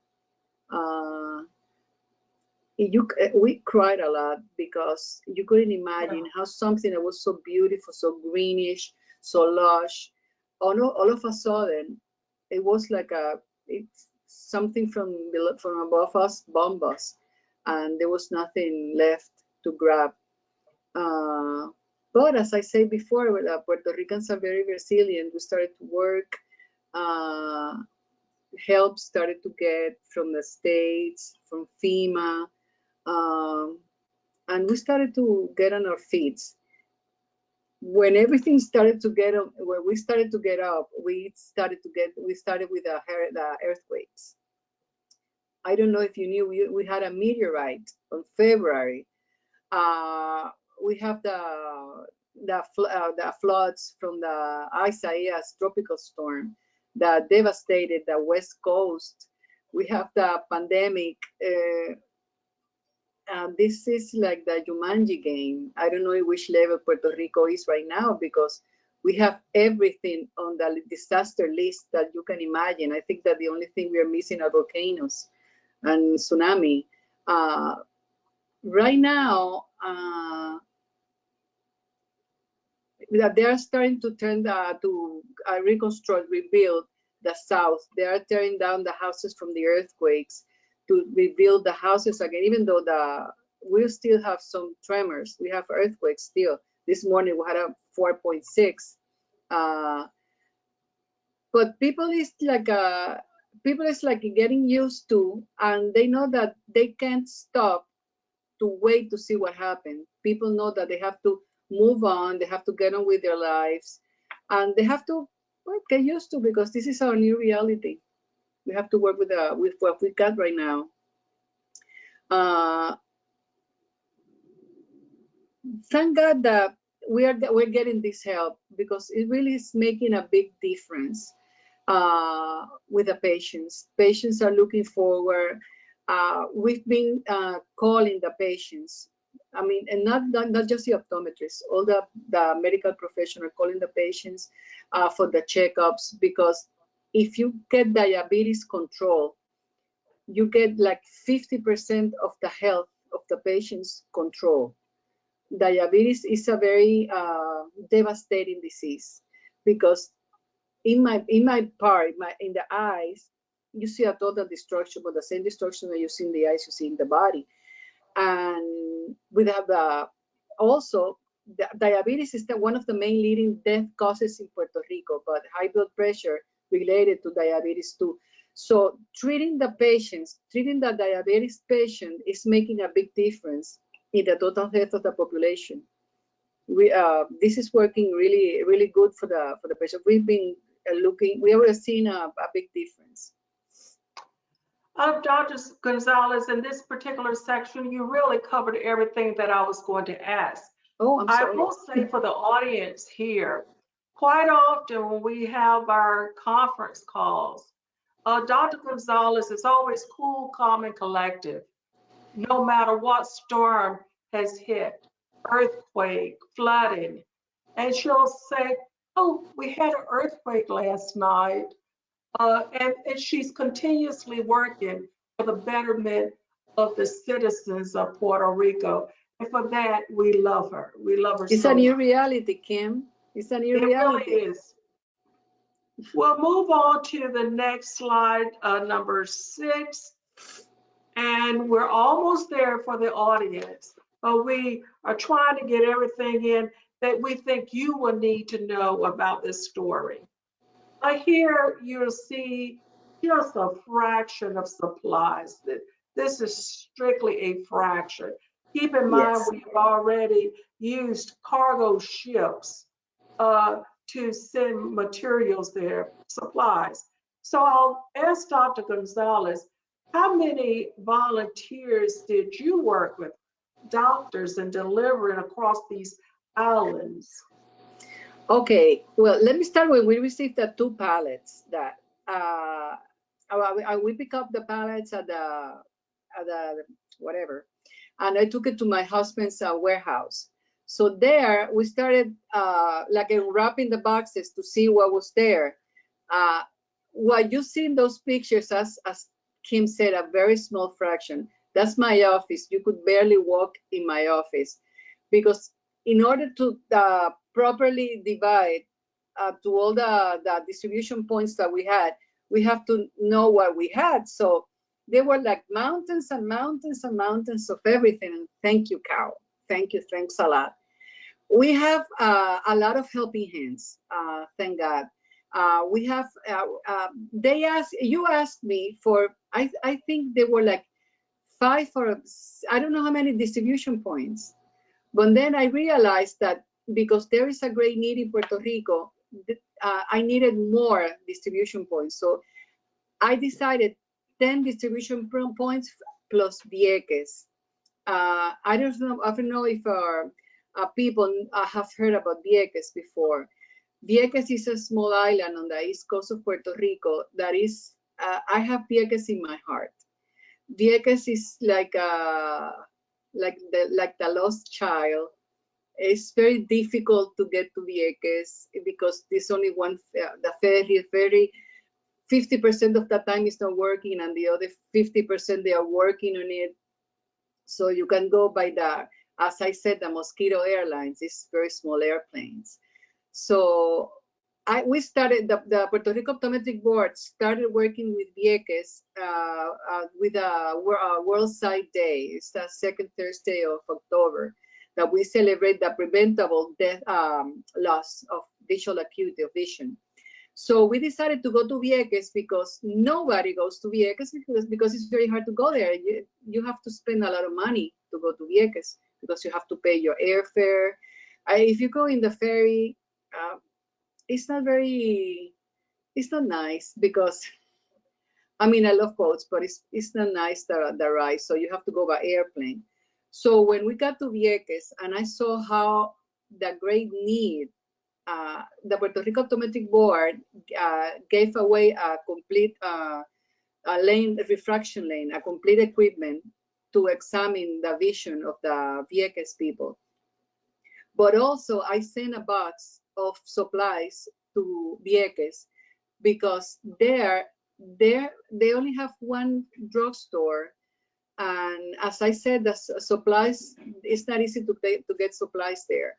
We cried a lot because you couldn't imagine how something that was so beautiful, so greenish, so lush, all of a sudden, it was like something from above us bombed us, and there was nothing left to grab. But as I said before, Puerto Ricans are very resilient. We started to work. Help started to get from the States, from FEMA. And we started to get on our feet. When everything started to get up, when we started to get up, we started with the earthquakes. I don't know if you knew, we had a meteorite on February. We have the floods from the Isaias tropical storm that devastated the West Coast. We have the pandemic. this is like the Jumanji game. I don't know in which level Puerto Rico is right now, because we have everything on the disaster list that you can imagine. I think that the only thing we are missing are volcanoes and tsunami. Right now, they are starting to reconstruct, rebuild the south. They are tearing down the houses from the earthquakes to rebuild the houses again, even though we still have some tremors. We have earthquakes still. This morning we had a 4.6. But people is like getting used to, and they know that they can't stop to wait to see what happened. People know that they have to move on, they have to get on with their lives, and they have to get used to, because this is our new reality. We have to work with what we got right now. Thank God that we're getting this help, because it really is making a big difference with the patients. Patients are looking forward. We've been calling the patients. I mean, and not just the optometrists, all the medical professionals calling the patients for the checkups, because if you get diabetes control, you get like 50% of the health of the patient's control. Diabetes is a very devastating disease, because in the eyes, you see a total destruction, but the same destruction that you see in the eyes, you see in the body. And we have also diabetes is one of the main leading death causes in Puerto Rico, but high blood pressure related to diabetes too. So treating the diabetes patient is making a big difference in the total health of the population. This is working really, really good for the patient. We've been we are seeing a big difference. Dr. Gonzalez, in this particular section, you really covered everything that I was going to ask. Oh, I'm sorry. I will say for the audience here, quite often when we have our conference calls, Dr. Gonzalez is always cool, calm, and collective, no matter what storm has hit, earthquake, flooding. And she'll say, oh, we had an earthquake last night. And she's continuously working for the betterment of the citizens of Puerto Rico. And for that, we love her. We love her so much. It's a new reality, Kim. It's a new reality. It really is. We'll move on to the next slide, number 6. And we're almost there for the audience. But we are trying to get everything in that we think you will need to know about this story. Here you'll see just a fraction of supplies. This is strictly a fraction. Keep in mind, Yes. we've already used cargo ships to send materials there, supplies. So I'll ask Dr. Gonzalez, how many volunteers did you work with, doctors, in delivering across these islands? Okay, well, let me start with, we received the 2 pallets that we pick up the pallets at the whatever, and I took it to my husband's warehouse. So there we started like wrapping the boxes to see what was there. What you see in those pictures, as Kim said, a very small fraction. That's my office. You could barely walk in my office, because in order to properly divide to all the distribution points that we had, we have to know what we had. So there were like mountains and mountains and mountains of everything. And thank you, Carol. Thank you. Thanks a lot. We have a lot of helping hands. Thank God. We have, you asked me for, I think there were like 5 or I don't know how many distribution points. But then I realized that because there is a great need in Puerto Rico, I needed more distribution points. So I decided 10 distribution points plus Vieques. I don't know if people have heard about Vieques before. Vieques is a small island on the east coast of Puerto Rico that is, I have Vieques in my heart. Vieques is like like the lost child. It's very difficult to get to Vieques because there's only one, the ferry 50% of the time is not working, and the other 50% they are working on it. So you can go by the, as I said, the Mosquito Airlines, it's very small airplanes. So we started, the Puerto Rico Optometric Board started working with Vieques with a World Sight Day. It's the second Thursday of October that we celebrate the preventable death, loss of visual acuity of vision. So we decided to go to Vieques because nobody goes to Vieques because it's very hard to go there. You have to spend a lot of money to go to Vieques because you have to pay your airfare. If you go in the ferry, it's not nice because, I mean, I love boats, but it's not nice, the ride. So you have to go by airplane. So when we got to Vieques and I saw how the great need, the Puerto Rico Optometric Board gave away a complete refraction lane, a complete equipment to examine the vision of the Vieques people. But also I sent a box of supplies to Vieques because they only have one drugstore. And as I said, the supplies, it's not easy to get supplies there.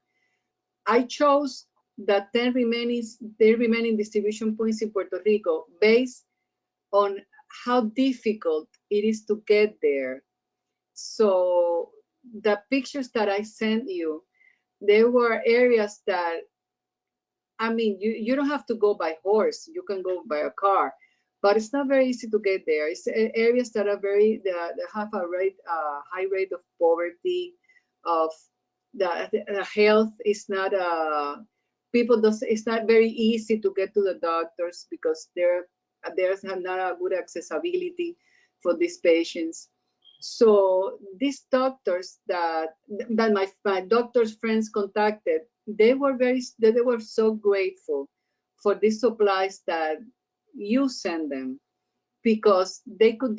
I chose the 10 remaining distribution points in Puerto Rico based on how difficult it is to get there. So the pictures that I sent you, there were areas that, I mean, you don't have to go by horse, you can go by a car, but it's not very easy to get there. It's areas that are they have a high rate of poverty, of the health is not it's not very easy to get to the doctors because there's not a good accessibility for these patients. So these doctors that my doctor's friends contacted, they were so grateful for these supplies that you send them because they could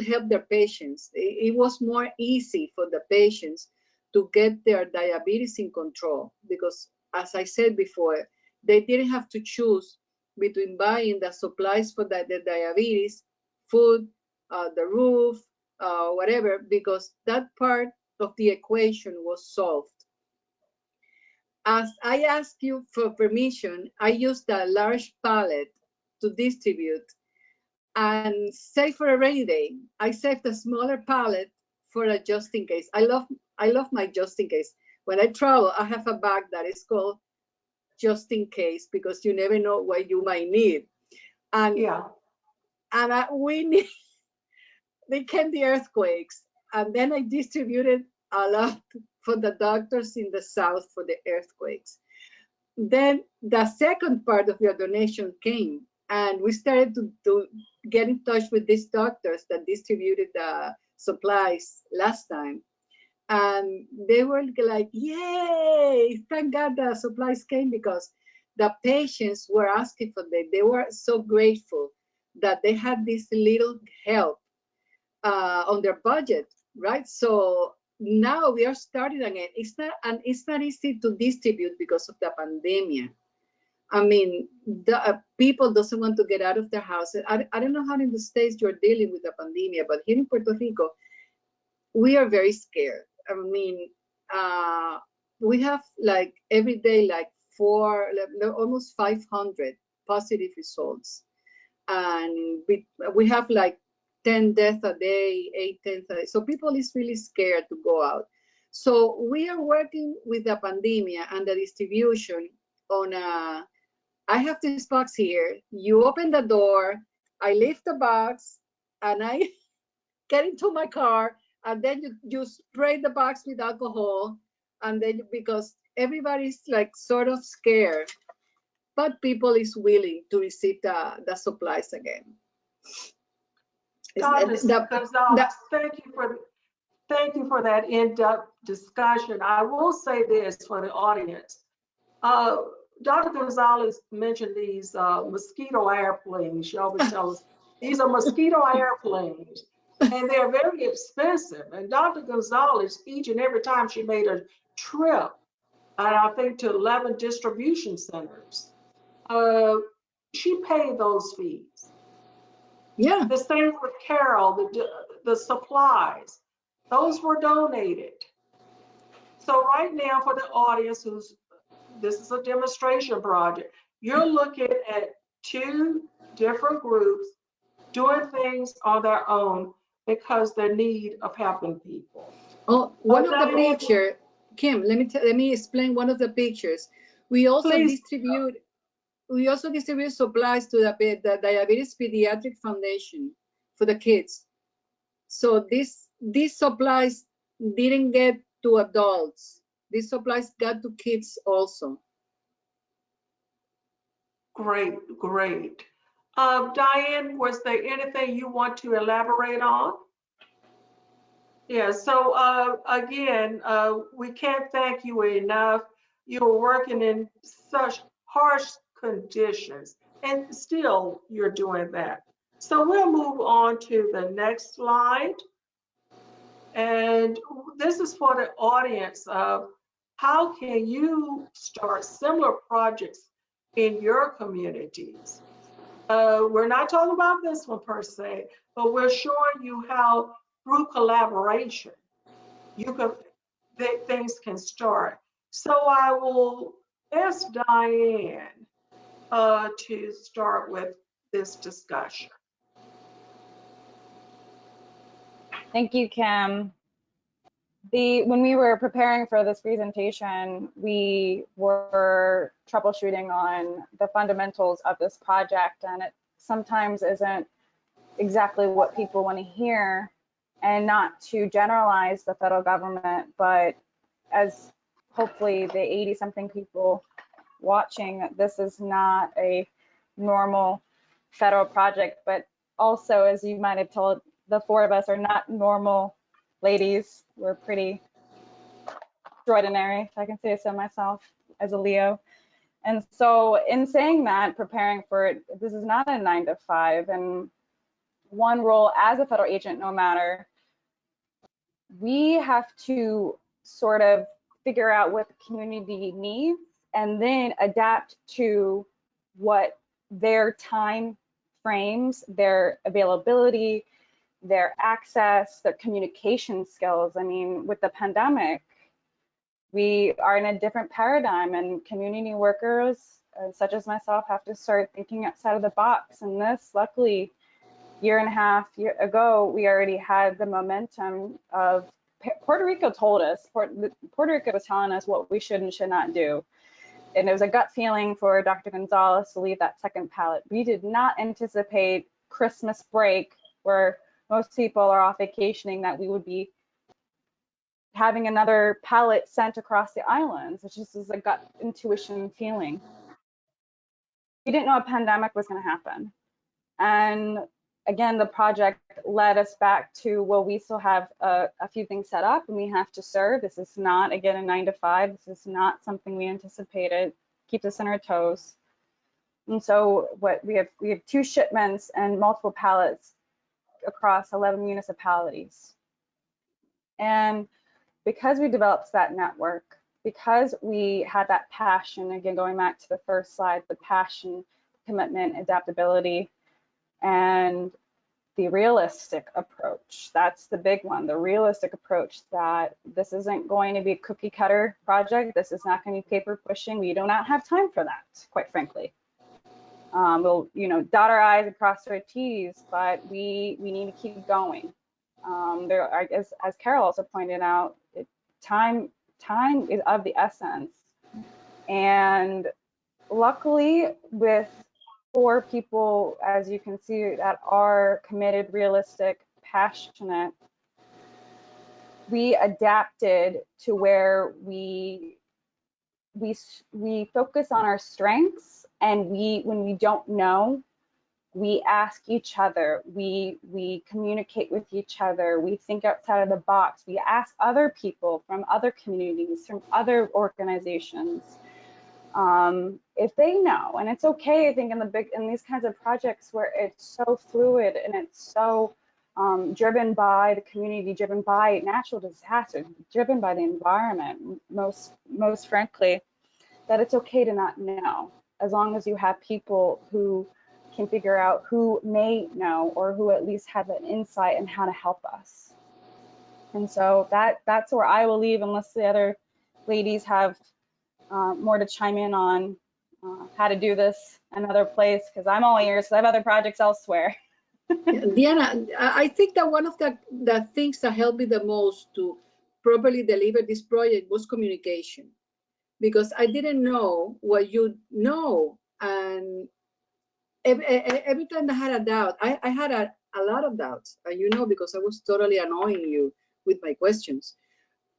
help their patients. It was more easy for the patients to get their diabetes in control because, as I said before, they didn't have to choose between buying the supplies for the diabetes, food, the roof, whatever, because that part of the equation was solved. As I asked you for permission, I used a large pallet to distribute and save for a rainy day. I saved a smaller pallet for a just in case. I love my just in case. When I travel, I have a bag that is called just in case because you never know what you might need. And Yeah. And they came the earthquakes, and then I distributed a lot for the doctors in the South for the earthquakes. Then the second part of your donation came, and we started to get in touch with these doctors that distributed the supplies last time. And they were like, yay, thank God the supplies came because the patients were asking for them. They were so grateful that they had this little help on their budget, right? So now we are starting again. It's not easy to distribute because of the pandemic. I mean, the people doesn't want to get out of their houses. I don't know how in the States you're dealing with the pandemic, but here in Puerto Rico, we are very scared. I mean, we have like every day, like almost 500 positive results. And we have like 10 deaths a day, 8 deaths a day. So people is really scared to go out. So we are working with the pandemic and the distribution on I have this box here. You open the door, I lift the box, and I get into my car, and then you spray the box with alcohol, and then because everybody's like sort of scared, but people is willing to receive the supplies again. Dr. Gonzalez, thank you for that in-depth discussion. I will say this for the audience. Dr. Gonzalez mentioned these mosquito airplanes. She always tells us these are mosquito airplanes. And they're very expensive. And Dr. Gonzalez, each and every time she made a trip, and I think to 11 distribution centers, she paid those fees. Yeah. The same with Carol, the supplies, those were donated. So right now for the audience this is a demonstration project, you're looking at two different groups doing things on their own because the need of helping people. Oh, one of the Diane, picture, Kim, let me explain one of the pictures. We also Please. distribute supplies to the Diabetes Pediatric Foundation for the kids. So these supplies didn't get to adults. These supplies got to kids also. Great, great. Diane, was there anything you want to elaborate on? Yeah, so again, we can't thank you enough. You're working in such harsh conditions, and still you're doing that. So we'll move on to the next slide. And this is for the audience of how can you start similar projects in your communities? We're not talking about this one per se, but we're showing you how through collaboration, things can start. So I will ask Diane to start with this discussion. Thank you, Kim. When we were preparing for this presentation, we were troubleshooting on the fundamentals of this project, and it sometimes isn't exactly what people want to hear, and not to generalize the federal government, but as hopefully the 80-something people watching, this is not a normal federal project, but also, as you might have told, the four of us are not normal ladies. We're pretty extraordinary, if I can say so myself, as a Leo. And so in saying that, preparing for it, this is not a 9-to-5, and one role as a federal agent, no matter, we have to sort of figure out what the community needs and then adapt to what their time frames, their availability, their access, their communication skills. I mean, with the pandemic, we are in a different paradigm, and community workers, such as myself, have to start thinking outside of the box. And this, luckily, year and a half ago, we already had the momentum of Puerto Rico told us, Puerto Rico was telling us what we should and should not do. And it was a gut feeling for Dr. Gonzalez to leave that second pallet. We did not anticipate Christmas break, where most people are off vacationing, that we would be having another pallet sent across the islands. It just is a gut intuition feeling. We didn't know a pandemic was going to happen. And again, the project led us back to, well, we still have a few things set up and we have to serve. This is not, again, a 9-to-5. This is not something we anticipated. Keeps us on our toes. And so what we have 2 shipments and multiple pallets across 11 municipalities. And because we developed that network, because we had that passion, again, going back to the first slide, the passion, commitment, adaptability, and the realistic approach. That's the big one, the realistic approach, that this isn't going to be a cookie cutter project. This is not going to be paper pushing. We do not have time for that, quite frankly. We'll, dot our I's and cross our T's, but we need to keep going. There are, as Carol also pointed out, time is of the essence. And luckily, with 4 people, as you can see, that are committed, realistic, passionate, we adapted to where we focus on our strengths, and when we don't know, we ask each other, we communicate with each other, we think outside of the box, we ask other people from other communities, from other organizations, if they know. And it's okay, I think, in these kinds of projects where it's so fluid and it's so driven by the community, driven by natural disasters, driven by the environment, most frankly, that it's okay to not know, as long as you have people who can figure out, who may know, or who at least have an insight in how to help us. And so that's where I will leave, unless the other ladies have more to chime in on how to do this another place, because I'm all ears, because I have other projects elsewhere. Diana, I think that one of the things that helped me the most to properly deliver this project was communication, because I didn't know what you know. And every time I had a doubt, I had a lot of doubts, you know, because I was totally annoying you with my questions.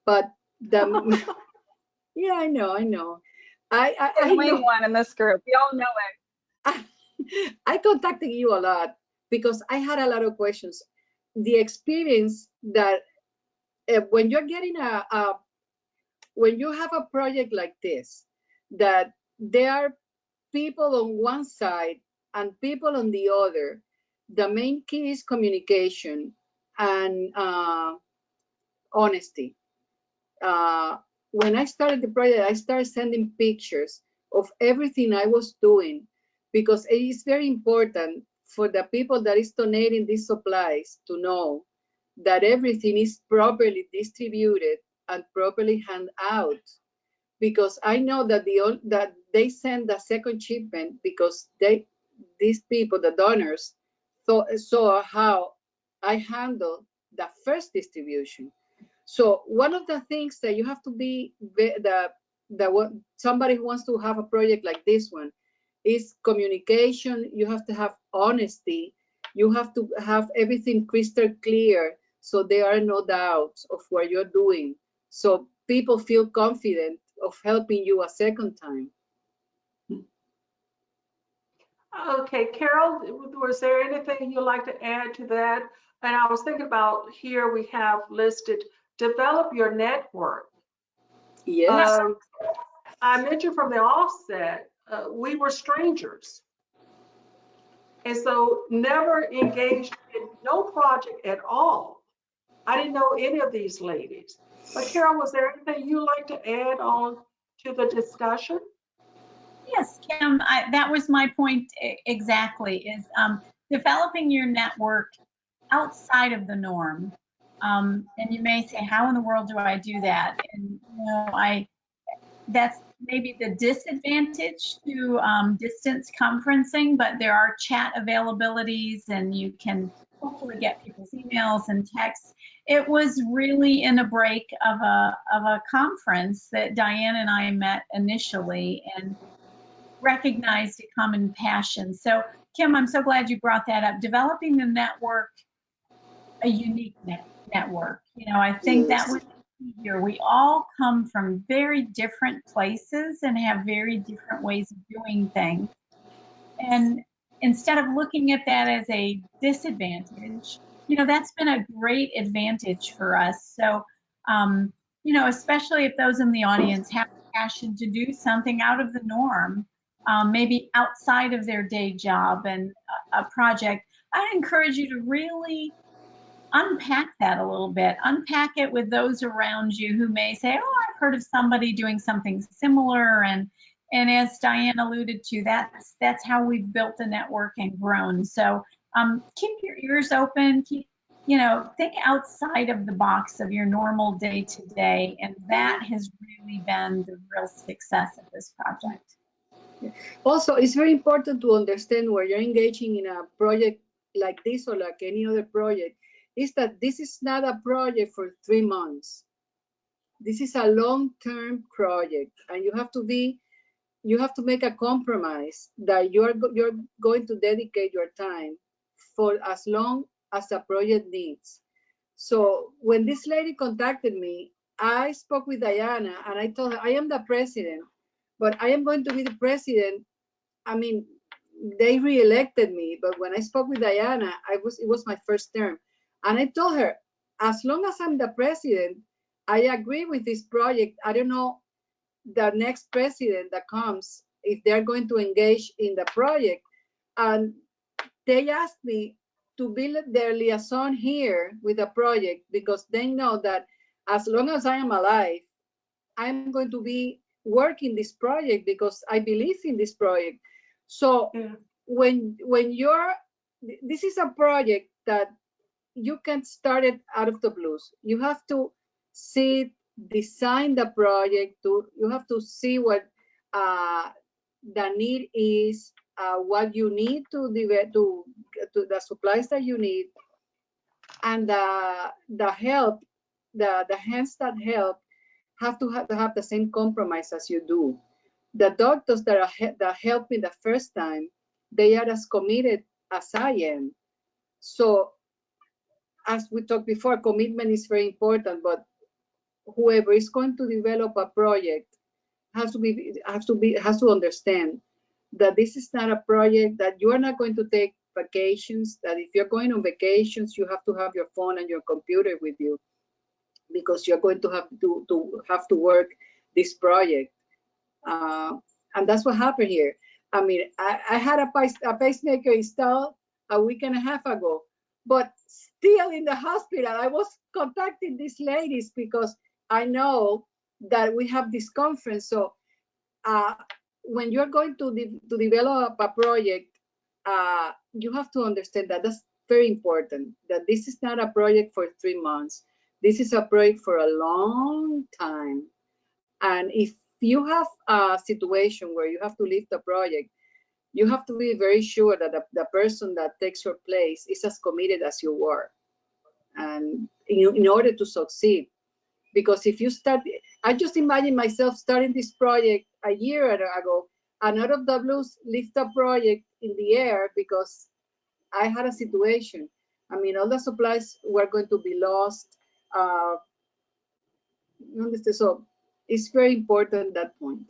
But the yeah, I know. I Annoying one in this group. We all know it. I contacted you a lot because I had a lot of questions. The experience that when you're getting when you have a project like this, that there are people on one side and people on the other, the main key is communication and honesty. When I started the project, I started sending pictures of everything I was doing, because it is very important for the people that is donating these supplies to know that everything is properly distributed and properly handed out. Because I know that that they send the second shipment because these people, the donors, saw how I handled the first distribution. So one of the things that you have to be somebody who wants to have a project like this one is communication. You have to have honesty. You have to have everything crystal clear, so there are no doubts of what you're doing, so people feel confident of helping you a second time. Okay, Carol, was there anything you'd like to add to that? And I was thinking about here we have listed, develop your network. Yes. I mentioned from the offset, we were strangers. And so never engaged in no project at all. I didn't know any of these ladies. But Carol, was there anything you'd like to add on to the discussion? Yes, Kim, that was my point exactly, is developing your network outside of the norm. And you may say, how in the world do I do that? And you know, that's maybe the disadvantage to distance conferencing, but there are chat availabilities and you can hopefully get people's emails and texts. It was really in a break of a conference that Diane and I met initially and recognized a common passion. So Kim, I'm so glad you brought that up. Developing the network, a unique network. You know, I think that was here. We all come from very different places and have very different ways of doing things. And instead of looking at that as a disadvantage, you know, that's been a great advantage for us. So, you know, especially if those in the audience have passion to do something out of the norm, maybe outside of their day job and a project, I encourage you to really unpack that a little bit. Unpack it with those around you who may say, oh, I've heard of somebody doing something similar. And as Diane alluded to, that's how we've built the network and grown. So keep your ears open, you know, think outside of the box of your normal day to day. And that has really been the real success of this project. Also, it's very important to understand where you're engaging in a project like this or like any other project, is that this is not a project for 3 months. This is a long-term project, and you have to make a compromise that you're going to dedicate your time for as long as the project needs. So when this lady contacted me, I spoke with Diana and I told her, I am the president, but I am going to be the president. I mean, they re-elected me, but when I spoke with Diana, it was my first term. And I told her, as long as I'm the president, I agree with this project. I don't know the next president that comes, if they're going to engage in the project. And they asked me to be their liaison here with the project, because they know that as long as I am alive, I'm going to be working this project because I believe in this project. So when you're, this is a project that you can't start it out of the blues. You have to see, design the project, you have to see what the need is, what you need to the supplies that you need, and the help, the hands that help have to have the same compromise as you do. The doctors that help me the first time, they are as committed as I am. So as we talked before, commitment is very important, but whoever is going to develop a project has to understand that this is not a project that you are not going to take vacations, that if you're going on vacations, you have to have your phone and your computer with you, because you're going to have to work this project. And that's what happened here. I mean, I had a pacemaker installed a week and a half ago, but still in the hospital, I was contacting these ladies because I know that we have this conference. So when you're going to develop a project, you have to understand that that's very important, that this is not a project for 3 months. This is a project for a long time. And if you have a situation where you have to leave the project, you have to be very sure that the person that takes your place is as committed as you were, and in order to succeed. Because if you start, I just imagine myself starting this project a year ago, and out of the blues, lift the project in the air because I had a situation. I mean, all the supplies were going to be lost. So it's very important, that point.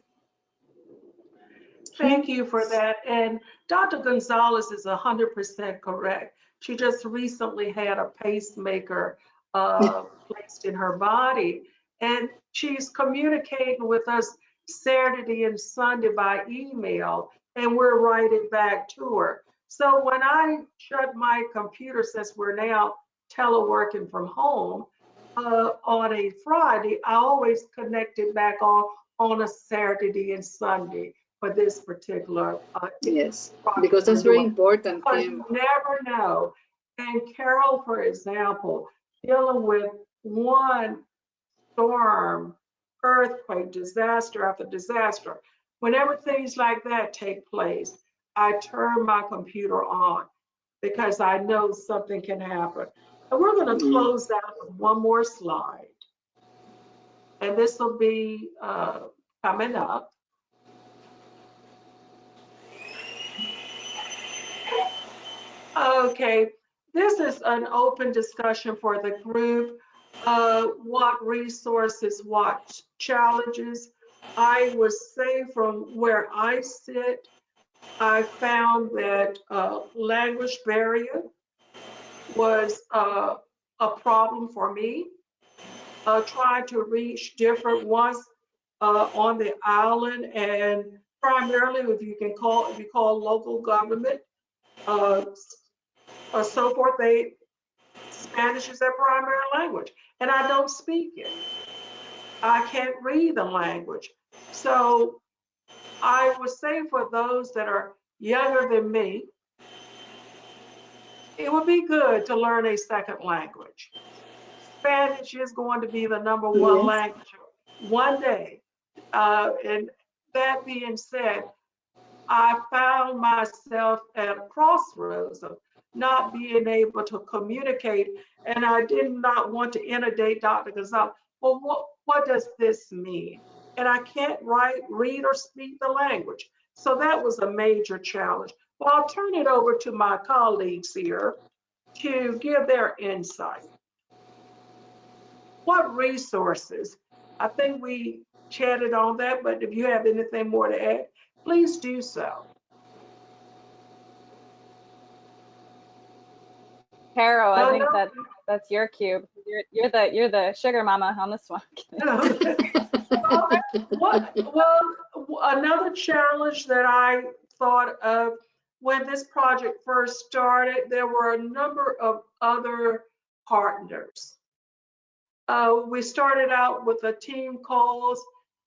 Thank you for that. And Dr. Gonzalez is 100% correct. She just recently had a pacemaker placed in her body, and she's communicating with us Saturday and Sunday by email, and we're writing back to her. So when I shut my computer, since we're now teleworking from home, on a Friday, I always connect it back on a Saturday and Sunday for this particular yes, because that's very important. Because you never know. And Carol, for example, dealing with one storm, earthquake, disaster after disaster, whenever things like that take place, I turn my computer on because I know something can happen. And we're going to close out with one more slide. And this will be coming up. Okay, this is an open discussion for the group. What resources, what challenges? I would say from where I sit, I found that language barrier was a problem for me. Trying to reach different ones on the island, and primarily if you call local government, so forth, Spanish is their primary language, and I don't speak it. I can't read the language. So I would say for those that are younger than me, it would be good to learn a second language. Spanish is going to be the number one language one day. And that being said, I found myself at a crossroads of not being able to communicate, and I did not want to inundate Dr. Gonzalez. Well, what does this mean? And I can't write, read, or speak the language. So that was a major challenge. Well, I'll turn it over to my colleagues here to give their insight. What resources? I think we chatted on that, but if you have anything more to add, please do so. Carol, I think that's your cube. You're the sugar mama on this one. Well, another challenge that I thought of when this project first started, there were a number of other partners. We started out with a team calls,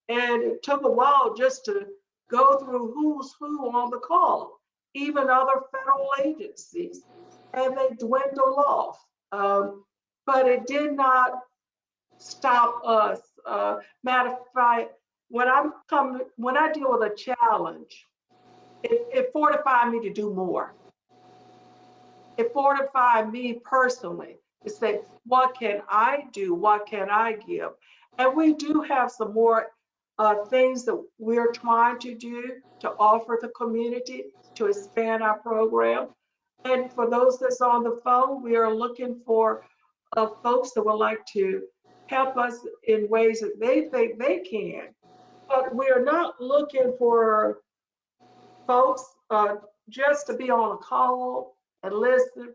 and it took a while just to go through who's who on the call, even other federal agencies, and they dwindle off. But it did not stop us. Matter of fact, when I deal with a challenge, it fortified me to do more. It fortified me personally to say, what can I do? What can I give? And we do have some more things that we're trying to do to offer the community to expand our program. And for those that's on the phone, we are looking for folks that would like to help us in ways that they think they can. But we're not looking for folks just to be on a call and listen.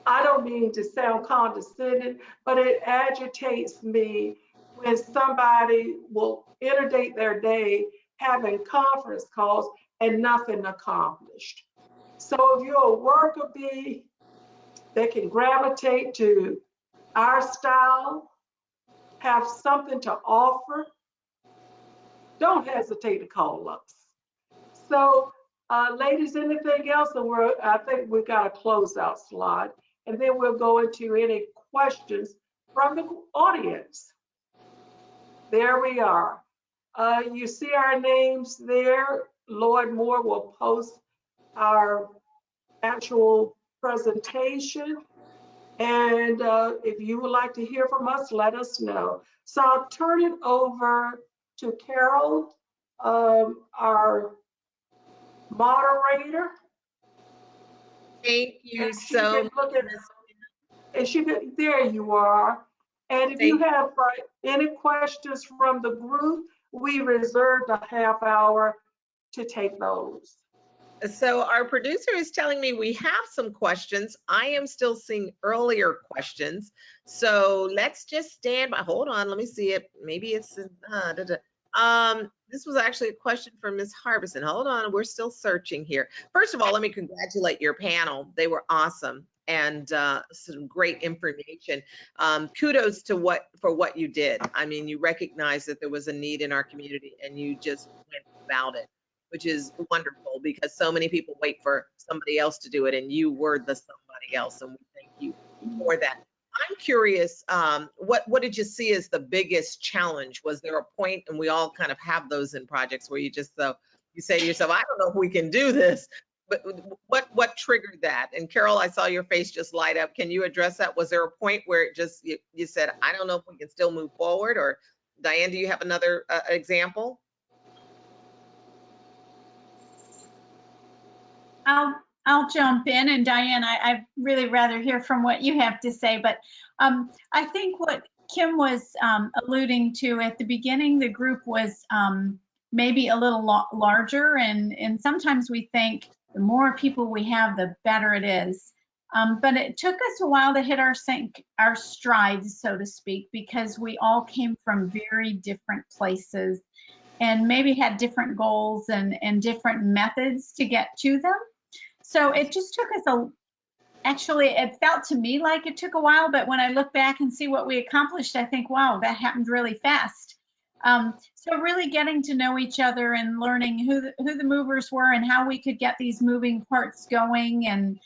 I don't mean to sound condescending, but it agitates me when somebody will inundate their day having conference calls and nothing accomplished. So if you're a worker bee that can gravitate to our style, have something to offer, don't hesitate to call us. So ladies, anything else? And I think we got a closeout slide, and then we'll go into any questions from the audience. There we are. You see our names there. Lloyd Moore will post our actual presentation. And if you would like to hear from us, let us know. So I'll turn it over to Carol, our moderator. Thank you so much. And she could, there you are. And if you have any questions from the group, we reserved a half hour to take those. So our producer is telling me we have some questions. I am still seeing earlier questions. So let's just stand by. Hold on, let me see it. Maybe it's, this was actually a question from Ms. Harbison. Hold on, we're still searching here. First of all, let me congratulate your panel. They were awesome and some great information. Kudos to for what you did. I mean, you recognized that there was a need in our community and you just went about it, which is wonderful because so many people wait for somebody else to do it and you were the somebody else, and we thank you for that. I'm curious, what did you see as the biggest challenge? Was there a point, and we all kind of have those in projects where you just, you say to yourself, I don't know if we can do this, but what triggered that? And Carol, I saw your face just light up. Can you address that? Was there a point where it just, you said, I don't know if we can still move forward? Or Diane, do you have another example? I'll jump in, and Diane, I'd really rather hear from what you have to say, but I think what Kim was alluding to at the beginning, the group was maybe a little larger, and sometimes we think the more people we have, the better it is. But it took us a while to hit our strides, so to speak, because we all came from very different places and maybe had different goals and different methods to get to them. So it just took us actually, it felt to me like it took a while, but when I look back and see what we accomplished, I think, wow, that happened really fast. So really getting to know each other and learning who the movers were and how we could get these moving parts going. And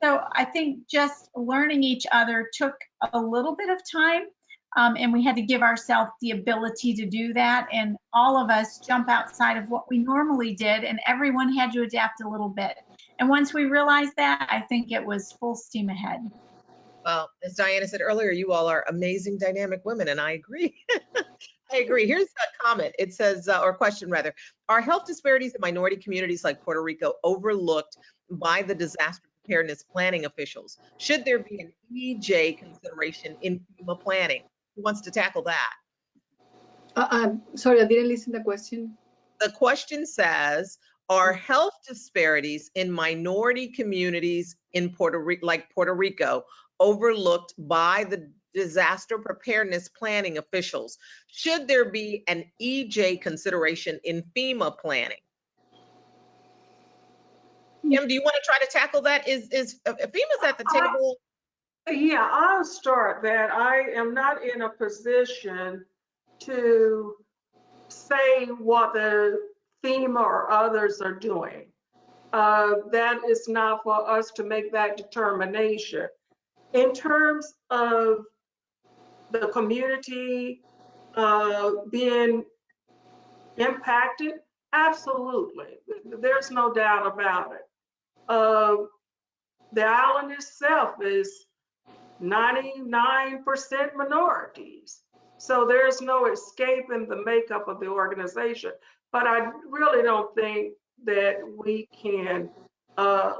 so I think just learning each other took a little bit of time. And we had to give ourselves the ability to do that. And all of us jump outside of what we normally did, and everyone had to adapt a little bit. And once we realized that, I think it was full steam ahead. Well, as Diana said earlier, you all are amazing, dynamic women, and I agree. I agree. Here's a comment. It says, or question rather, are health disparities in minority communities like Puerto Rico overlooked by the disaster preparedness planning officials? Should there be an EJ consideration in FEMA planning? Who wants to tackle that? Sorry, I didn't listen to the question. The question says, are health disparities in minority communities in Puerto Rico overlooked by the disaster preparedness planning officials? Should there be an EJ consideration in FEMA planning? Kim, do you want to try to tackle that? Is FEMA's at the table? Yeah, I'll start that. I am not in a position to say what the FEMA or others are doing. That is not for us to make that determination. In terms of the community being impacted, absolutely. There's no doubt about it. The island itself is 99% minorities. So there's no escaping the makeup of the organization. But I really don't think that we can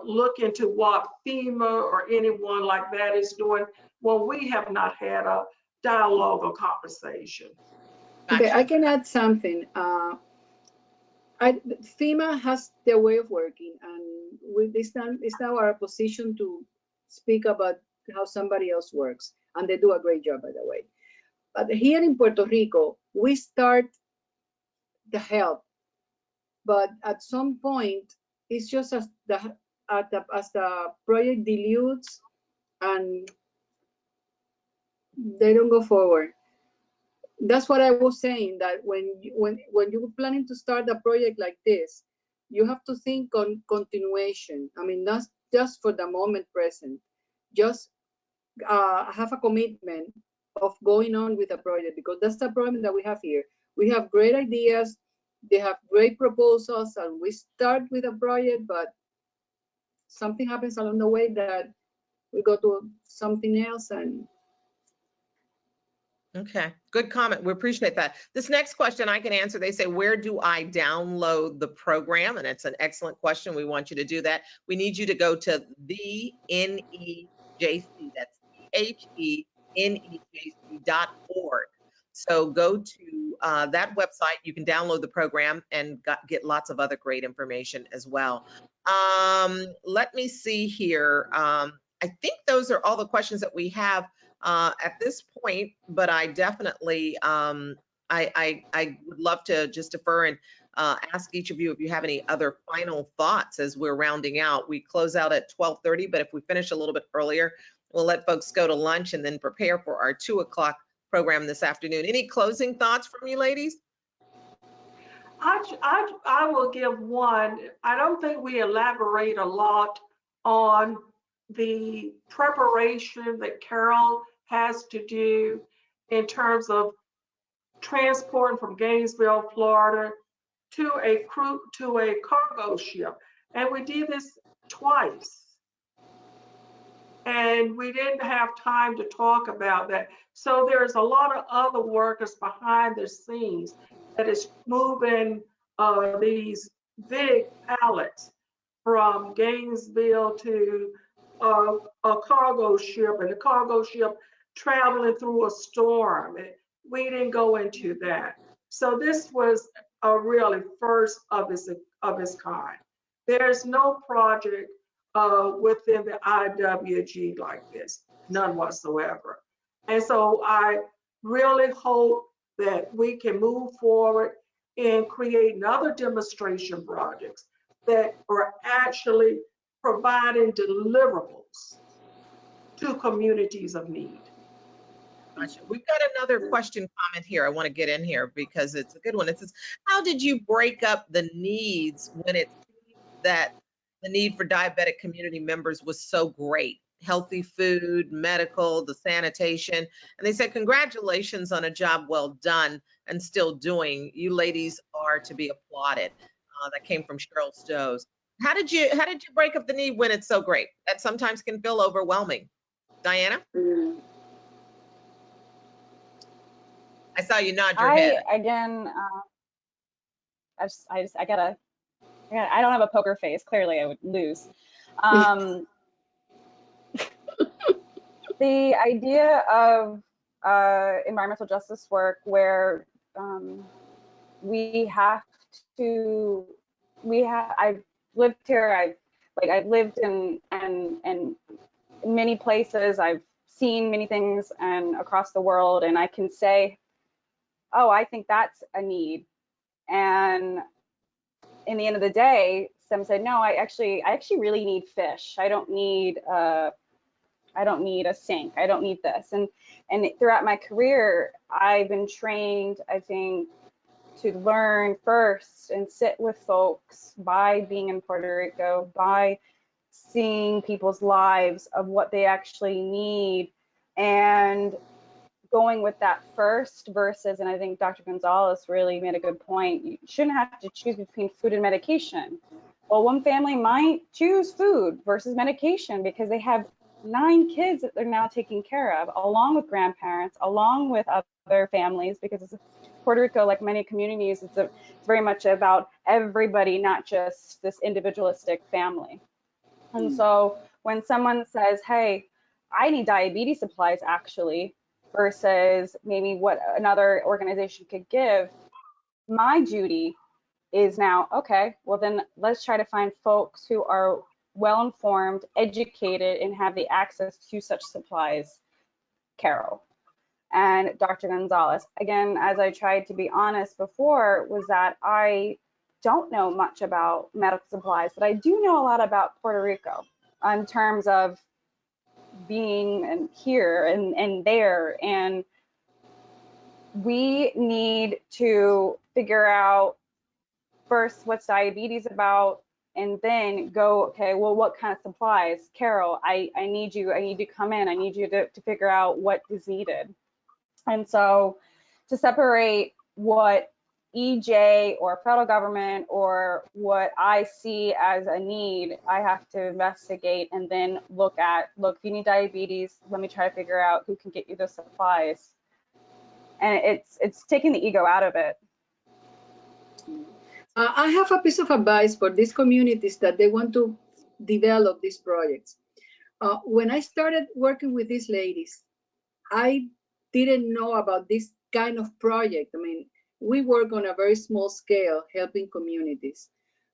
look into what FEMA or anyone like that is doing when we have not had a dialogue or conversation. Okay, I can add something. FEMA has their way of working, and it's now our position to speak about how somebody else works, and they do a great job, by the way. But here in Puerto Rico, we start the help, but at some point, it's just as the project dilutes and they don't go forward. That's what I was saying, that when you're planning to start a project like this, you have to think on continuation. I mean, not just for the moment present. Just have a commitment of going on with the project, because that's the problem that we have here. We have great ideas, they have great proposals, and we start with a project, but something happens along the way that we go to something else. And Okay, good comment. We appreciate that. This next question I can answer. They say, where do I download the program? And it's an excellent question. We want you to do that. We need you to go to the NEJC. That's HENEJC.org. So go to that website. You can download the program and get lots of other great information as well. Let me see here. I think those are all the questions that we have at this point, but I definitely, I would love to just defer and ask each of you if you have any other final thoughts as we're rounding out. We close out at 12:30, but if we finish a little bit earlier, we'll let folks go to lunch and then prepare for our 2 o'clock program this afternoon. Any closing thoughts from you ladies? I will give one. I don't think we elaborate a lot on the preparation that Carol has to do in terms of transporting from Gainesville, Florida to a cargo ship. And we did this twice. And we didn't have time to talk about that. So there's a lot of other workers behind the scenes that is moving these big pallets from Gainesville to a cargo ship, and the cargo ship traveling through a storm. We didn't go into that. So this was a really first of its kind. There's no project within the IWG like this, none whatsoever. And so I really hope that we can move forward and create other demonstration projects that are actually providing deliverables to communities of need. Gotcha. We've got another question comment here I want to get in here because it's a good one. It says, how did you break up the needs when it seems that the need for diabetic community members was so great? Healthy food, medical, the sanitation. And they said, congratulations on a job well done and still doing. You ladies are to be applauded. That came from Cheryl Stows. How did you break up the need when it's so great? That sometimes can feel overwhelming. Diana? I saw you nod your head. Again, I don't have a poker face. Clearly I would lose. The idea of environmental justice work where I've lived here, I've lived in many places, I've seen many things and across the world, and I can say, oh, I think that's a need. And in the end of the day, Some said, no, I actually really need fish. I don't need a sink. I don't need this. And throughout my career, I've been trained, I think, to learn first and sit with folks by being in Puerto Rico, by seeing people's lives of what they actually need, and going with that first versus, and I think Dr. Gonzalez really made a good point, you shouldn't have to choose between food and medication. Well, one family might choose food versus medication because they have 9 kids that they're now taking care of, along with grandparents, along with other families, because it's Puerto Rico, like many communities, it's very much about everybody, not just this individualistic family. And so when someone says, hey, I need diabetes supplies actually, versus maybe what another organization could give, my duty is now, okay, well then let's try to find folks who are well-informed, educated, and have the access to such supplies. Carol and Dr. Gonzalez. Again, as I tried to be honest before, was that I don't know much about medical supplies, but I do know a lot about Puerto Rico in terms of being here and there. And we need to figure out first what's diabetes about, and then go, okay, well, what kind of supplies? Carol, I need you to come in. I need you to figure out what is needed. And so to separate what EJ or federal government or what I see as a need, I have to investigate and then look, if you need diabetes, let me try to figure out who can get you the supplies. And it's taking the ego out of it. I have a piece of advice for these communities that they want to develop these projects. When I started working with these ladies, I didn't know about this kind of project. I mean, we work on a very small scale helping communities.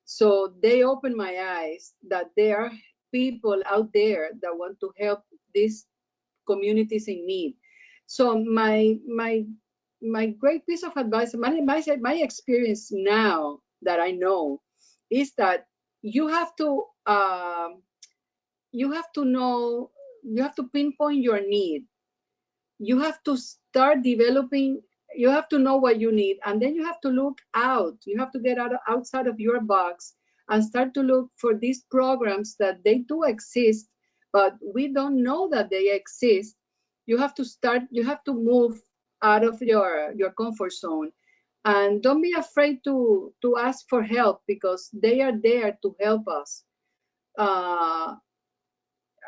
So they opened my eyes that there are people out there that want to help these communities in need. So my great piece of advice, my experience now that I know is that you have to know, you have to pinpoint your need. You have to start developing, you have to know what you need, and then you have to look out. You have to get outside of your box and start to look for these programs that they do exist, but we don't know that they exist. You have to move out of your comfort zone, and don't be afraid to ask for help, because they are there to help us.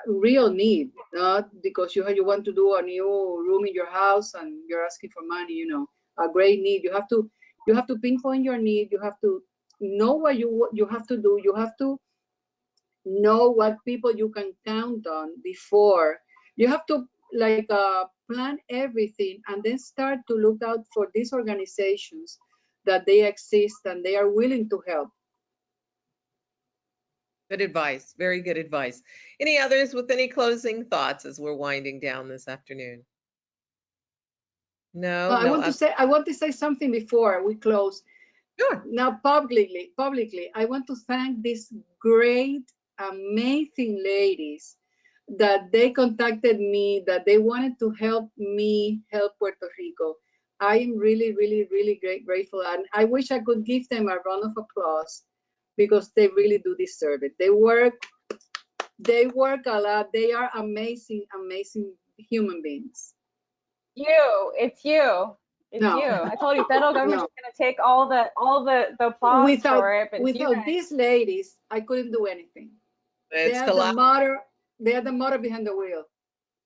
Real need, not because you want to do a new room in your house and you're asking for money. You know, a great need. You have to pinpoint your need. You have to know what you have to do. You have to know what people you can count on before. You have to plan everything, and then start to look out for these organizations that they exist and they are willing to help. Good advice. Very good advice. Any others with any closing thoughts as we're winding down this afternoon? No. I want to say something before we close. Sure. Now, publicly, I want to thank these great, amazing ladies that they contacted me, that they wanted to help me help Puerto Rico. I am really, really, really grateful, and I wish I could give them a round of applause, because they really do deserve it. They work a lot. They are amazing, amazing human beings. It's you. I told you, federal government is going to take all the applause for it. But without these ladies, I couldn't do anything. They are the motor behind the wheel.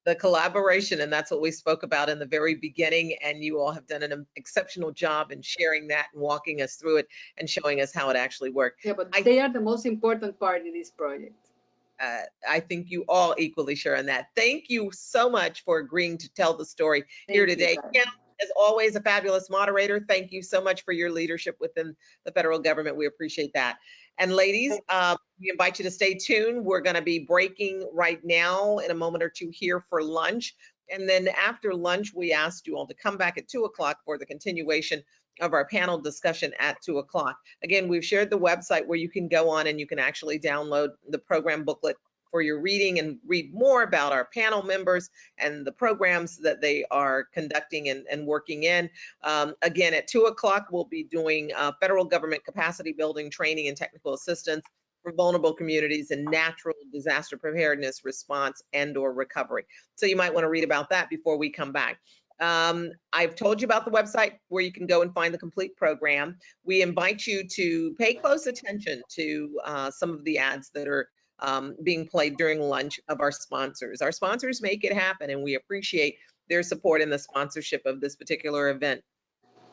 The collaboration, and that's what we spoke about in the very beginning, and you all have done an exceptional job in sharing that and walking us through it and showing us how it actually worked. Yeah, but they are the most important part of this project. I think you all equally share in that. Thank you so much for agreeing to tell the story here today. Kim, as always, a fabulous moderator. Thank you so much for your leadership within the federal government. We appreciate that. And ladies, we invite you to stay tuned. We're going to be breaking right now in a moment or two here for lunch. And then after lunch, we asked you all to come back at 2 o'clock for the continuation of our panel discussion at 2 o'clock. Again, we've shared the website where you can go on and you can actually download the program booklet for your reading and read more about our panel members and the programs that they are conducting and working in. Again, at 2 o'clock, we'll be doing federal government capacity building, training, and technical assistance for vulnerable communities and natural disaster preparedness, response, and/or recovery. So you might want to read about that before we come back. I've told you about the website where you can go and find the complete program. We invite you to pay close attention to some of the ads that are being played during lunch of our sponsors. Our sponsors make it happen, and we appreciate their support in the sponsorship of this particular event.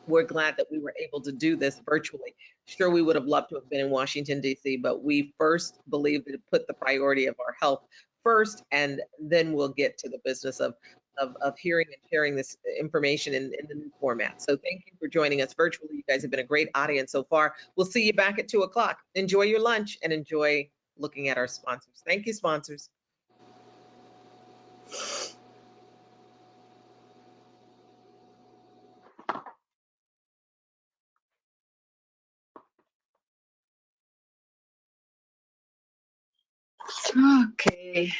We're glad that we were able to do this virtually. Sure, we would have loved to have been in Washington, D.C., but we first believed to put the priority of our health first, and then we'll get to the business of hearing and sharing this information in the new format. So thank you for joining us virtually. You guys have been a great audience so far. We'll see you back at 2 o'clock. Enjoy your lunch and enjoy looking at our sponsors. Thank you, sponsors. Okay.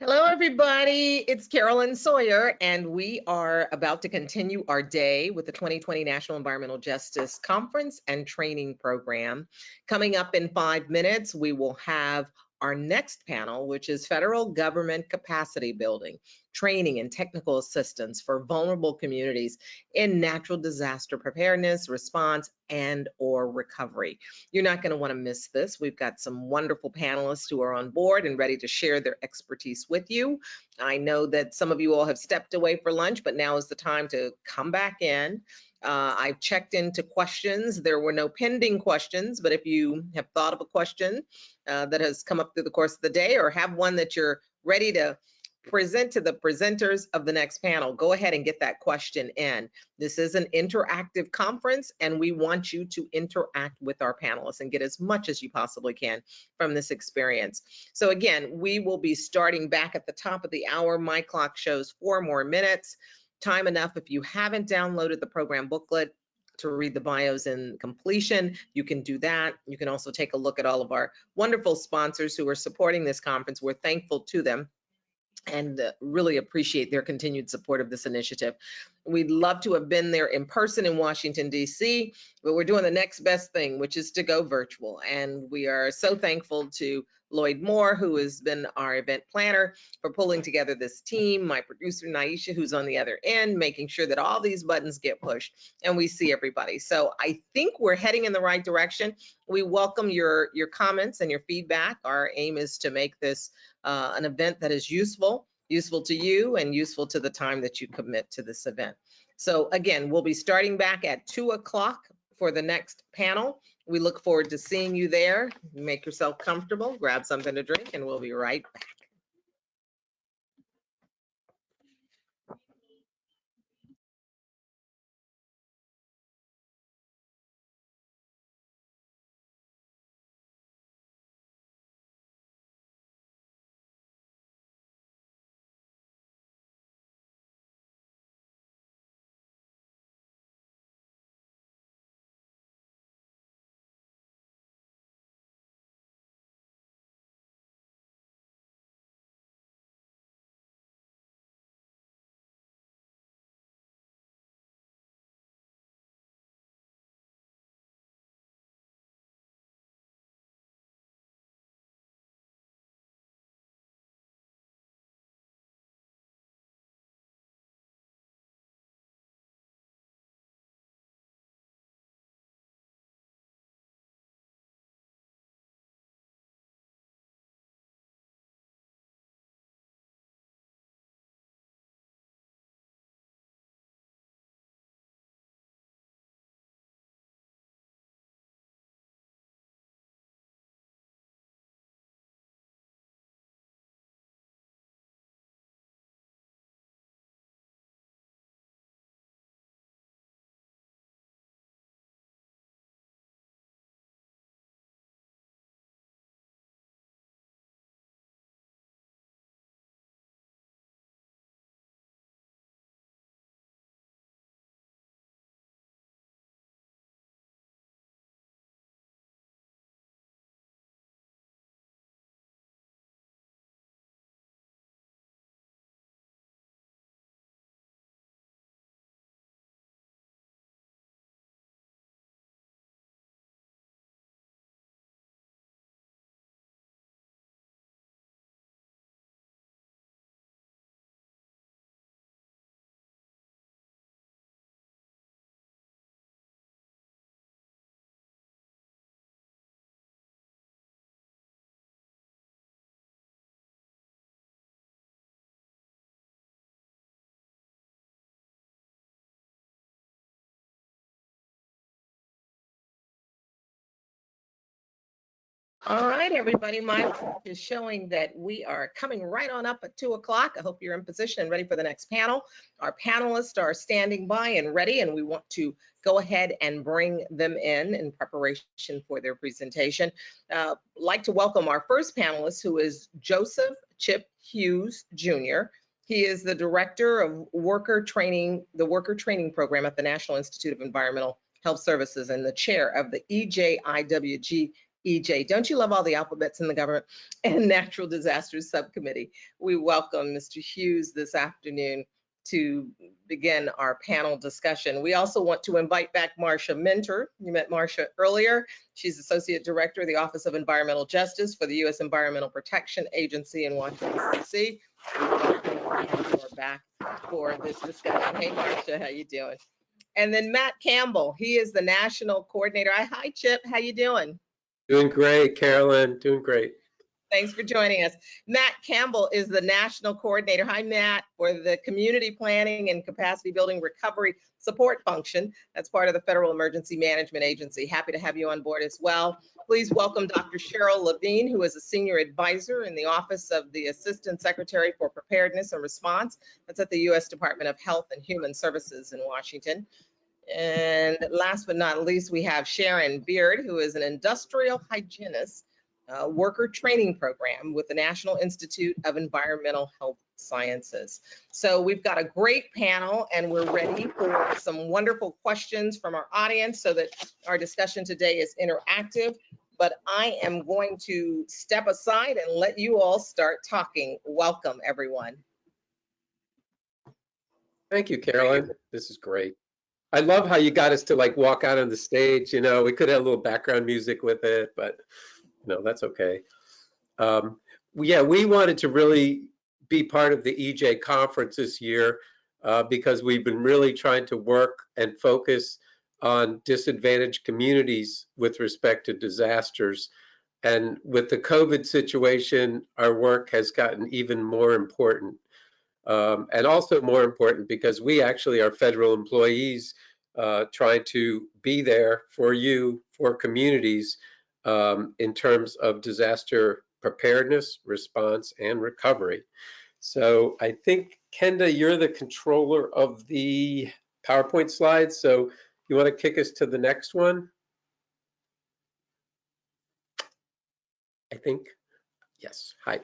Hello, everybody. It's Carolyn Sawyer, and we are about to continue our day with the 2020 National Environmental Justice Conference and Training Program. Coming up in 5 minutes, we will have our next panel, which is Federal Government Capacity Building, Training and Technical Assistance for Vulnerable Communities in Natural Disaster Preparedness, Response, and/or Recovery. You're not going to want to miss this. We've got some wonderful panelists who are on board and ready to share their expertise with you. I know that some of you all have stepped away for lunch, but now is the time to come back in. I've checked into questions. There were no pending questions, but if you have thought of a question that has come up through the course of the day, or have one that you're ready to present to the presenters of the next panel, go ahead and get that question in. This is an interactive conference, and we want you to interact with our panelists and get as much as you possibly can from this experience. So again, we will be starting back at the top of the hour. My clock shows 4 more minutes. Time enough if you haven't downloaded the program booklet to read the bios in completion. You can do that. You can also take a look at all of our wonderful sponsors who are supporting this conference. We're thankful to them and really appreciate their continued support of this initiative. We'd love to have been there in person in Washington, D.C., but we're doing the next best thing, which is to go virtual. And we are so thankful to Lloyd Moore, who has been our event planner, for pulling together this team, my producer, Naisha, who's on the other end, making sure that all these buttons get pushed and we see everybody. So I think we're heading in the right direction. We welcome your comments and your feedback. Our aim is to make this an event that is useful to you and useful to the time that you commit to this event. So again, we'll be starting back at 2 o'clock for the next panel. We look forward to seeing you there. Make yourself comfortable, grab something to drink, and we'll be right back. All right, everybody, my clock is showing that we are coming right on up at 2 o'clock. I hope you're in position and ready for the next panel. Our panelists are standing by and ready, and we want to go ahead and bring them in preparation for their presentation. I'd like to welcome our first panelist, who is Joseph Chip Hughes, Jr. He is the Director of Worker Training, the Worker Training Program at the National Institute of Environmental Health Services, and the chair of the EJIWG EJ. Don't you love all the alphabets in the Government and Natural Disasters Subcommittee? We welcome Mr. Hughes this afternoon to begin our panel discussion. We also want to invite back Marcia Minter. You met Marcia earlier. She's Associate Director of the Office of Environmental Justice for the U.S. Environmental Protection Agency in Washington, D.C. We welcome her back for this discussion. Hey, Marcia, how you doing? And then Matt Campbell, he is the National Coordinator. Hi, Chip, how you doing? Doing great, Carolyn, doing great. Thanks for joining us. Matt Campbell is the National Coordinator. Hi, Matt, for the Community Planning and Capacity Building Recovery Support Function. That's part of the Federal Emergency Management Agency. Happy to have you on board as well. Please welcome Dr. Cheryl Levine, who is a Senior Advisor in the Office of the Assistant Secretary for Preparedness and Response. That's at the U.S. Department of Health and Human Services in Washington. And last but not least, we have Sharon Beard, who is an industrial hygienist, worker training program with the National Institute of Environmental Health Sciences. So we've got a great panel and we're ready for some wonderful questions from our audience so that our discussion today is interactive. But I am going to step aside and let you all start talking. Welcome, everyone. Thank you, Carolyn. This is great. I love how you got us to like walk out on the stage. You know, we could have a little background music with it, but no, that's okay. Yeah, we wanted to really be part of the EJ conference this year because we've been really trying to work and focus on disadvantaged communities with respect to disasters. And with the COVID situation, our work has gotten even more important. And also more important because we actually are federal employees trying to be there for you, for communities, in terms of disaster preparedness, response, and recovery. So I think, Kenda, you're the controller of the PowerPoint slides. So you want to kick us to the next one? I think. Yes. Hi.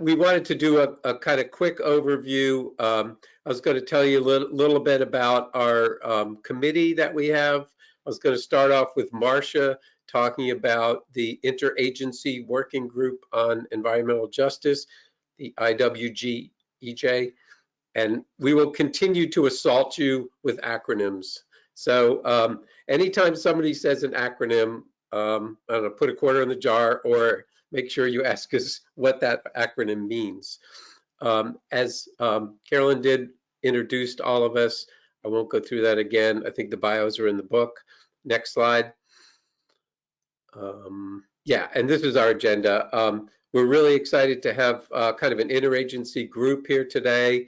We wanted to do a kind of quick overview. I was going to tell you a little bit about our committee that we have. I was going to start off with Marcia talking about the Interagency Working Group on Environmental Justice, the IWG-EJ, and we will continue to assault you with acronyms. So anytime somebody says an acronym, I don't know, put a quarter in the jar or make sure you ask us what that acronym means. As Carolyn did introduced all of us, I won't go through that again. I think the bios are in the book. Next slide. Yeah, and this is our agenda. We're really excited to have kind of an interagency group here today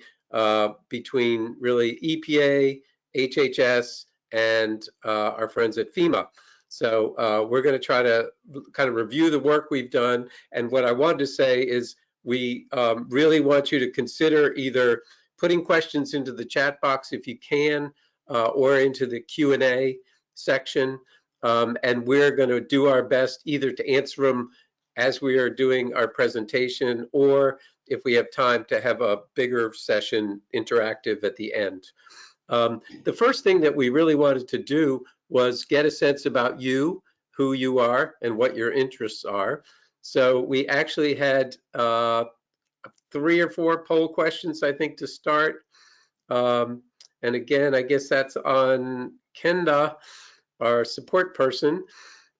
between really EPA, HHS, and our friends at FEMA. So we're going to try to kind of review the work we've done. And what I wanted to say is we really want you to consider either putting questions into the chat box if you can, or into the Q&A section. And we're going to do our best either to answer them as we are doing our presentation, or if we have time to have a bigger session interactive at the end. The first thing that we really wanted to do was get a sense about you, who you are, and what your interests are. So we actually had 3 or 4 poll questions, I think, to start. And again, I guess that's on Kenda, our support person.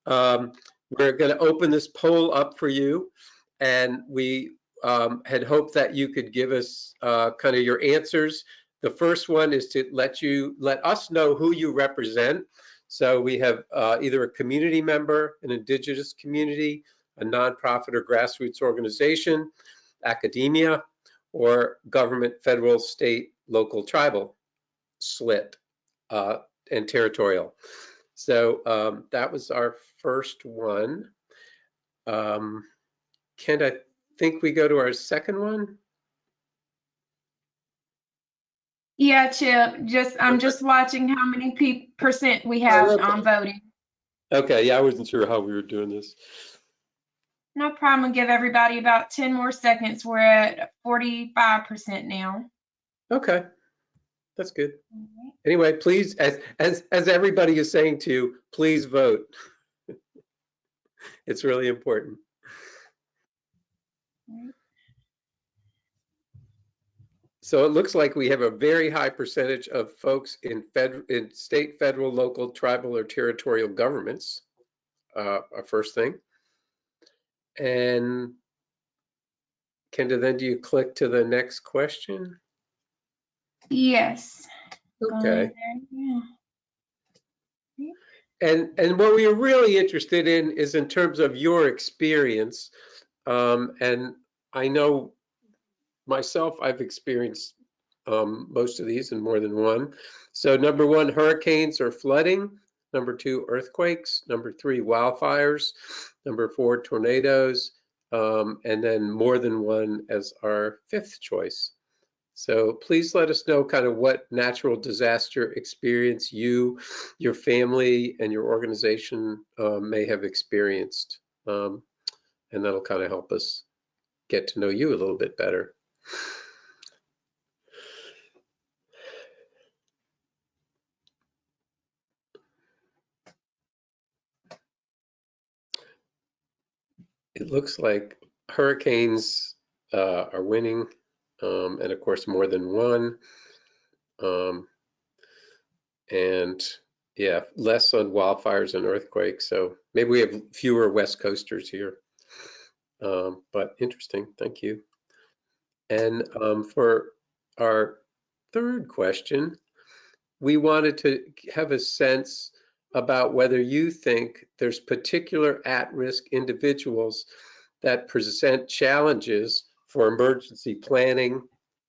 We're going to open this poll up for you, and we had hoped that you could give us kind of your answers. The first one is to let us know who you represent. So we have either a community member, an indigenous community, a nonprofit or grassroots organization, academia, or government, federal, state, local, tribal, SLIT, and territorial. So that was our first one. Ken, I think we go to our second one. Yeah, Chip, I'm just watching how many percent we have voting. Okay, yeah, I wasn't sure how we were doing this. No problem. Give everybody about 10 more seconds. We're at 45% now. Okay, that's good. Anyway, please, as everybody is saying to you, please vote. It's really important. So it looks like we have a very high percentage of folks in state, federal, local, tribal, or territorial governments, our first thing. And Kenda, then do you click to the next question? Yes. Okay. Yeah. And what we are really interested in is in terms of your experience. And I know myself, I've experienced most of these and more than one. So number one, hurricanes or flooding. Number two, earthquakes. Number three, wildfires. Number four, tornadoes. And then more than one as our fifth choice. So please let us know kind of what natural disaster experience you, your family, and your organization may have experienced. And that'll kind of help us get to know you a little bit better. It looks like hurricanes are winning, and of course more than one. And yeah, less on wildfires and earthquakes. So maybe we have fewer West Coasters here. But interesting, thank you. And for our third question, we wanted to have a sense about whether you think there's particular at-risk individuals that present challenges for emergency planning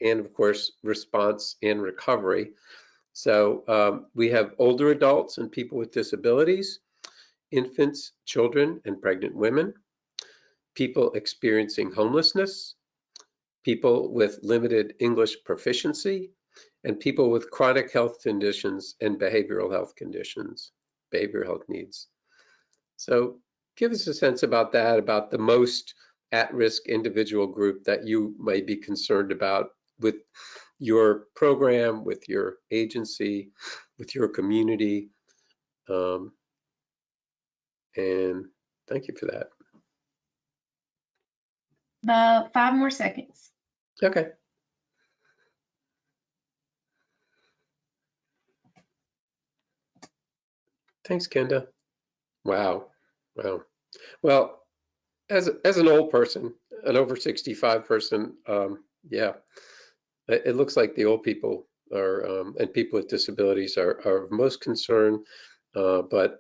and, of course, response and recovery. So we have older adults and people with disabilities, infants, children, and pregnant women, people experiencing homelessness, people with limited English proficiency, and people with chronic health conditions and behavioral health conditions, behavioral health needs. So give us a sense about that, about the most at-risk individual group that you may be concerned about with your program, with your agency, with your community. And thank you for that. About 5 more seconds. Okay. Thanks, Kenda. Wow. Wow. Well, as an old person, an over 65 person, yeah, it looks like the old people are, and people with disabilities are most concerned, but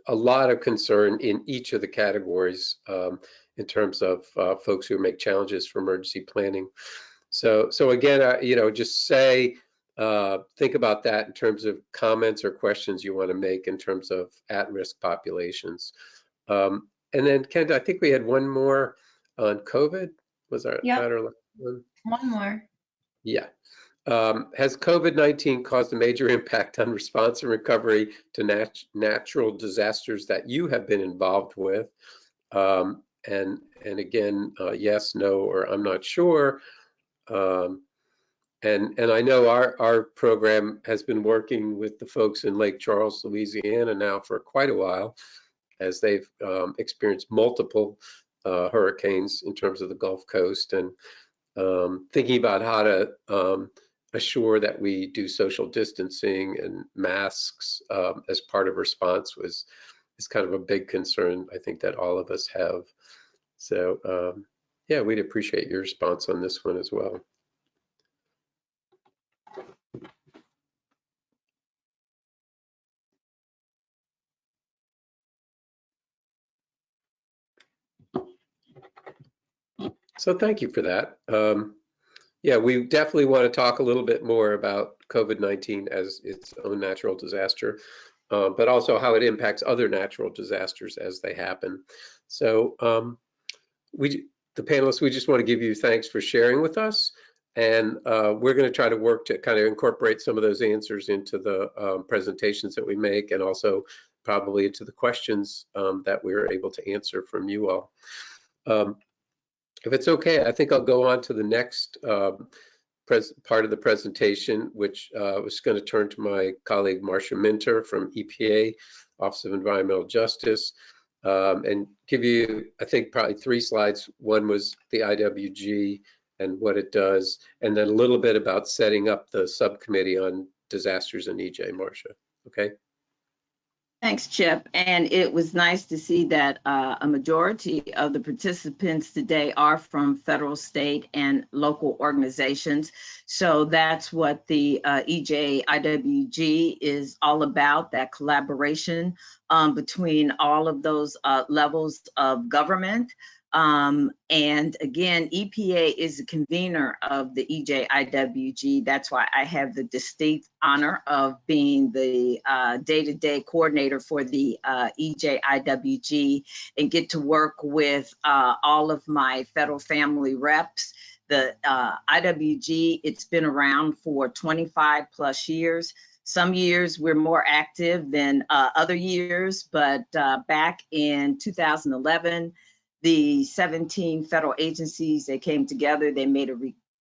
a lot of concern in each of the categories in terms of folks who make challenges for emergency planning. So again, you know, just say, think about that in terms of comments or questions you want to make in terms of at-risk populations. And then, Kenda, I think we had one more on COVID. Was that our last one? One more. Yeah. Has COVID-19 caused a major impact on response and recovery to natural disasters that you have been involved with? And again, yes, no, or I'm not sure. And I know our program has been working with the folks in Lake Charles, Louisiana now for quite a while, as they've experienced multiple hurricanes in terms of the Gulf Coast, and thinking about how to assure that we do social distancing and masks as part of response is kind of a big concern, I think, that all of us have. So yeah, we'd appreciate your response on this one as well. So thank you for that. Yeah, we definitely want to talk a little bit more about COVID-19 as its own natural disaster, but also how it impacts other natural disasters as they happen. So the panelists, we just want to give you thanks for sharing with us. And we're going to try to work to kind of incorporate some of those answers into the presentations that we make, and also probably into the questions that we were able to answer from you all. If it's okay, I think I'll go on to the next part of the presentation, which was going to turn to my colleague Marcia Minter from EPA, Office of Environmental Justice. and give you, I think, probably 3 slides. One was the IWG and what it does, and then a little bit about setting up the subcommittee on disasters in EJ, Marcia. Okay. Thanks, Chip. And it was nice to see that a majority of the participants today are from federal, state, and local organizations. So that's what the EJ IWG is all about, that collaboration between all of those levels of government. And again, EPA is the convener of the EJ IWG. That's why I have the distinct honor of being the day-to-day coordinator for the EJ IWG and get to work with all of my federal family reps. The IWG, it's been around for 25 plus years. Some years we're more active than other years, but back in 2011, the 17 federal agencies, they came together, they made a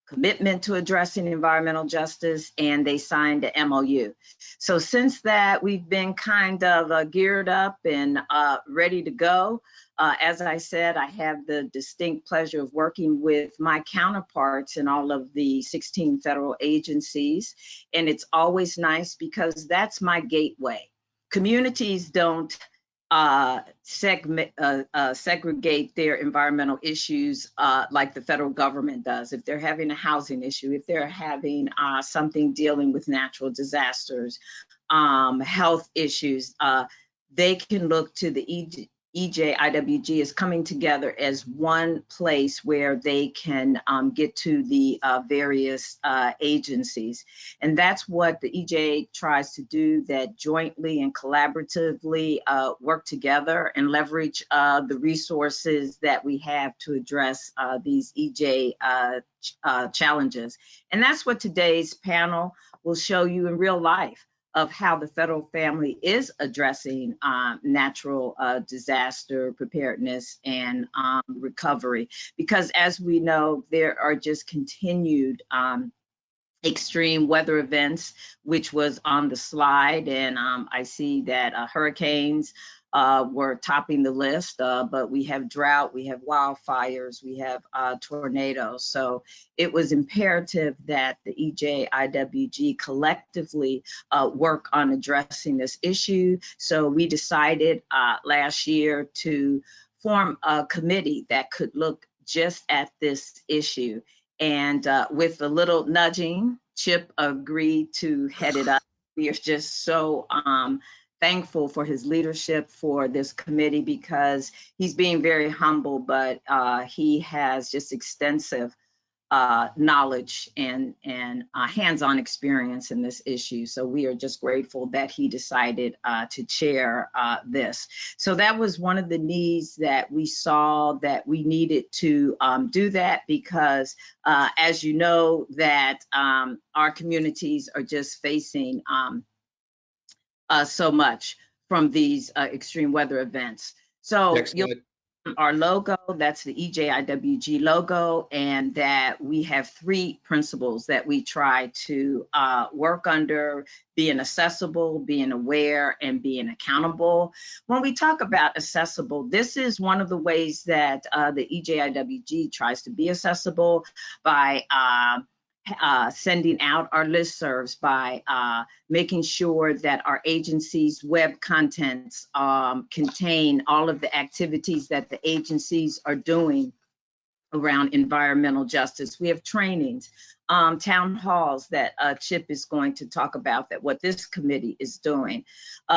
commitment to addressing environmental justice, and they signed an MOU. So since that, we've been kind of geared up and ready to go. As I said, I have the distinct pleasure of working with my counterparts in all of the 16 federal agencies. And it's always nice because that's my gateway. Communities don't segregate their environmental issues like the federal government does. If they're having a housing issue, if they're having something dealing with natural disasters, health issues, they can look to the EJ IWG is coming together as one place where they can get to the various agencies. And that's what the EJ tries to do, that jointly and collaboratively work together and leverage the resources that we have to address these EJ challenges. And that's what today's panel will show you in real life, of how the federal family is addressing natural disaster preparedness and recovery. Because as we know, there are just continued extreme weather events, which was on the slide. And I see that hurricanes were topping the list, but we have drought, we have wildfires, we have tornadoes. So it was imperative that the EJ IWG collectively work on addressing this issue. So we decided last year to form a committee that could look just at this issue. And with a little nudging, Chip agreed to head it up. We are just so thankful for his leadership for this committee, because he's being very humble, but he has just extensive knowledge and hands-on experience in this issue. So we are just grateful that he decided to chair this. So that was one of the needs that we saw, that we needed to do that, because as you know, that our communities are just facing so much from these extreme weather events. So our logo, that's the EJ IWG logo, and that we have 3 principles that we try to work under: being accessible, being aware, and being accountable. When we talk about accessible, this is one of the ways that the EJ IWG tries to be accessible by sending out our listservs, by making sure that our agency's web contents contain all of the activities that the agencies are doing around environmental justice. We have trainings, town halls that Chip is going to talk about, that what this committee is doing.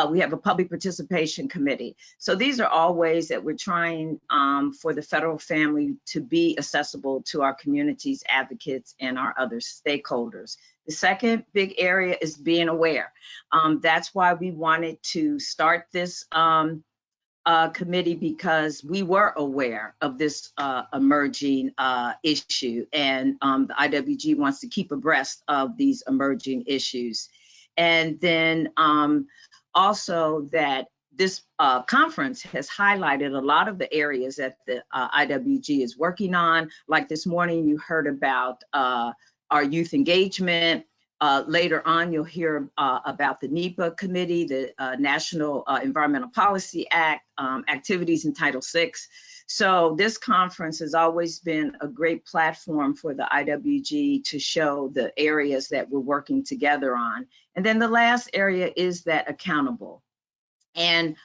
We have a public participation committee. So these are all ways that we're trying for the federal family to be accessible to our communities, advocates, and our other stakeholders. The second big area is being aware. That's why we wanted to start this committee, because we were aware of this emerging issue, and the IWG wants to keep abreast of these emerging issues. And then also that this conference has highlighted a lot of the areas that the IWG is working on. Like this morning, you heard about our youth engagement. Later on, you'll hear about the NEPA committee, the National Environmental Policy Act, activities in Title VI. So this conference has always been a great platform for the IWG to show the areas that we're working together on. And then the last area is that accountable. And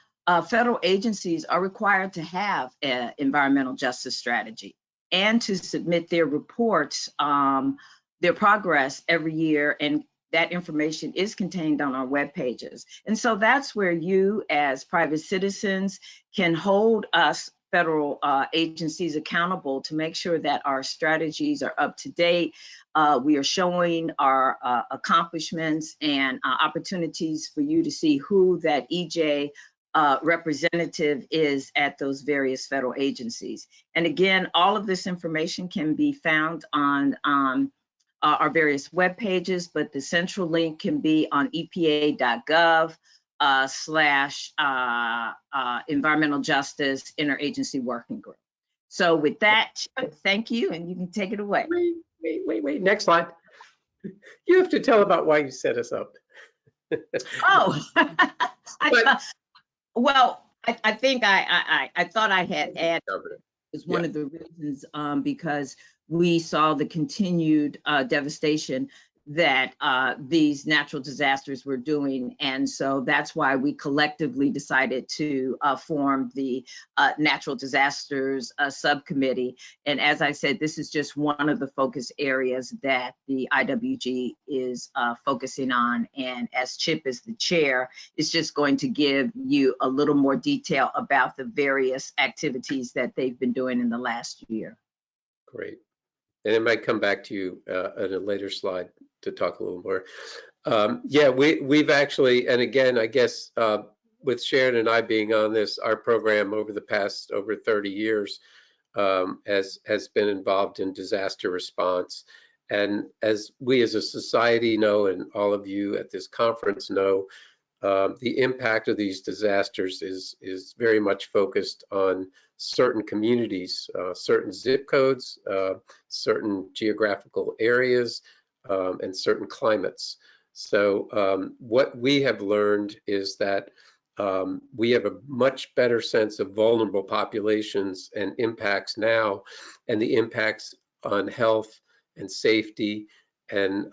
federal agencies are required to have an environmental justice strategy and to submit their reports, their progress every year, and that information is contained on our web pages. And so that's where you as private citizens can hold us federal agencies accountable to make sure that our strategies are up to date. We are showing our accomplishments and opportunities for you to see who that EJ representative is at those various federal agencies. And again, all of this information can be found on our various web pages, but the central link can be on epa.gov / environmental justice interagency working group. So with that, thank you, and you can take it away. Wait, next slide. You have to tell about why you set us up. Oh, I think I thought I had added is one of the reasons, because we saw the continued devastation that these natural disasters were doing. And so that's why we collectively decided to form the Natural Disasters Subcommittee. And as I said, this is just one of the focus areas that the IWG is focusing on. And as Chip is the chair, it's just going to give you a little more detail about the various activities that they've been doing in the last year. Great. And it might come back to you at a later slide to talk a little more. Yeah, we've actually, and again, I guess with Sharon and I being on this, our program over the past over 30 years has been involved in disaster response. And as we as a society know, and all of you at this conference know, the impact of these disasters is very much focused on certain communities, certain zip codes, certain geographical areas, and certain climates. So what we have learned is that we have a much better sense of vulnerable populations and impacts now, and the impacts on health and safety and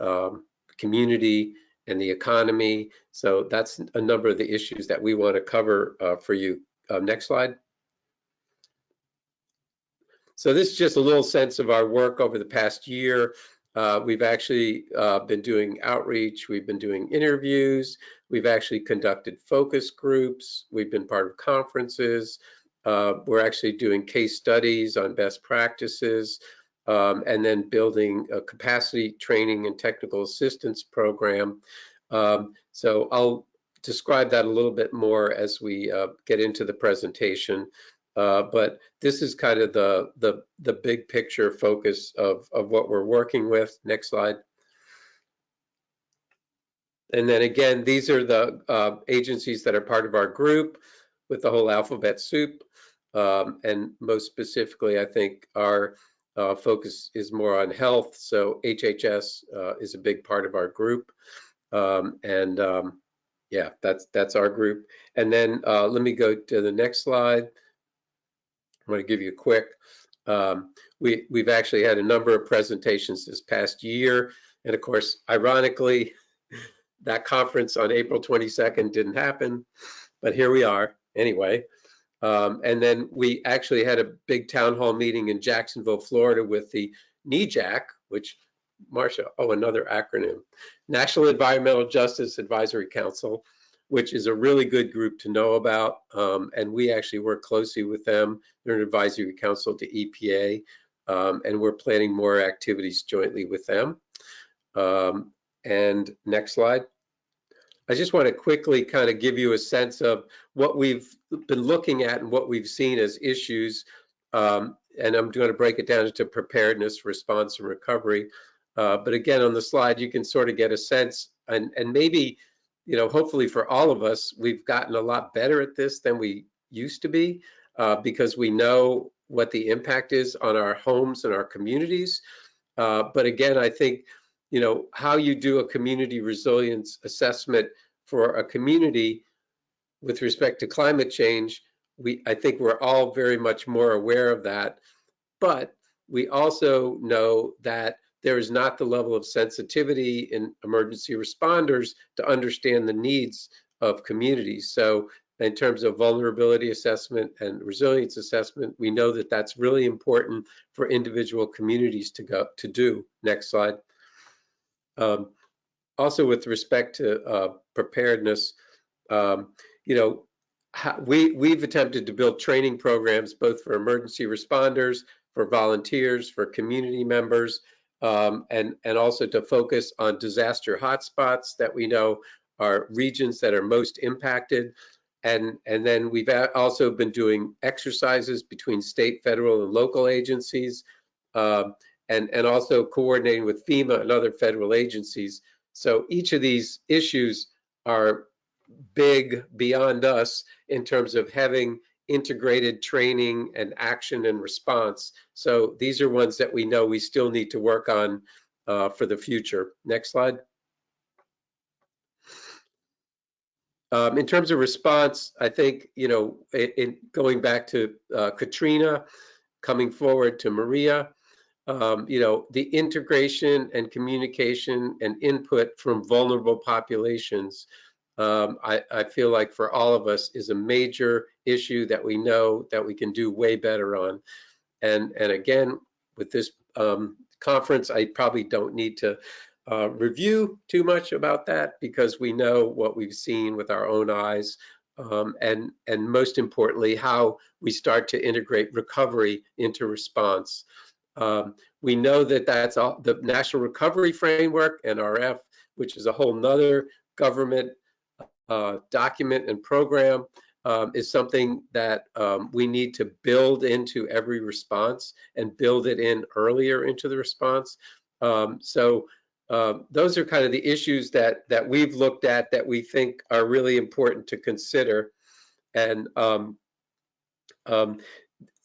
community and the economy. So that's a number of the issues that we want to cover for you. Next slide. So this is just a little sense of our work over the past year. We've actually been doing outreach, we've been doing interviews, we've actually conducted focus groups, we've been part of conferences, we're actually doing case studies on best practices, and then building a capacity training and technical assistance program. So I'll describe that a little bit more as we get into the presentation. But this is kind of the big picture focus of what we're working with. Next slide. And then again, these are the agencies that are part of our group with the whole alphabet soup. And most specifically, I think our focus is more on health. So HHS is a big part of our group. Yeah, that's our group. And then let me go to the next slide. I'm going to give you a quick. We've actually had a number of presentations this past year. And of course, ironically, that conference on April 22nd didn't happen, but here we are anyway. And then we actually had a big town hall meeting in Jacksonville, Florida with the NEJAC, which, Marcia, oh, another acronym, National Environmental Justice Advisory Council, which is a really good group to know about. And we actually work closely with them. They're an advisory council to EPA, and we're planning more activities jointly with them. And next slide. I just want to quickly kind of give you a sense of what we've been looking at and what we've seen as issues. And I'm going to break it down into preparedness, response, and recovery. But again, on the slide, you can sort of get a sense, and maybe, you know, hopefully for all of us, we've gotten a lot better at this than we used to be, because we know what the impact is on our homes and our communities. But again, I think, you know, how you do a community resilience assessment for a community with respect to climate change. I think we're all very much more aware of that, but we also know that there is not the level of sensitivity in emergency responders to understand the needs of communities. So in terms of vulnerability assessment and resilience assessment, we know that that's really important for individual communities to do. Next slide. Also with respect to preparedness, you know, we've attempted to build training programs both for emergency responders, for volunteers, for community members, and also to focus on disaster hotspots that we know are regions that are most impacted. And then we've also been doing exercises between state, federal, and local agencies, and also coordinating with FEMA and other federal agencies. So each of these issues are big beyond us in terms of having integrated training and action and response. So these are ones that we know we still need to work on for the future. Next slide. In terms of response, I think, you know, going back to Katrina, coming forward to Maria, you know, the integration and communication and input from vulnerable populations, I feel like for all of us is a major issue that we know that we can do way better on. And again, with this conference, I probably don't need to review too much about that because we know what we've seen with our own eyes, and most importantly, how we start to integrate recovery into response. We know that that's all, the National Recovery Framework, NRF, which is a whole nother government document and program, is something that we need to build into every response and build it in earlier into the response. So those are kind of the issues that we've looked at that we think are really important to consider. And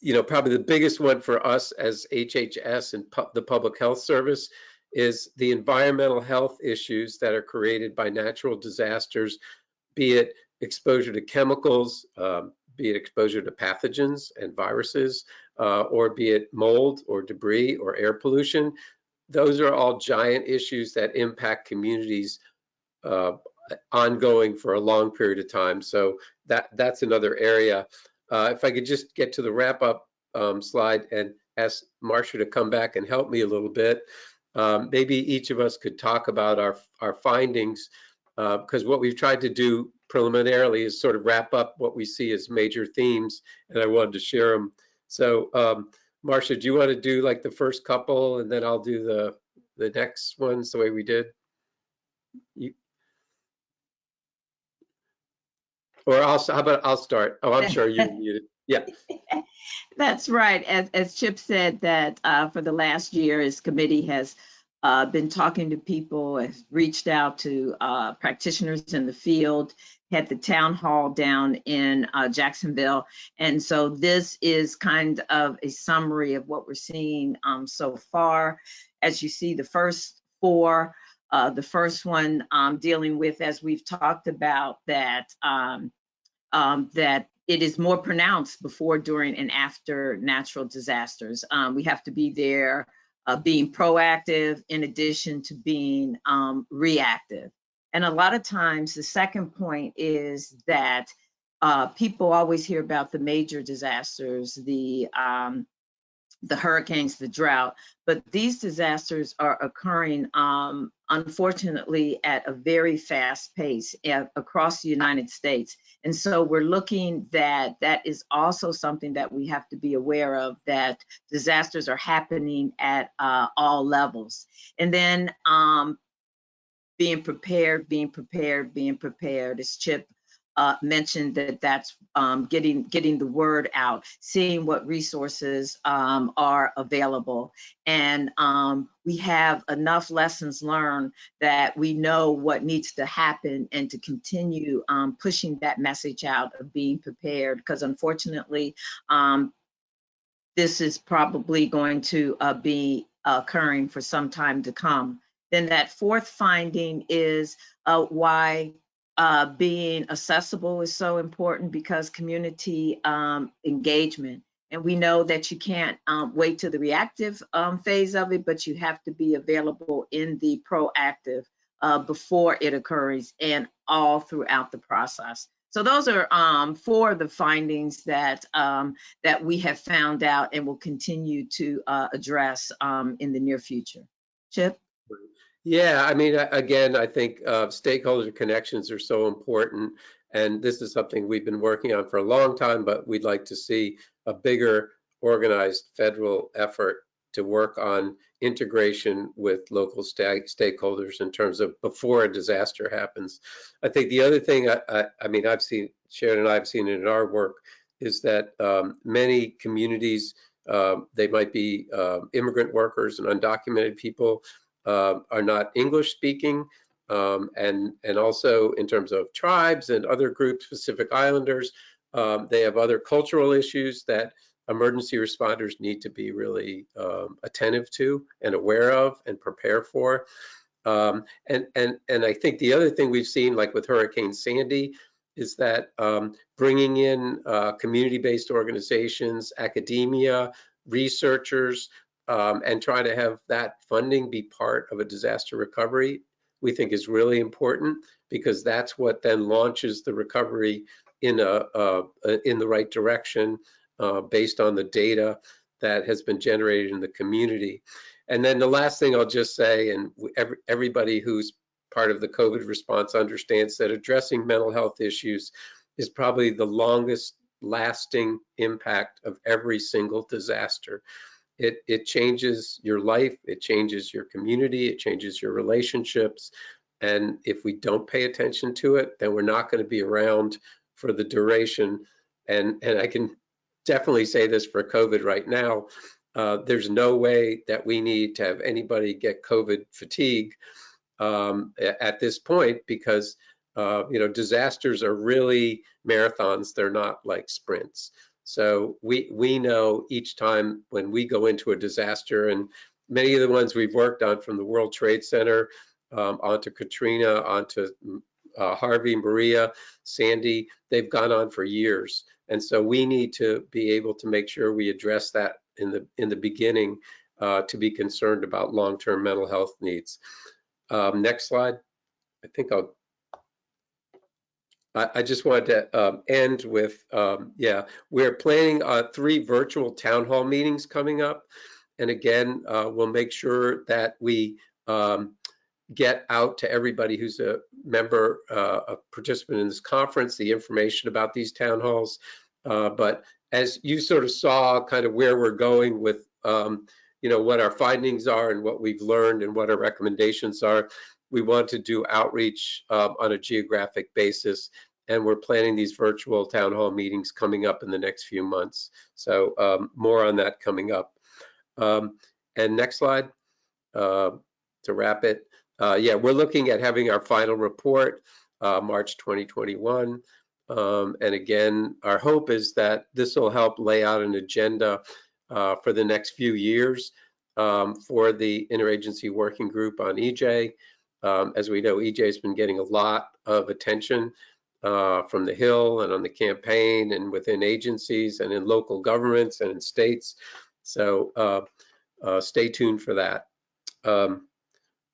you know, probably the biggest one for us as HHS and the Public Health Service is the environmental health issues that are created by natural disasters, be it exposure to chemicals, be it exposure to pathogens and viruses, or be it mold or debris or air pollution. Those are all giant issues that impact communities ongoing for a long period of time. So that's another area. If I could just get to the wrap up slide and ask Marcia to come back and help me a little bit. Maybe each of us could talk about our findings, because what we've tried to do preliminarily is sort of wrap up what we see as major themes, and I wanted to share them. So Marcia, do you want to do like the first couple and then I'll do the next ones the way we did? Or how about I'll start? Oh, I'm sure you're muted. Yeah. That's right. As Chip said, that for the last year, his committee has been talking to people, has reached out to practitioners in the field, had the town hall down in Jacksonville. And so this is kind of a summary of what we're seeing so far. As you see, the first four, the first one dealing with, as we've talked about, that that it is more pronounced before, during, and after natural disasters. We have to be there being proactive in addition to being reactive. And a lot of times the second point is that people always hear about the major disasters, the hurricanes, the drought, but these disasters are occurring, unfortunately, at a very fast pace across the United States. And so we're looking that is also something that we have to be aware of, that disasters are happening at all levels. And then being prepared, as Chip mentioned, that's getting the word out, seeing what resources are available. And we have enough lessons learned that we know what needs to happen, and to continue pushing that message out of being prepared, because unfortunately, this is probably going to be occurring for some time to come. Then that fourth finding is why being accessible is so important, because community engagement. And we know that you can't wait to the reactive phase of it, but you have to be available in the proactive before it occurs and all throughout the process. So those are 4 of the findings that that we have found out and will continue to address in the near future. Chip? Yeah, I mean, again, I think stakeholder connections are so important, and this is something we've been working on for a long time, but we'd like to see a bigger organized federal effort to work on integration with local stakeholders in terms of before a disaster happens. I think the other thing, I mean, I've seen, Sharon and I have seen it in our work, is that many communities, they might be immigrant workers and undocumented people, are not English speaking, and also in terms of tribes and other groups, Pacific Islanders, they have other cultural issues that emergency responders need to be really attentive to and aware of and prepare for. And I think the other thing we've seen, like with Hurricane Sandy, is that bringing in community-based organizations, academia, researchers, and try to have that funding be part of a disaster recovery, we think is really important, because that's what then launches the recovery in the right direction based on the data that has been generated in the community. And then the last thing I'll just say, and everybody who's part of the COVID response understands that addressing mental health issues is probably the longest lasting impact of every single disaster. It changes your life, it changes your community, it changes your relationships. And if we don't pay attention to it, then we're not going to be around for the duration. And I can definitely say this for COVID right now, there's no way that we need to have anybody get COVID fatigue at this point, because you know, disasters are really marathons, they're not like sprints. So we know each time when we go into a disaster, and many of the ones we've worked on, from the World Trade Center onto Katrina, onto Harvey, Maria, Sandy, they've gone on for years. And so we need to be able to make sure we address that in the beginning to be concerned about long-term mental health needs. Next slide. I think I just wanted to end with, yeah, we're planning 3 virtual town hall meetings coming up. And again, we'll make sure that we get out to everybody who's a member, a participant in this conference, the information about these town halls. But as you sort of saw kind of where we're going with, you know, what our findings are and what we've learned and what our recommendations are, we want to do outreach on a geographic basis. And we're planning these virtual town hall meetings coming up in the next few months. So more on that coming up. And next slide, to wrap it. Yeah, we're looking at having our final report March 2021. And again, our hope is that this will help lay out an agenda for the next few years for the Interagency Working Group on EJ. As we know, EJ has been getting a lot of attention from the Hill and on the campaign and within agencies and in local governments and in states. So stay tuned for that.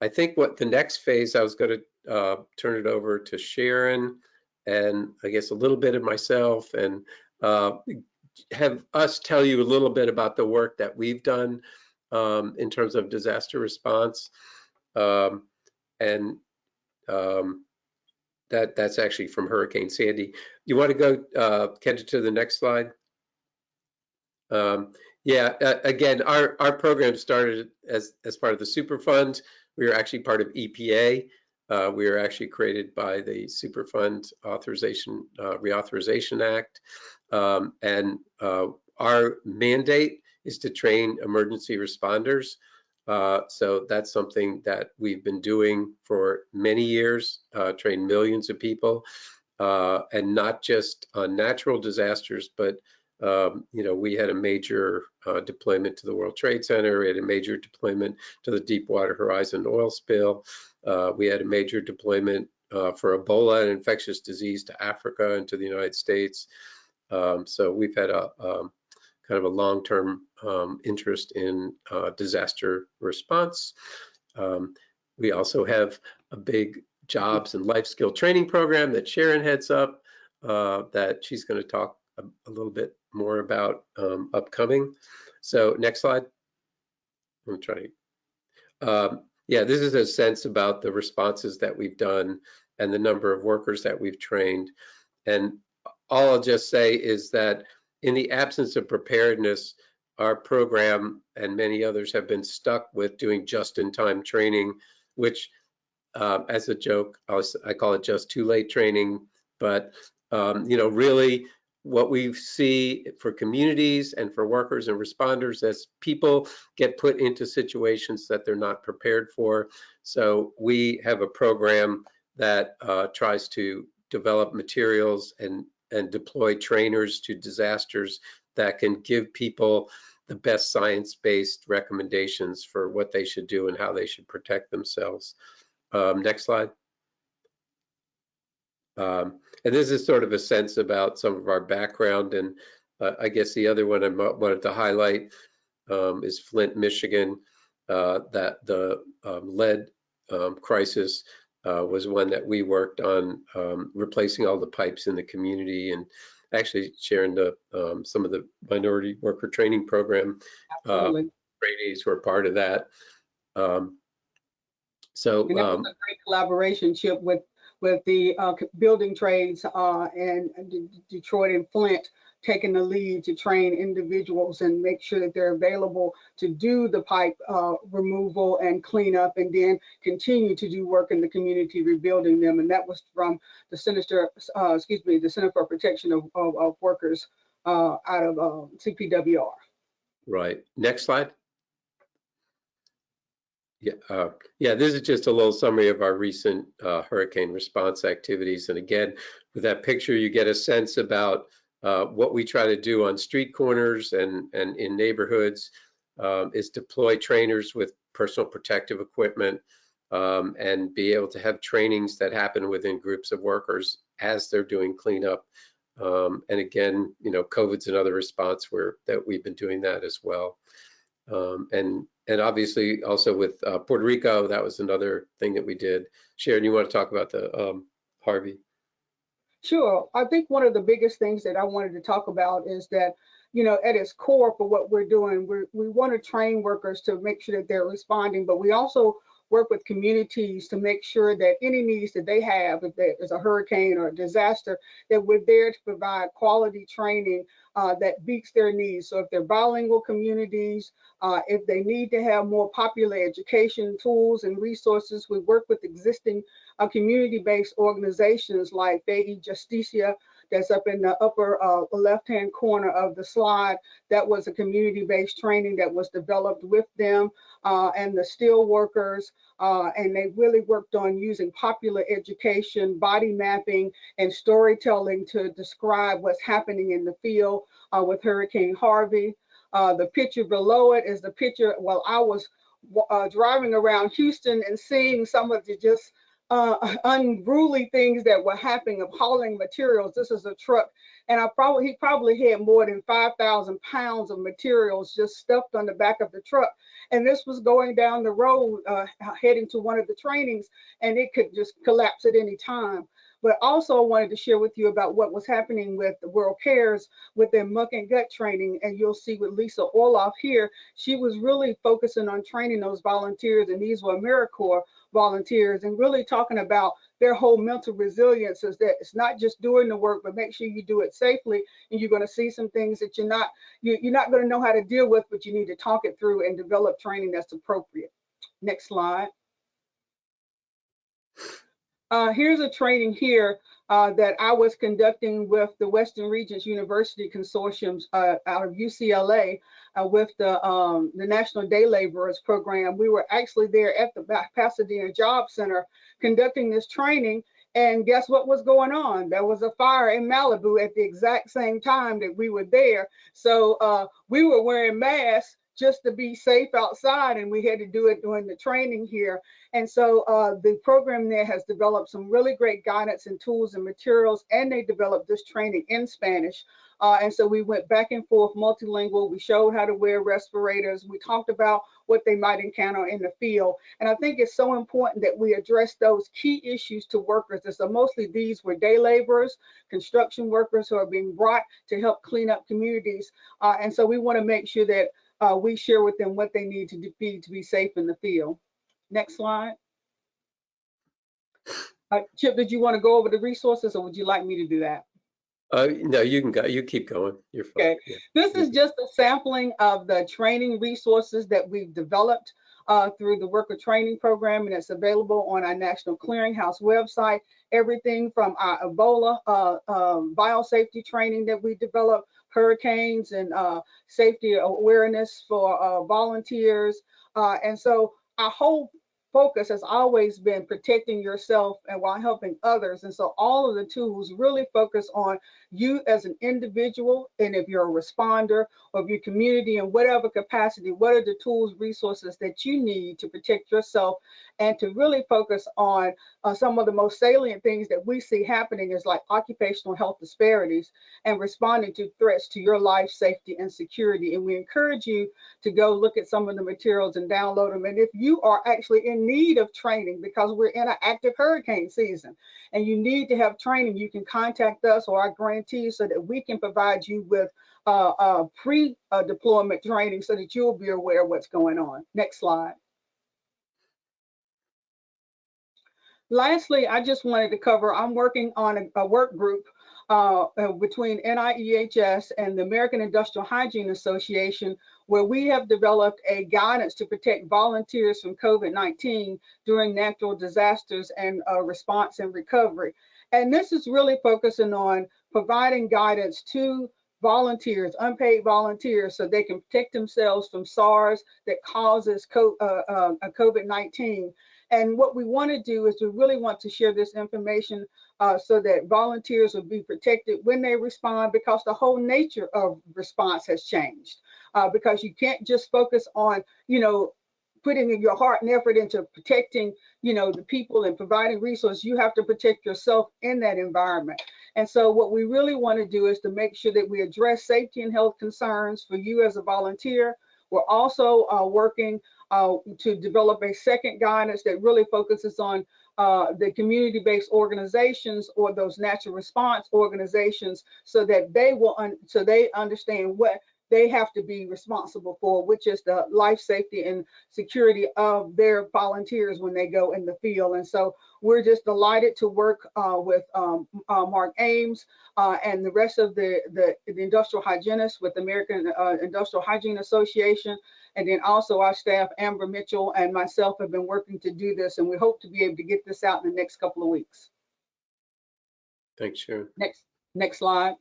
I think what the next phase, I was going to turn it over to Sharon and I guess a little bit of myself, and have us tell you a little bit about the work that we've done in terms of disaster response. That's actually from Hurricane Sandy. You want to go, Kendra, to the next slide? Yeah, again, our program started as part of the Superfund. We are actually part of EPA. We are actually created by the Superfund Authorization Reauthorization Act. And our mandate is to train emergency responders. So that's something that we've been doing for many years, train millions of people, and not just on natural disasters, but We had a major deployment to the World Trade Center. We had a major deployment to the Deepwater Horizon oil spill. We had a major deployment for Ebola, an infectious disease, to Africa and to the United States. So we've had a kind of a long-term interest in disaster response. We also have a big jobs and life skill training program that Sharon heads up that she's going to talk a little bit more about upcoming. So next slide. I'm trying. Yeah, this is a sense about the responses that we've done and the number of workers that we've trained. And all I'll just say is that in the absence of preparedness, our program and many others have been stuck with doing just-in-time training, which as a joke, I call it just too late training. But really what we see for communities and for workers and responders as people get put into situations that they're not prepared for. So we have a program that tries to develop materials and deploy trainers to disasters that can give people the best science-based recommendations for what they should do and how they should protect themselves. Next slide. And this is sort of a sense about some of our background. And I guess the other one I wanted to highlight is Flint, Michigan. That the lead crisis was one that we worked on, replacing all the pipes in the community, and actually sharing some of the minority worker training program. Trainees were part of that. And that was a great collaboration with the building trades and Detroit and Flint, taking the lead to train individuals and make sure that they're available to do the pipe removal and cleanup, and then continue to do work in the community rebuilding them. And that was from the Center for Protection of Workers out of CPWR. Right. Next slide. Yeah, this is just a little summary of our recent hurricane response activities. And again, with that picture, you get a sense about what we try to do on street corners and in neighborhoods is deploy trainers with personal protective equipment and be able to have trainings that happen within groups of workers as they're doing cleanup. And again, COVID's another response that we've been doing that as well. And obviously also with Puerto Rico, that was another thing that we did. Sharon, you want to talk about the Harvey? Sure. I think one of the biggest things that I wanted to talk about is that, at its core for what we're doing, we want to train workers to make sure that they're responding, but we also work with communities to make sure that any needs that they have, if there's a hurricane or a disaster, that we're there to provide quality training that meets their needs. So if they're bilingual communities, if they need to have more popular education tools and resources, we work with existing community-based organizations like Fe Justicia, that's up in the upper left-hand corner of the slide. That was a community-based training that was developed with them and the steel workers, and they really worked on using popular education, body mapping, and storytelling to describe what's happening in the field with Hurricane Harvey. The picture below it is the picture while I was driving around Houston and seeing some of the just unruly things that were happening of hauling materials. This is a truck, and he probably had more than 5,000 pounds of materials just stuffed on the back of the truck. And this was going down the road, heading to one of the trainings, and it could just collapse at any time. But also I wanted to share with you about what was happening with the World Cares with their muck and gut training. And you'll see with Lisa Orloff here, she was really focusing on training those volunteers, and these were AmeriCorps volunteers, and really talking about their whole mental resilience is that it's not just doing the work, but make sure you do it safely. And you're going to see some things that you're not going to know how to deal with, but you need to talk it through and develop training that's appropriate. Next slide. Here's a training here that I was conducting with the Western Regents University Consortium out of UCLA with the National Day Laborers Program. We were actually there at the Pasadena Job Center conducting this training, And guess what was going on? There was a fire in Malibu at the exact same time that we were there. So we were wearing masks just to be safe outside, and we had to do it during the training here. And so the program there has developed some really great guidance and tools and materials, and they developed this training in Spanish. And so we went back and forth multilingual. We showed how to wear respirators. We talked about what they might encounter in the field. And I think it's so important that we address those key issues to workers. And so mostly these were day laborers, construction workers who are being brought to help clean up communities. And so we want to make sure that we share with them what they need to be safe in the field. Next slide. Chip, did you want to go over the resources, or would you like me to do that? No, you can go. You keep going. You're fine. Okay. Yeah. This is just a sampling of the training resources that we've developed through the Worker Training Program, and it's available on our National Clearinghouse website. Everything from our Ebola biosafety training that we developed, hurricanes and safety awareness for volunteers. And so our whole focus has always been protecting yourself and while helping others. And so all of the tools really focus on you as an individual, and if you're a responder or if your community in whatever capacity, what are the tools, resources that you need to protect yourself, and to really focus on some of the most salient things that we see happening is like occupational health disparities and responding to threats to your life, safety, and security. And we encourage you to go look at some of the materials and download them. And if you are actually in need of training, because we're in an active hurricane season and you need to have training, you can contact us or our grantees so that we can provide you with pre-deployment training so that you'll be aware of what's going on. Next slide. Lastly, I just wanted to cover, I'm working on a work group between NIEHS and the American Industrial Hygiene Association, where we have developed a guidance to protect volunteers from COVID-19 during natural disasters and response and recovery. And this is really focusing on providing guidance to volunteers, unpaid volunteers, so they can protect themselves from SARS that causes COVID-19. And what we want to do is we really want to share this information so that volunteers will be protected when they respond, because the whole nature of response has changed. Because you can't just focus on, putting your heart and effort into protecting, the people and providing resources. You have to protect yourself in that environment. And so what we really want to do is to make sure that we address safety and health concerns for you as a volunteer. We're also working to develop a second guidance that really focuses on the community-based organizations or those natural response organizations, so that they understand what they have to be responsible for, which is the life safety and security of their volunteers when they go in the field. And so we're just delighted to work with Mark Ames and the rest of the industrial hygienists with the American Industrial Hygiene Association. And then also our staff, Amber Mitchell and myself, have been working to do this, and we hope to be able to get this out in the next couple of weeks. Thanks, Sharon. Next slide.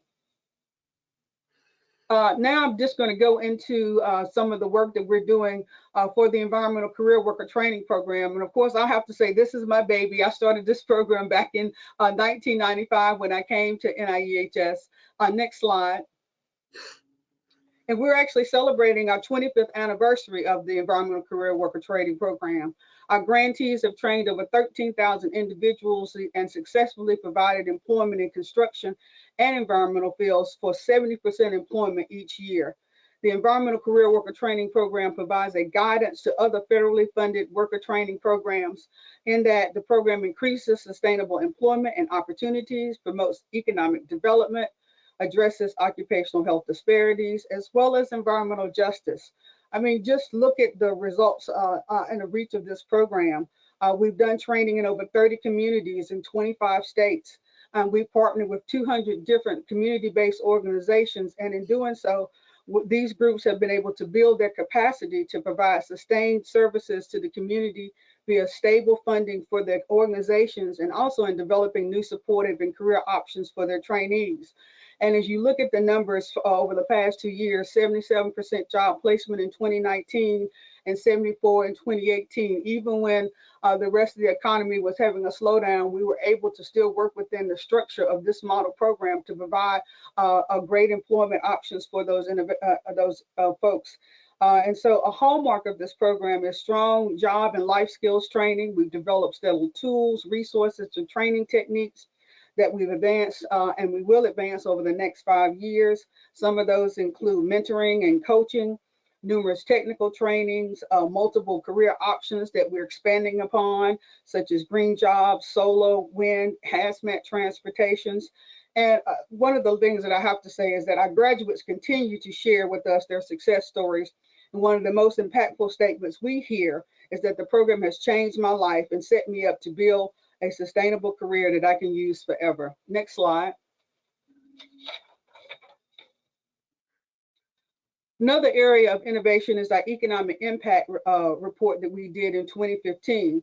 Now I'm just going to go into some of the work that we're doing for the Environmental Career Worker Training Program. And of course, I have to say, this is my baby. I started this program back in 1995 when I came to NIEHS. Next slide. And we're actually celebrating our 25th anniversary of the Environmental Career Worker Training Program. Our grantees have trained over 13,000 individuals and successfully provided employment in construction and environmental fields for 70% employment each year. The Environmental Career Worker Training Program provides a guidance to other federally funded worker training programs, in that the program increases sustainable employment and opportunities, promotes economic development, addresses occupational health disparities, as well as environmental justice. I mean, just look at the results and the reach of this program. We've done training in over 30 communities in 25 states. We've partnered with 200 different community-based organizations, and in doing so, these groups have been able to build their capacity to provide sustained services to the community via stable funding for their organizations, and also in developing new supportive and career options for their trainees. And as you look at the numbers over the past 2 years, 77% job placement in 2019, and 74 in 2018. Even when the rest of the economy was having a slowdown, we were able to still work within the structure of this model program to provide a great employment options for those folks. And so a hallmark of this program is strong job and life skills training. We've developed several tools, resources, and training techniques that we've advanced and we will advance over the next 5 years. Some of those include mentoring and coaching, numerous technical trainings, multiple career options that we're expanding upon, such as green jobs, solar, wind, hazmat transportations. And one of the things that I have to say is that our graduates continue to share with us their success stories. And one of the most impactful statements we hear is that the program has changed my life and set me up to build a sustainable career that I can use forever. Next slide. Another area of innovation is our economic impact report that we did in 2015.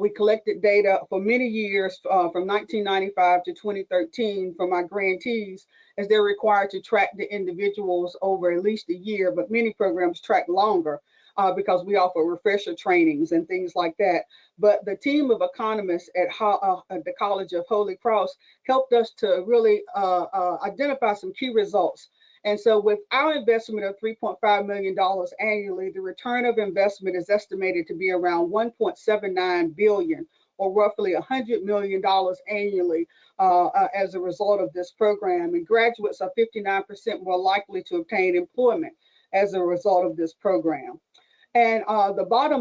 We collected data for many years from 1995 to 2013 from our grantees, as they're required to track the individuals over at least a year, but many programs track longer because we offer refresher trainings and things like that. But the team of economists at the College of Holy Cross helped us to really identify some key results. And so with our investment of $3.5 million annually, the return of investment is estimated to be around $1.79 billion, or roughly $100 million annually as a result of this program. And graduates are 59% more likely to obtain employment as a result of this program. And the bottom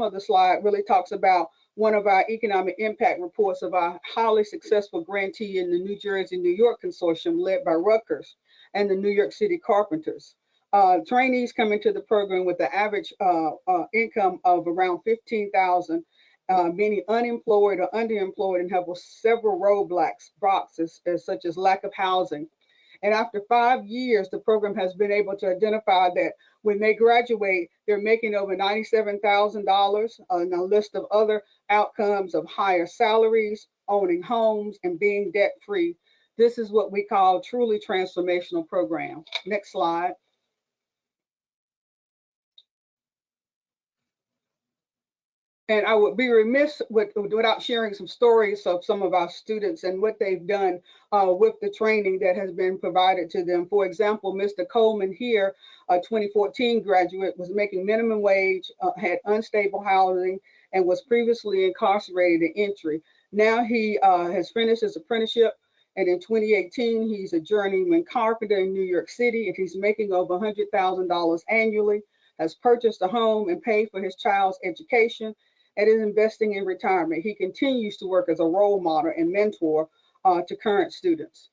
of the slide really talks about one of our economic impact reports of our highly successful grantee in the New Jersey, New York consortium led by Rutgers and the New York City Carpenters. Trainees come into the program with the average income of around $15,000, meaning unemployed or underemployed, and have several roadblocks, such as lack of housing. And after 5 years, the program has been able to identify that when they graduate, they're making over $97,000 on a list of other outcomes of higher salaries, owning homes, and being debt-free. This is what we call truly transformational program. Next slide. And I would be remiss without sharing some stories of some of our students and what they've done with the training that has been provided to them. For example, Mr. Coleman here, a 2014 graduate, was making minimum wage, had unstable housing, and was previously incarcerated in entry. Now he has finished his apprenticeship, and in 2018, he's a journeyman carpenter in New York City, and he's making over $100,000 annually, has purchased a home and paid for his child's education, and is investing in retirement. He continues to work as a role model and mentor to current students.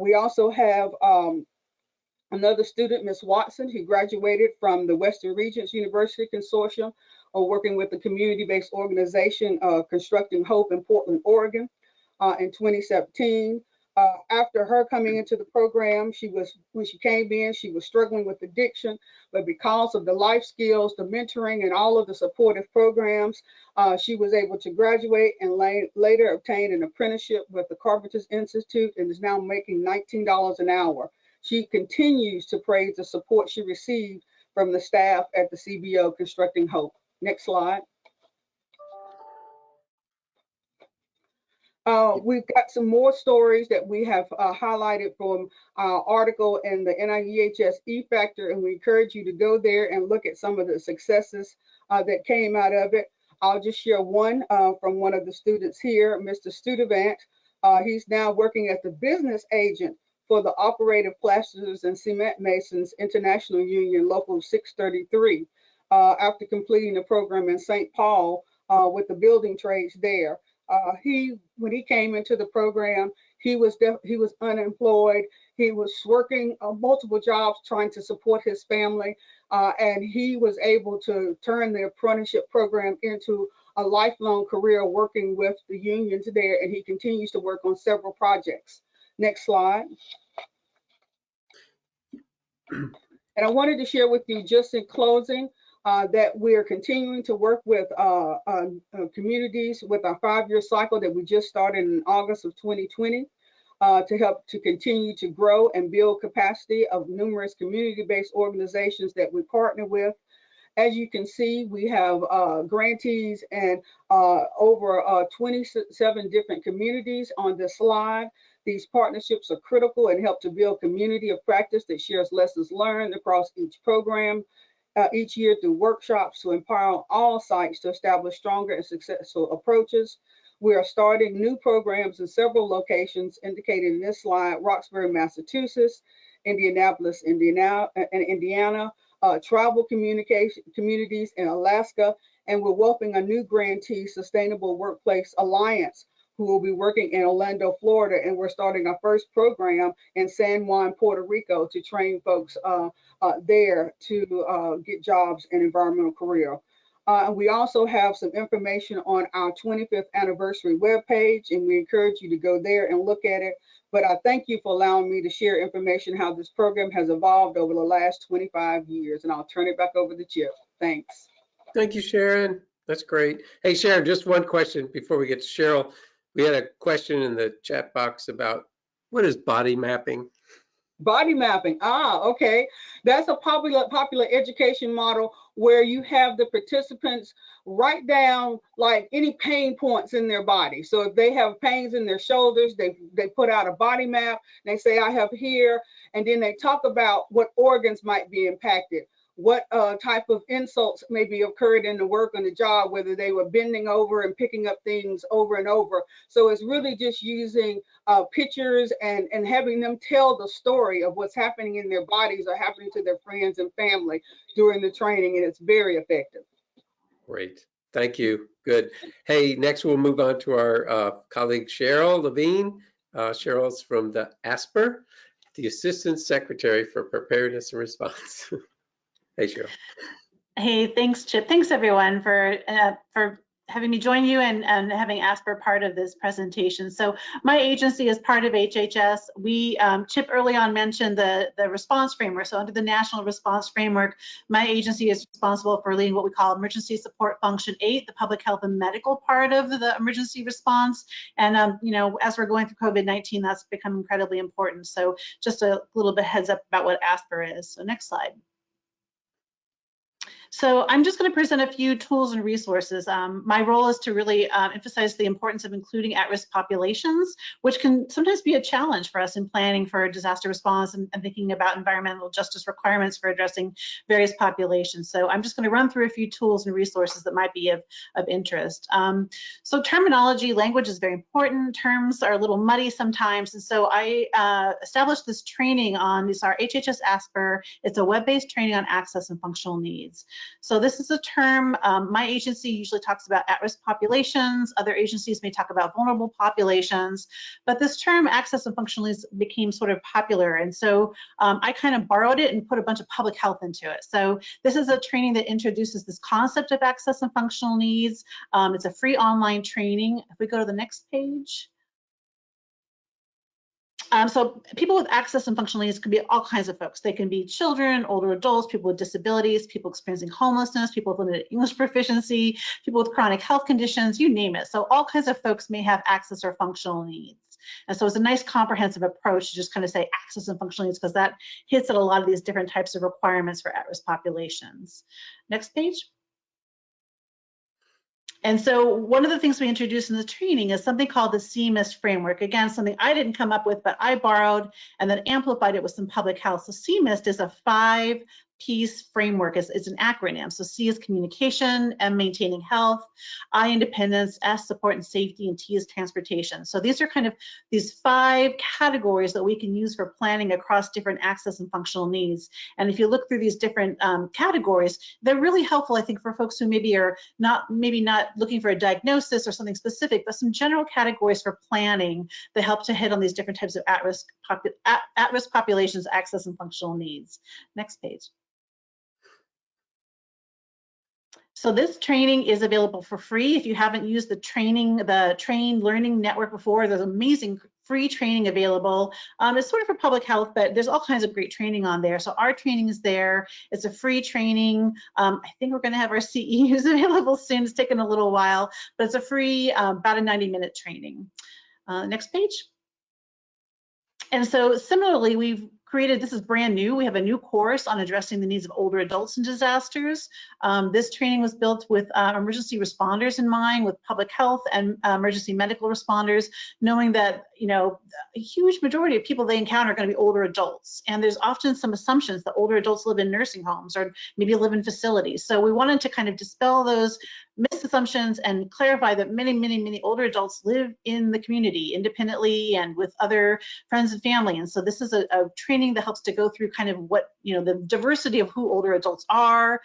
We also have another student, Ms. Watson, who graduated from the Western Regents University Consortium, working with the community-based organization Constructing Hope in Portland, Oregon in 2017. After her coming into the program, when she came in, she was struggling with addiction, but because of the life skills, the mentoring, and all of the supportive programs, she was able to graduate and later obtain an apprenticeship with the Carpenters Institute and is now making $19 an hour. She continues to praise the support she received from the staff at the CBO Constructing Hope. Next slide. We've got some more stories that we have highlighted from our article in the NIEHS E-Factor, and we encourage you to go there and look at some of the successes that came out of it. I'll just share one from one of the students here, Mr. Studevant. He's now working as the business agent for the Operative Plasterers and Cement Masons International Union Local 633 after completing the program in St. Paul with the building trades there. When he came into the program, he was unemployed. He was working multiple jobs trying to support his family, and he was able to turn the apprenticeship program into a lifelong career working with the unions there, and he continues to work on several projects. Next slide. And I wanted to share with you just in closing that we're continuing to work with communities with our 5-year cycle that we just started in August of 2020 to help to continue to grow and build capacity of numerous community-based organizations that we partner with. As you can see, we have grantees and over 27 different communities on this slide. These partnerships are critical and help to build community of practice that shares lessons learned across each program each year through workshops to empower all sites to establish stronger and successful approaches. We are starting new programs in several locations indicated in this slide: Roxbury, Massachusetts, Indianapolis, Indiana, tribal communities in Alaska, and we're welcoming a new grantee, Sustainable Workplace Alliance, who will be working in Orlando, Florida, and we're starting our first program in San Juan, Puerto Rico, to train folks there to get jobs in environmental career. We also have some information on our 25th anniversary webpage, and we encourage you to go there and look at it. But I thank you for allowing me to share information how this program has evolved over the last 25 years, and I'll turn it back over to Chip. Thanks. Thank you, Sharon. That's great. Hey, Sharon, just one question before we get to Cheryl. We had a question in the chat box about what is body mapping? Body mapping. Okay. That's a popular education model where you have the participants write down like any pain points in their body. So if they have pains in their shoulders, they put out a body map. They say, I have here, and then they talk about what organs might be impacted, what type of insults maybe occurred in the work on the job, whether they were bending over and picking up things over and over. So it's really just using pictures and having them tell the story of what's happening in their bodies or happening to their friends and family during the training, and it's very effective. Great, thank you, good. Hey, next we'll move on to our colleague Cheryl Levine. Cheryl's from the ASPR, the Assistant Secretary for Preparedness and Response. Hey, Cheryl. Hey, thanks, Chip. Thanks, everyone, for having me join you and having ASPR part of this presentation. So my agency is part of HHS. We, Chip early on mentioned the response framework. So under the National Response Framework, my agency is responsible for leading what we call Emergency Support Function 8, the public health and medical part of the emergency response. And, you know, as we're going through COVID-19, that's become incredibly important. So just a little bit heads up about what ASPR is. So next slide. So I'm just going to present a few tools and resources. My role is to really emphasize the importance of including at-risk populations, which can sometimes be a challenge for us in planning for disaster response and thinking about environmental justice requirements for addressing various populations. So I'm just going to run through a few tools and resources that might be of interest. So terminology, language is very important. Terms are a little muddy sometimes. And so I established this training on our HHS ASPR. It's a web-based training on access and functional needs. So this is a term, my agency usually talks about at-risk populations. Other agencies may talk about vulnerable populations, but this term access and functional needs became sort of popular. And so I kind of borrowed it and put a bunch of public health into it. So this is a training that introduces this concept of access and functional needs. It's a free online training. If we go to the next page. So people with access and functional needs can be all kinds of folks. They can be children, older adults, people with disabilities, people experiencing homelessness, people with limited English proficiency, people with chronic health conditions, you name it. So all kinds of folks may have access or functional needs. And so it's a nice comprehensive approach to just kind of say access and functional needs, because that hits at a lot of these different types of requirements for at-risk populations. Next page. And so one of the things we introduced in the training is something called the CMIST framework. Again, something I didn't come up with, but I borrowed and then amplified it with some public health. So CMIST is a 5-piece framework. It's an acronym. So C is communication, M maintaining health, I independence, S support and safety, and T is transportation. So these are kind of these 5 categories that we can use for planning across different access and functional needs. And if you look through these different categories, they're really helpful, I think, for folks who maybe are not looking for a diagnosis or something specific, but some general categories for planning that help to hit on these different types of at-risk populations, access and functional needs. Next page. So this training is available for free. If you haven't used the Train Learning Network before, there's amazing free training available. It's sort of for public health, but there's all kinds of great training on there. So our training is there. It's a free training. I think we're going to have our CEUs available soon. It's taken a little while, but it's a free, about a 90-minute training. Next page. And so similarly, we've created, this is brand new, we have a new course on addressing the needs of older adults in disasters. This training was built with emergency responders in mind, with public health and emergency medical responders, knowing that, you know, a huge majority of people they encounter are going to be older adults. And there's often some assumptions that older adults live in nursing homes or maybe live in facilities. So we wanted to kind of dispel those misassumptions and clarify that many older adults live in the community independently and with other friends and family. And so this is a training that helps to go through kind of what, you know, the diversity of who older adults are,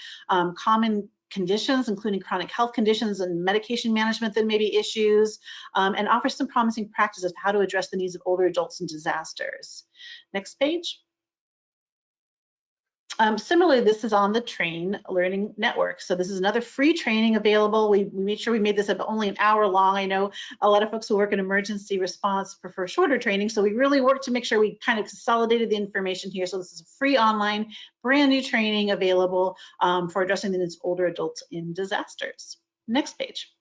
common conditions, including chronic health conditions and medication management that may be issues, and offers some promising practices of how to address the needs of older adults in disasters. Next page. Similarly, this is on the Train Learning Network. So this is another free training available. We made sure we made this up only an hour long. I know a lot of folks who work in emergency response prefer shorter training. So we really worked to make sure we kind of consolidated the information here. So this is a free online, brand new training available for addressing the needs of older adults in disasters. Next page.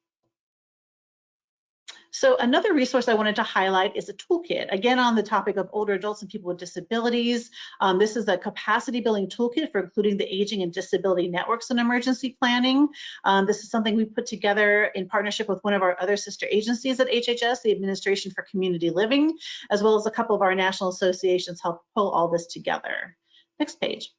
So another resource I wanted to highlight is a toolkit, again, on the topic of older adults and people with disabilities. This is a capacity building toolkit for including the aging and disability networks in emergency planning. This is something we put together in partnership with one of our other sister agencies at HHS, the Administration for Community Living, as well as a couple of our national associations help pull all this together. Next page.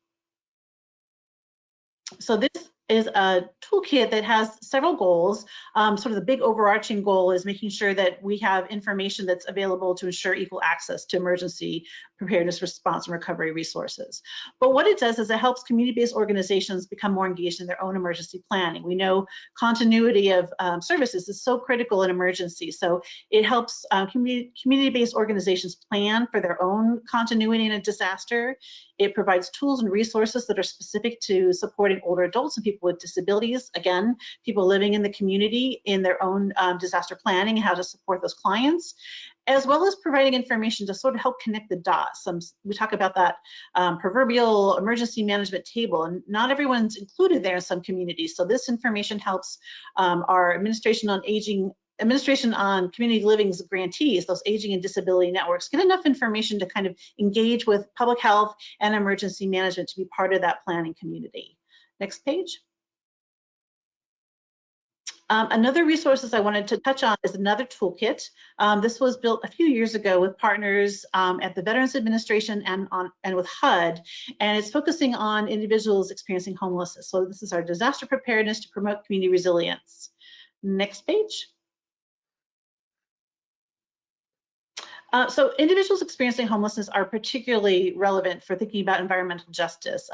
So this is a toolkit that has several goals. Sort of the big overarching goal is making sure that we have information that's available to ensure equal access to emergency preparedness, response, and recovery resources. But what it does is it helps community-based organizations become more engaged in their own emergency planning. We know continuity of services is so critical in emergency. So it helps community-based organizations plan for their own continuity in a disaster. It provides tools and resources that are specific to supporting older adults and people with disabilities. Again, people living in the community in their own disaster planning and how to support those clients, as well as providing information to sort of help connect the dots. We talk about that proverbial emergency management table, and not everyone's included there in some communities. So this information helps our Administration on Community Living's grantees, those aging and disability networks, get enough information to kind of engage with public health and emergency management to be part of that planning community. Next page. Another resources I wanted to touch on is another toolkit. This was built a few years ago with partners at the Veterans Administration and with HUD, and it's focusing on individuals experiencing homelessness. So this is our disaster preparedness to promote community resilience. Next page. So individuals experiencing homelessness are particularly relevant for thinking about environmental justice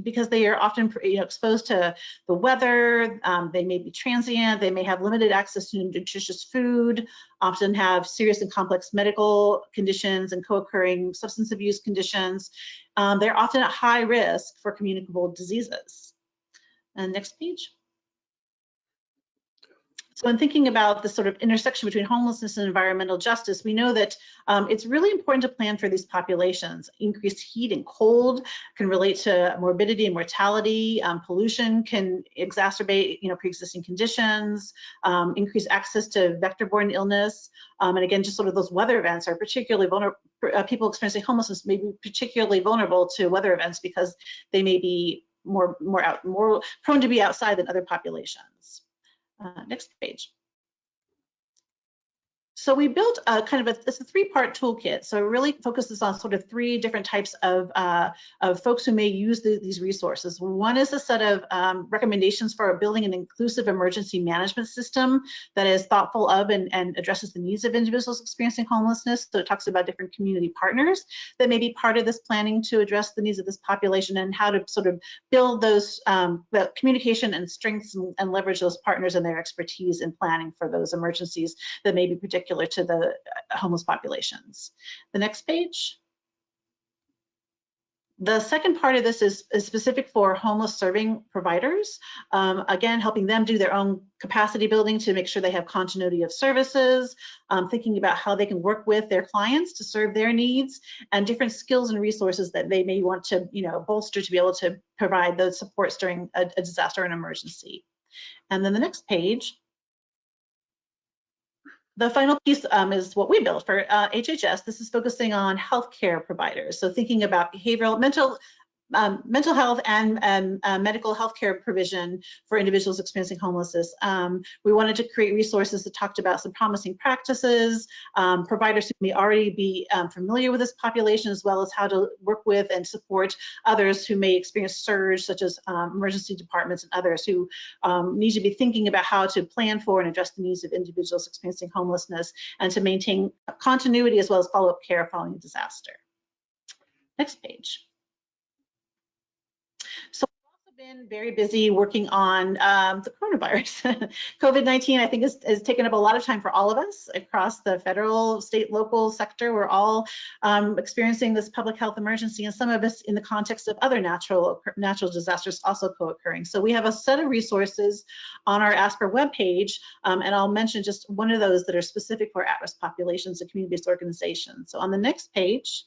because they are often exposed to the weather, they may be transient, they may have limited access to nutritious food, often have serious and complex medical conditions and co-occurring substance abuse conditions. They're often at high risk for communicable diseases. And next page. So in thinking about the sort of intersection between homelessness and environmental justice, we know that it's really important to plan for these populations. Increased heat and cold can relate to morbidity and mortality. Pollution can exacerbate, pre-existing conditions, increase access to vector-borne illness. And again, just sort of those weather events are particularly vulnerable. People experiencing homelessness may be particularly vulnerable to weather events because they may be more prone to be outside than other populations. Next page. So we built it's a three-part toolkit. So it really focuses on sort of three different types of folks who may use these resources. One is a set of recommendations for building an inclusive emergency management system that is thoughtful of and addresses the needs of individuals experiencing homelessness. So it talks about different community partners that may be part of this planning to address the needs of this population and how to sort of build those the communication and strengths and leverage those partners and their expertise in planning for those emergencies that may be particular to the homeless populations. The next page. The second part of this is specific for homeless serving providers. Again, helping them do their own capacity building to make sure they have continuity of services, thinking about how they can work with their clients to serve their needs, and different skills and resources that they may want to bolster to be able to provide those supports during a disaster and emergency. And then the next page The final piece is what we built for HHS. This is focusing on healthcare providers. So thinking about behavioral, mental health and medical healthcare provision for individuals experiencing homelessness. We wanted to create resources that talked about some promising practices, providers who may already be familiar with this population, as well as how to work with and support others who may experience surge, such as emergency departments and others who need to be thinking about how to plan for and address the needs of individuals experiencing homelessness, and to maintain continuity as well as follow-up care following a disaster. Next page. So we've also been very busy working on the coronavirus. COVID-19, I think, has taken up a lot of time for all of us across the federal, state, local sector. We're all experiencing this public health emergency, and some of us in the context of other natural disasters also co-occurring. So we have a set of resources on our ASPR webpage, and I'll mention just one of those that are specific for at-risk populations and community-based organizations. So on the next page,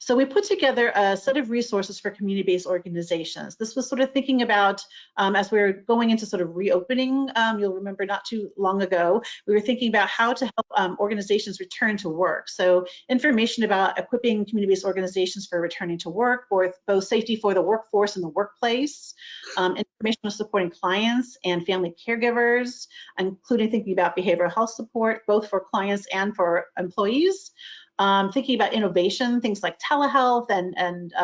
so we put together a set of resources for community-based organizations. This was sort of thinking about, as we were going into sort of reopening, you'll remember not too long ago, we were thinking about how to help organizations return to work. So information about equipping community-based organizations for returning to work, both safety for the workforce and the workplace, information on supporting clients and family caregivers, including thinking about behavioral health support, both for clients and for employees. Thinking about innovation, things like telehealth and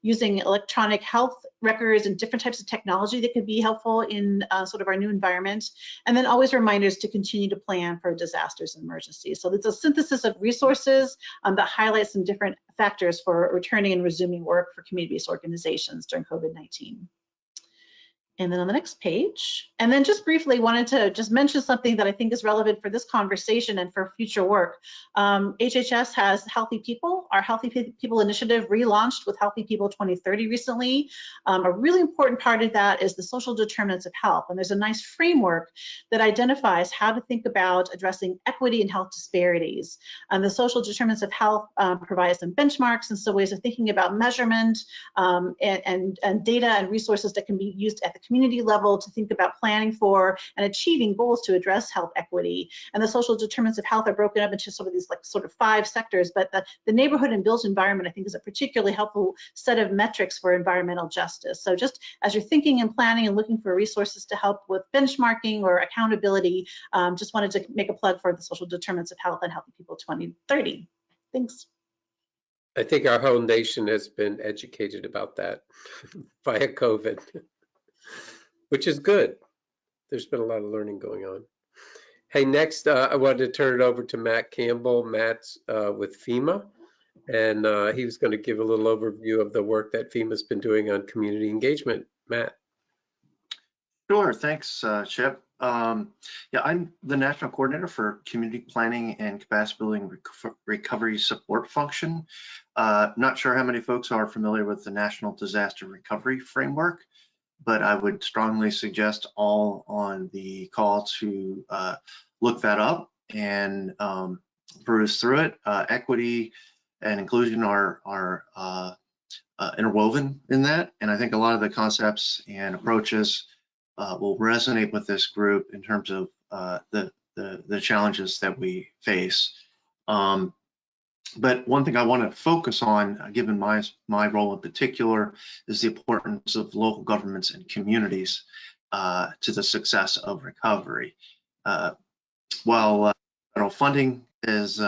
using electronic health records and different types of technology that could be helpful in sort of our new environment. And then always reminders to continue to plan for disasters and emergencies. So it's a synthesis of resources that highlights some different factors for returning and resuming work for community-based organizations during COVID-19. And then on the next page, and then just briefly wanted to just mention something that I think is relevant for this conversation and for future work. HHS has Healthy People. Our Healthy People initiative relaunched with Healthy People 2030 recently. A really important part of that is the social determinants of health. And there's a nice framework that identifies how to think about addressing equity and health disparities. And the social determinants of health provide some benchmarks and some ways of thinking about measurement and data and resources that can be used at the community level to think about planning for and achieving goals to address health equity. And the social determinants of health are broken up into sort of these sort of 5 sectors, but the neighborhood and built environment, I think, is a particularly helpful set of metrics for environmental justice. So just as you're thinking and planning and looking for resources to help with benchmarking or accountability, just wanted to make a plug for the social determinants of health and Healthy People 2030. Thanks. I think our whole nation has been educated about that via COVID. Which is good. There's been a lot of learning going on. Hey, next, I wanted to turn it over to Matt Campbell. Matt's with FEMA, and he was going to give a little overview of the work that FEMA's been doing on community engagement. Matt. Sure, thanks, Chip. Yeah, I'm the National Coordinator for Community Planning and Capacity Building Recovery Support Function. Not sure how many folks are familiar with the National Disaster Recovery Framework, but I would strongly suggest all on the call to look that up and peruse through it. Equity and inclusion are interwoven in that, and I think a lot of the concepts and approaches will resonate with this group in terms of the challenges that we face. But one thing I want to focus on, given my role in particular, is the importance of local governments and communities to the success of recovery. While federal funding is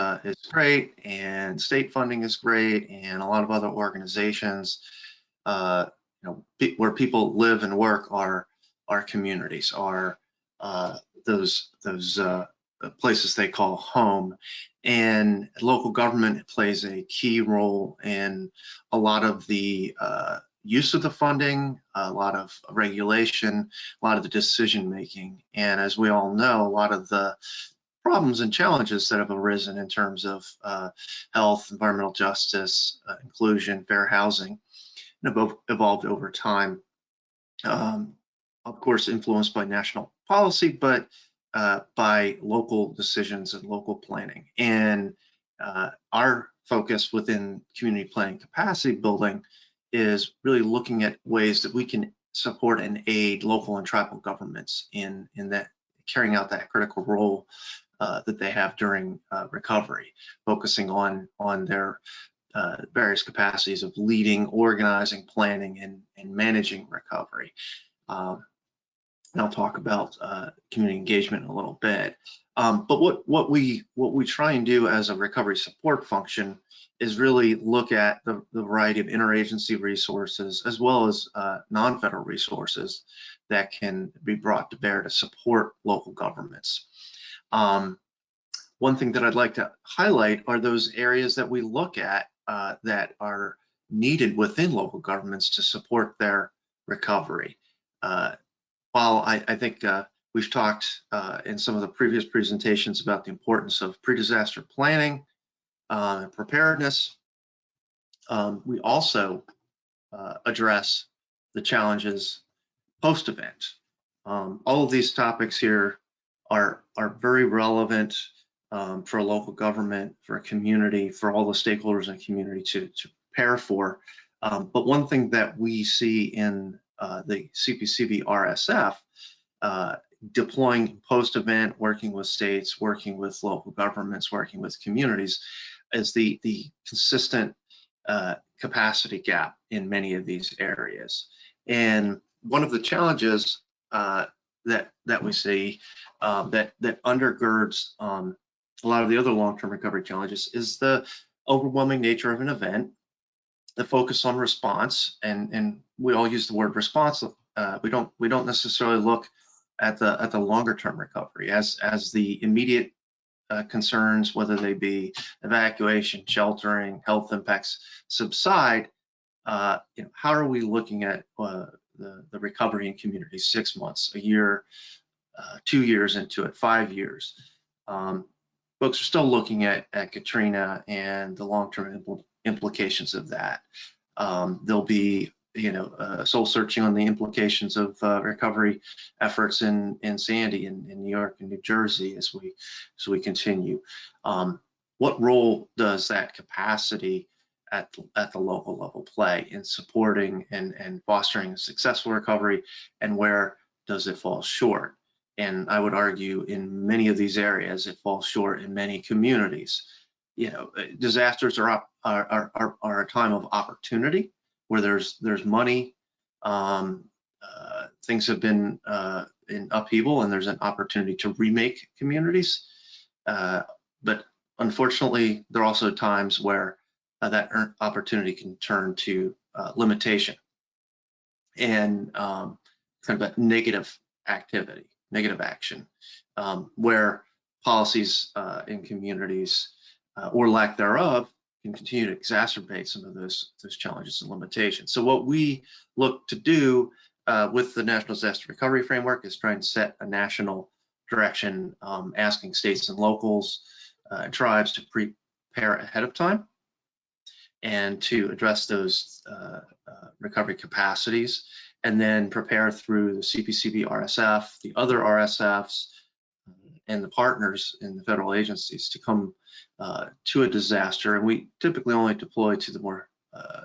great, and state funding is great, and a lot of other organizations, where people live and work are communities, are those places they call home. And local government plays a key role in a lot of the use of the funding, a lot of regulation, a lot of the decision making. And as we all know, a lot of the problems and challenges that have arisen in terms of health, environmental justice, inclusion, fair housing, have evolved over time. Of course, influenced by national policy, but by local decisions and local planning. And our focus within community planning capacity building is really looking at ways that we can support and aid local and tribal governments in that carrying out that critical role that they have during recovery, focusing on their various capacities of leading, organizing, planning, and managing recovery. And I'll talk about community engagement in a little bit. But what we try and do as a recovery support function is really look at the variety of interagency resources as well as non-federal resources that can be brought to bear to support local governments. One thing that I'd like to highlight are those areas that we look at that are needed within local governments to support their recovery. While I think we've talked in some of the previous presentations about the importance of pre-disaster planning and preparedness, we also address the challenges post-event. All of these topics here are very relevant for a local government, for a community, for all the stakeholders in the community to prepare for. But one thing that we see in the CPCB RSF, deploying post-event, working with states, working with local governments, working with communities, is the consistent capacity gap in many of these areas. And one of the challenges that we see that undergirds a lot of the other long-term recovery challenges is the overwhelming nature of an event, the focus on response, and we all use the word response. We don't necessarily look at the longer-term recovery as the immediate concerns, whether they be evacuation, sheltering, health impacts subside. How are we looking at the recovery in communities 6 months, a year, 2 years into it, 5 years? Folks are still looking at Katrina and the long-term implications of that. There'll be, soul searching on the implications of recovery efforts in Sandy, in New York and New Jersey as we continue. What role does that capacity at the local level play in supporting and fostering a successful recovery, and where does it fall short? And I would argue in many of these areas, it falls short in many communities. Disasters are a time of opportunity where there's money, things have been in upheaval, and there's an opportunity to remake communities. But unfortunately, there are also times where that opportunity can turn to limitation and kind of a negative activity, negative action, where policies in communities or lack thereof can continue to exacerbate some of those challenges and limitations. So what we look to do with the National Disaster Recovery Framework is try and set a national direction, asking states and locals and tribes to prepare ahead of time and to address those recovery capacities, and then prepare through the CPCB RSF, the other RSFs, and the partners in the federal agencies to come to a disaster. And we typically only deploy to the more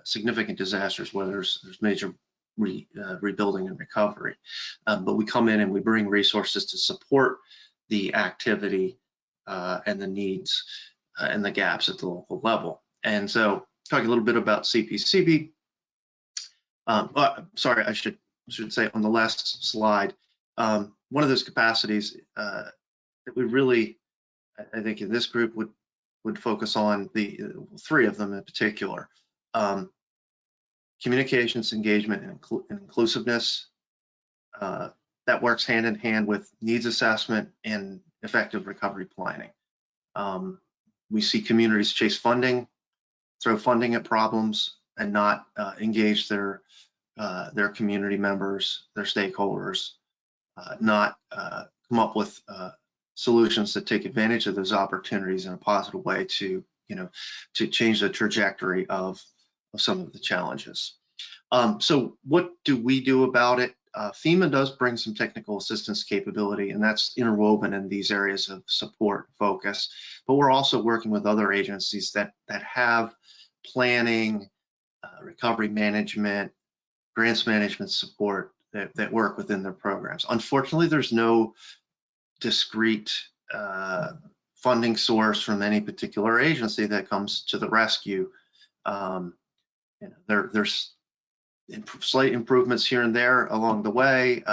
significant disasters where there's major rebuilding and recovery. But we come in and we bring resources to support the activity and the needs and the gaps at the local level. And so talking a little bit about CPCB, sorry, I should say on the last slide, one of those capacities that we really, I think in this group would focus on the three of them in particular. Communications, engagement, and inclusiveness. That works hand in hand with needs assessment and effective recovery planning. We see communities chase funding, throw funding at problems, and not engage their community members, their stakeholders, not come up with solutions that take advantage of those opportunities in a positive way to change the trajectory of some of the challenges. So what do we do about it? FEMA does bring some technical assistance capability, and that's interwoven in these areas of support focus. But we're also working with other agencies that have planning, recovery management, grants management support that work within their programs. Unfortunately, there's no discrete funding source from any particular agency that comes to the rescue. There's slight improvements here and there along the way.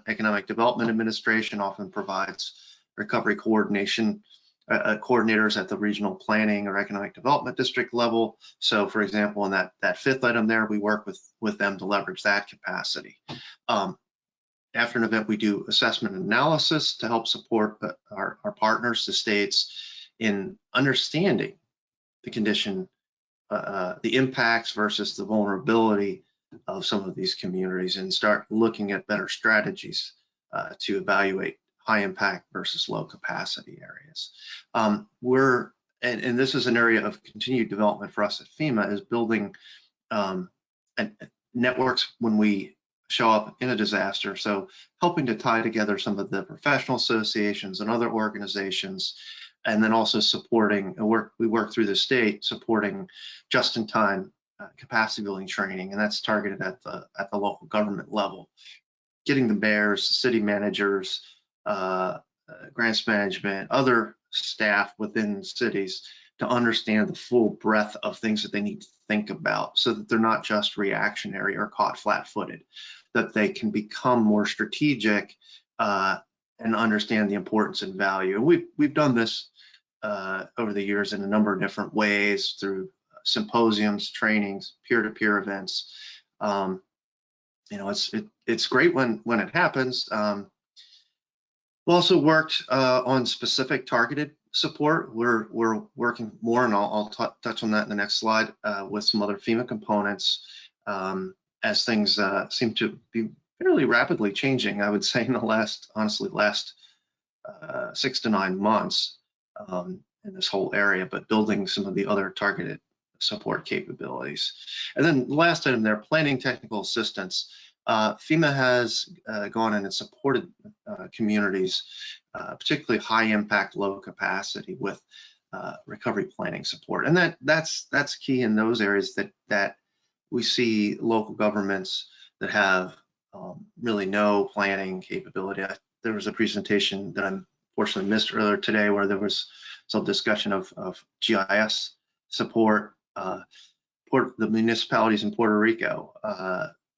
Economic Development Administration often provides recovery coordination coordinators at the regional planning or economic development district level. So for example, in that fifth item there, we work with them to leverage that capacity. After an event, we do assessment and analysis to help support our partners, the states, in understanding the condition, the impacts versus the vulnerability of some of these communities, and start looking at better strategies to evaluate high impact versus low capacity areas. And this is an area of continued development for us at FEMA, is building networks when we show up in a disaster. So helping to tie together some of the professional associations and other organizations, and then also supporting, we work through the state supporting just-in-time capacity building training, and that's targeted at the local government level. Getting the mayors, city managers, grants management, other staff within cities to understand the full breadth of things that they need to think about, so that they're not just reactionary or caught flat-footed, that they can become more strategic and understand the importance and value. And we've done this over the years in a number of different ways, through symposiums, trainings, peer-to-peer events. It's great when it happens. We also worked on specific targeted support. We're working more, and I'll touch on that in the next slide, with some other FEMA components, as things seem to be fairly rapidly changing, I would say, in the last 6 to 9 months in this whole area, but building some of the other targeted support capabilities. And then the last item there, planning technical assistance. FEMA has gone in and supported communities, particularly high impact, low capacity, with recovery planning support. And that's key in those areas that we see local governments that have really no planning capability. There was a presentation that I unfortunately missed earlier today, where there was some discussion of GIS support. The municipalities in Puerto Rico,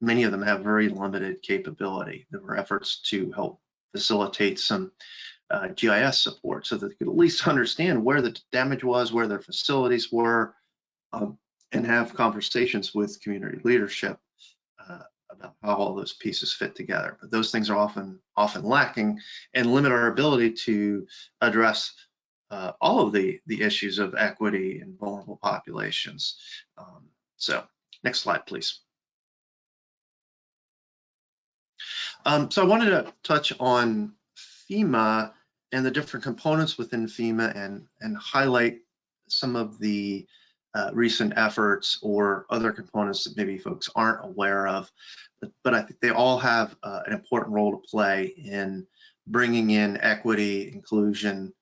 many of them have very limited capability. There were efforts to help facilitate some GIS support, so that they could at least understand where the damage was, where their facilities were, and have conversations with community leadership about how all those pieces fit together. But those things are often lacking, and limit our ability to address all of the issues of equity and vulnerable populations. So next slide, please. So I wanted to touch on FEMA and the different components within FEMA, and highlight some of the recent efforts or other components that maybe folks aren't aware of. But I think they all have an important role to play in bringing in equity, inclusion,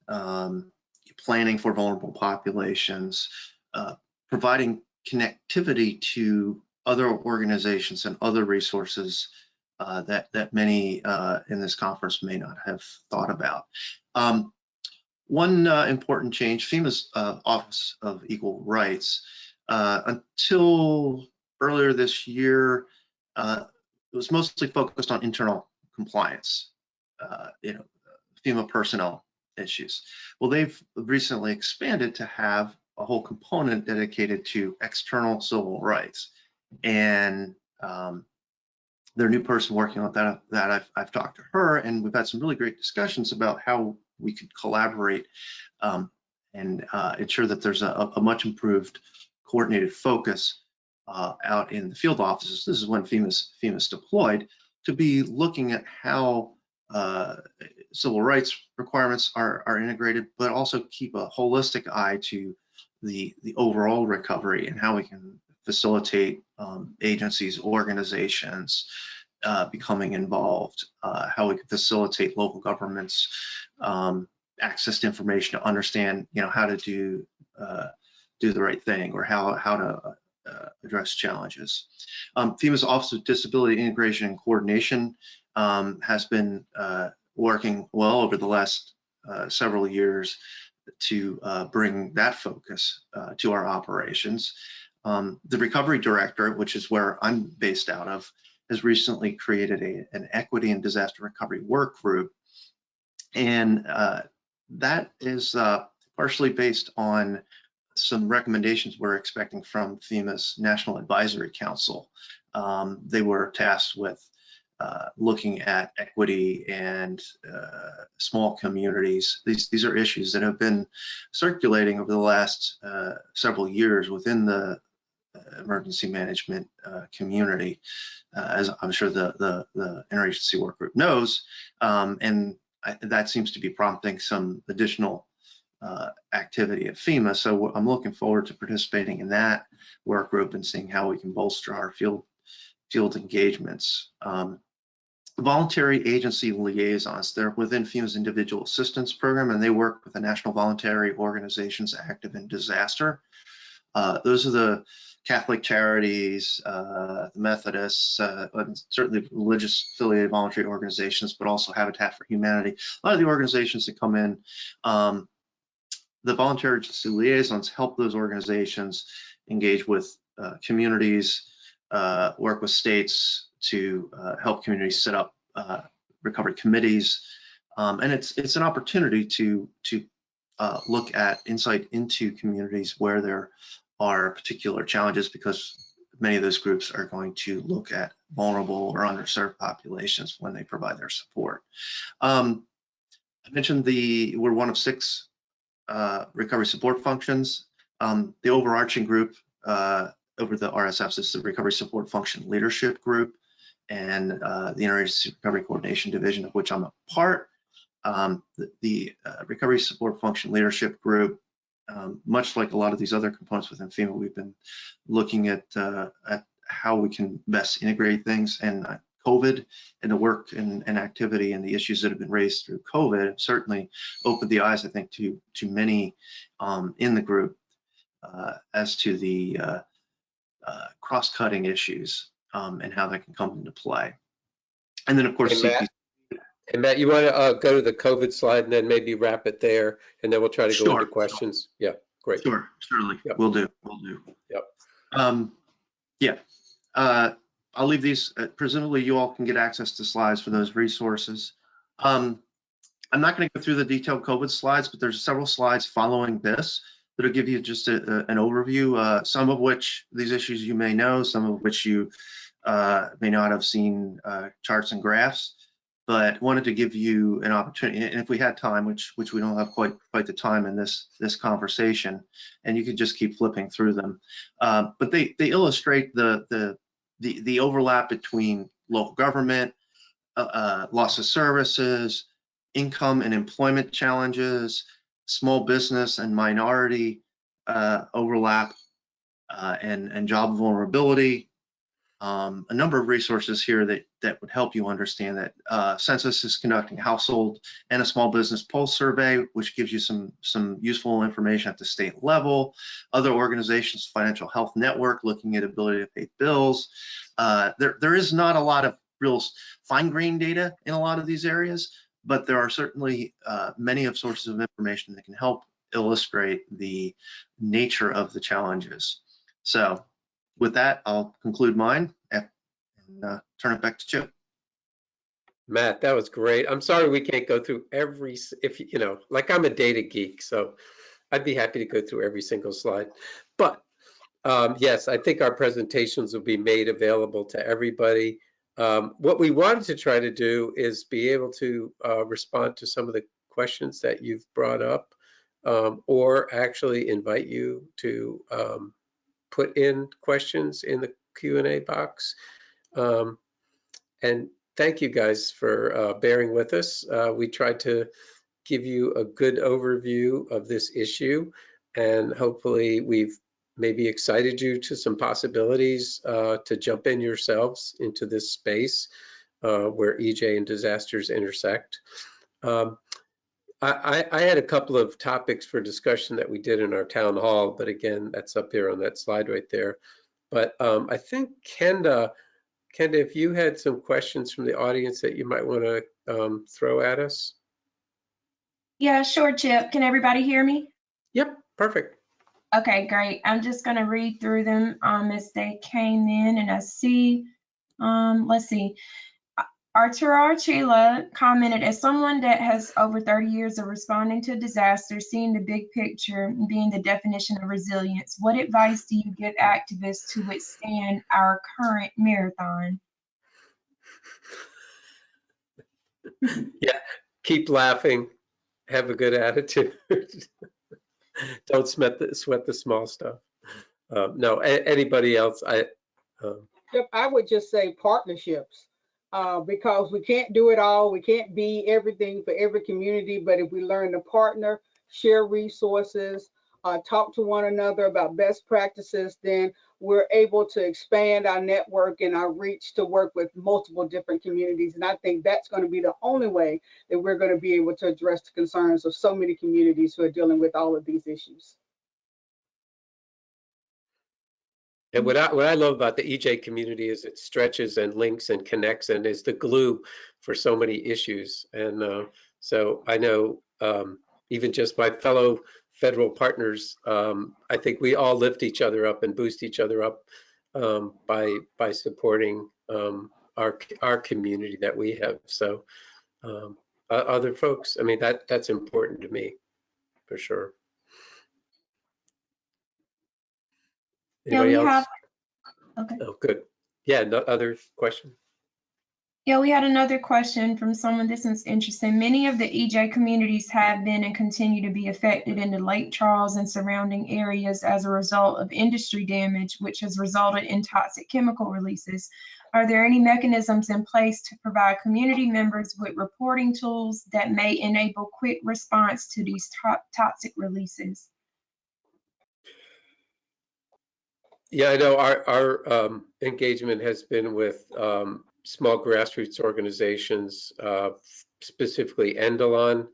planning for vulnerable populations, providing connectivity to other organizations and other resources that many in this conference may not have thought about. One important change, FEMA's Office of Equal Rights, until earlier this year, it was mostly focused on internal compliance, FEMA personnel issues. Well, they've recently expanded to have a whole component dedicated to external civil rights, and their new person working on that I've talked to her, and we've had some really great discussions about how we could collaborate and ensure that there's a much improved coordinated focus out in the field offices. This is when FEMA's deployed, to be looking at how civil rights requirements are integrated, but also keep a holistic eye to the overall recovery, and how we can facilitate agencies, organizations becoming involved, how we can facilitate local governments access to information to understand, how to do the right thing, or how to address challenges. FEMA's Office of Disability Integration and Coordination has been working well over the last several years to bring that focus to our operations. The recovery directorate, which is where I'm based out of, has recently created an equity and disaster recovery work group. And that is partially based on some recommendations we're expecting from FEMA's National Advisory Council. They were tasked with looking at equity and small communities. These are issues that have been circulating over the last several years within the emergency management community, as I'm sure the interagency work group knows, and that seems to be prompting some additional activity at FEMA. So I'm looking forward to participating in that work group and seeing how we can bolster our field engagements. Voluntary agency liaisons, they're within FEMA's individual assistance program, and they work with the National Voluntary Organizations Active in Disaster. Those are the Catholic charities, the Methodists, certainly religious affiliated voluntary organizations, but also Habitat for Humanity. A lot of the organizations that come in, the voluntary agency liaisons help those organizations engage with communities, work with states to help communities set up recovery committees, and it's an opportunity to look at insight into communities where there are particular challenges, because many of those groups are going to look at vulnerable or underserved populations when they provide their support. I mentioned we're one of 6 recovery support functions. The overarching group over the RSFs is the Recovery Support Function Leadership Group, and the Interagency Recovery Coordination Division, of which I'm a part. The Recovery Support Function Leadership Group, much like a lot of these other components within FEMA, we've been looking at how we can best integrate things, and COVID and the work and activity and the issues that have been raised through COVID have certainly opened the eyes, I think, to many in the group as to the cross-cutting issues and how that can come into play. And then, of course, Hey, Matt, you want to go to the COVID slide and then maybe wrap it there, and then we'll try to go into questions. Yeah, great. Sure, surely. Yep. We'll do. Yep. Yeah. I'll leave these. Presumably, you all can get access to slides for those resources. I'm not going to go through the detailed COVID slides, but there's several slides following this that'll give you just an overview. Some of which these issues you may know, some of which you may not have seen charts and graphs, but wanted to give you an opportunity. And if we had time, which we don't have quite the time in this conversation, and you could just keep flipping through them, but they illustrate the overlap between local government, loss of services, income and employment challenges, small business and minority overlap, and job vulnerability. A number of resources here that would help you understand that. Census is conducting a household and a small business pulse survey, which gives you some useful information at the state level. Other organizations, Financial Health Network, looking at ability to pay bills. There is not a lot of real fine-grained data in a lot of these areas, but there are certainly many of sources of information that can help illustrate the nature of the challenges. So with that, I'll conclude mine and turn it back to Chip. Matt, that was great. I'm sorry we can't go through every, like I'm a data geek, so I'd be happy to go through every single slide. But yes, I think our presentations will be made available to everybody. What we wanted to try to do is be able to respond to some of the questions that you've brought up, or actually invite you to put in questions in the Q&A box. And thank you guys for bearing with us. We tried to give you a good overview of this issue, and hopefully we've maybe excited you to some possibilities to jump in yourselves into this space where EJ and disasters intersect. I had a couple of topics for discussion that we did in our town hall, but again, that's up there on that slide right there. But I think Kenda Kenda, if you had some questions from the audience that you might want to throw at us. Yeah, sure, Chip. Can everybody hear me? Yep, perfect. Okay, great. I'm just going to read through them as they came in, and I see, let's see. Arturo Archila commented, as someone that has over 30 years of responding to disasters, seeing the big picture being the definition of resilience, what advice do you give activists to withstand our current marathon? Yeah, keep laughing, have a good attitude. Don't sweat the small stuff. No, anybody else? Yep, I would just say partnerships, because we can't do it all. We can't be everything for every community, but if we learn to partner, share resources, talk to one another about best practices, then we're able to expand our network and our reach to work with multiple different communities. And I think that's going to be the only way that we're going to be able to address the concerns of so many communities who are dealing with all of these issues. And what I love about the EJ community is it stretches and links and connects and is the glue for so many issues. And so I know even just my fellow federal partners, I think we all lift each other up and boost each other up by supporting our community that we have. So other folks, I mean, that's important to me for sure. Anybody else? Okay. Oh, good. Yeah, no other question? Yeah, we had another question from someone. This is interesting. Many of the EJ communities have been and continue to be affected in the Lake Charles and surrounding areas as a result of industry damage, which has resulted in toxic chemical releases. Are there any mechanisms in place to provide community members with reporting tools that may enable quick response to these toxic releases? Yeah, I know our engagement has been with small grassroots organizations, specifically Endelon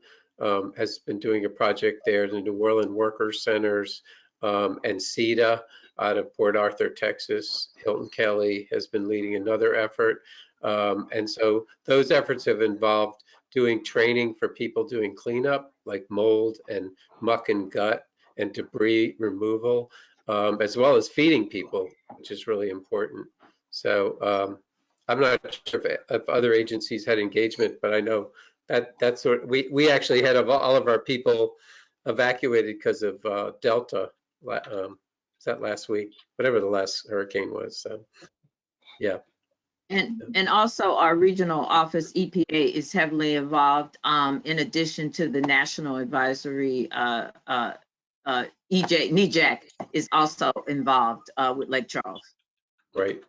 has been doing a project there, the New Orleans Worker Centers, and CEDA out of Port Arthur, Texas. Hilton Kelly has been leading another effort. And so those efforts have involved doing training for people doing cleanup, like mold and muck and gut and debris removal, as well as feeding people, which is really important. So I'm not sure if other agencies had engagement, but I know that's sort of, we actually had all of our people evacuated because of Delta. Is that last week? Whatever the last hurricane was. So yeah. And also our regional office, EPA, is heavily involved in addition to the national advisory. NEJAC is also involved with Lake Charles. Right.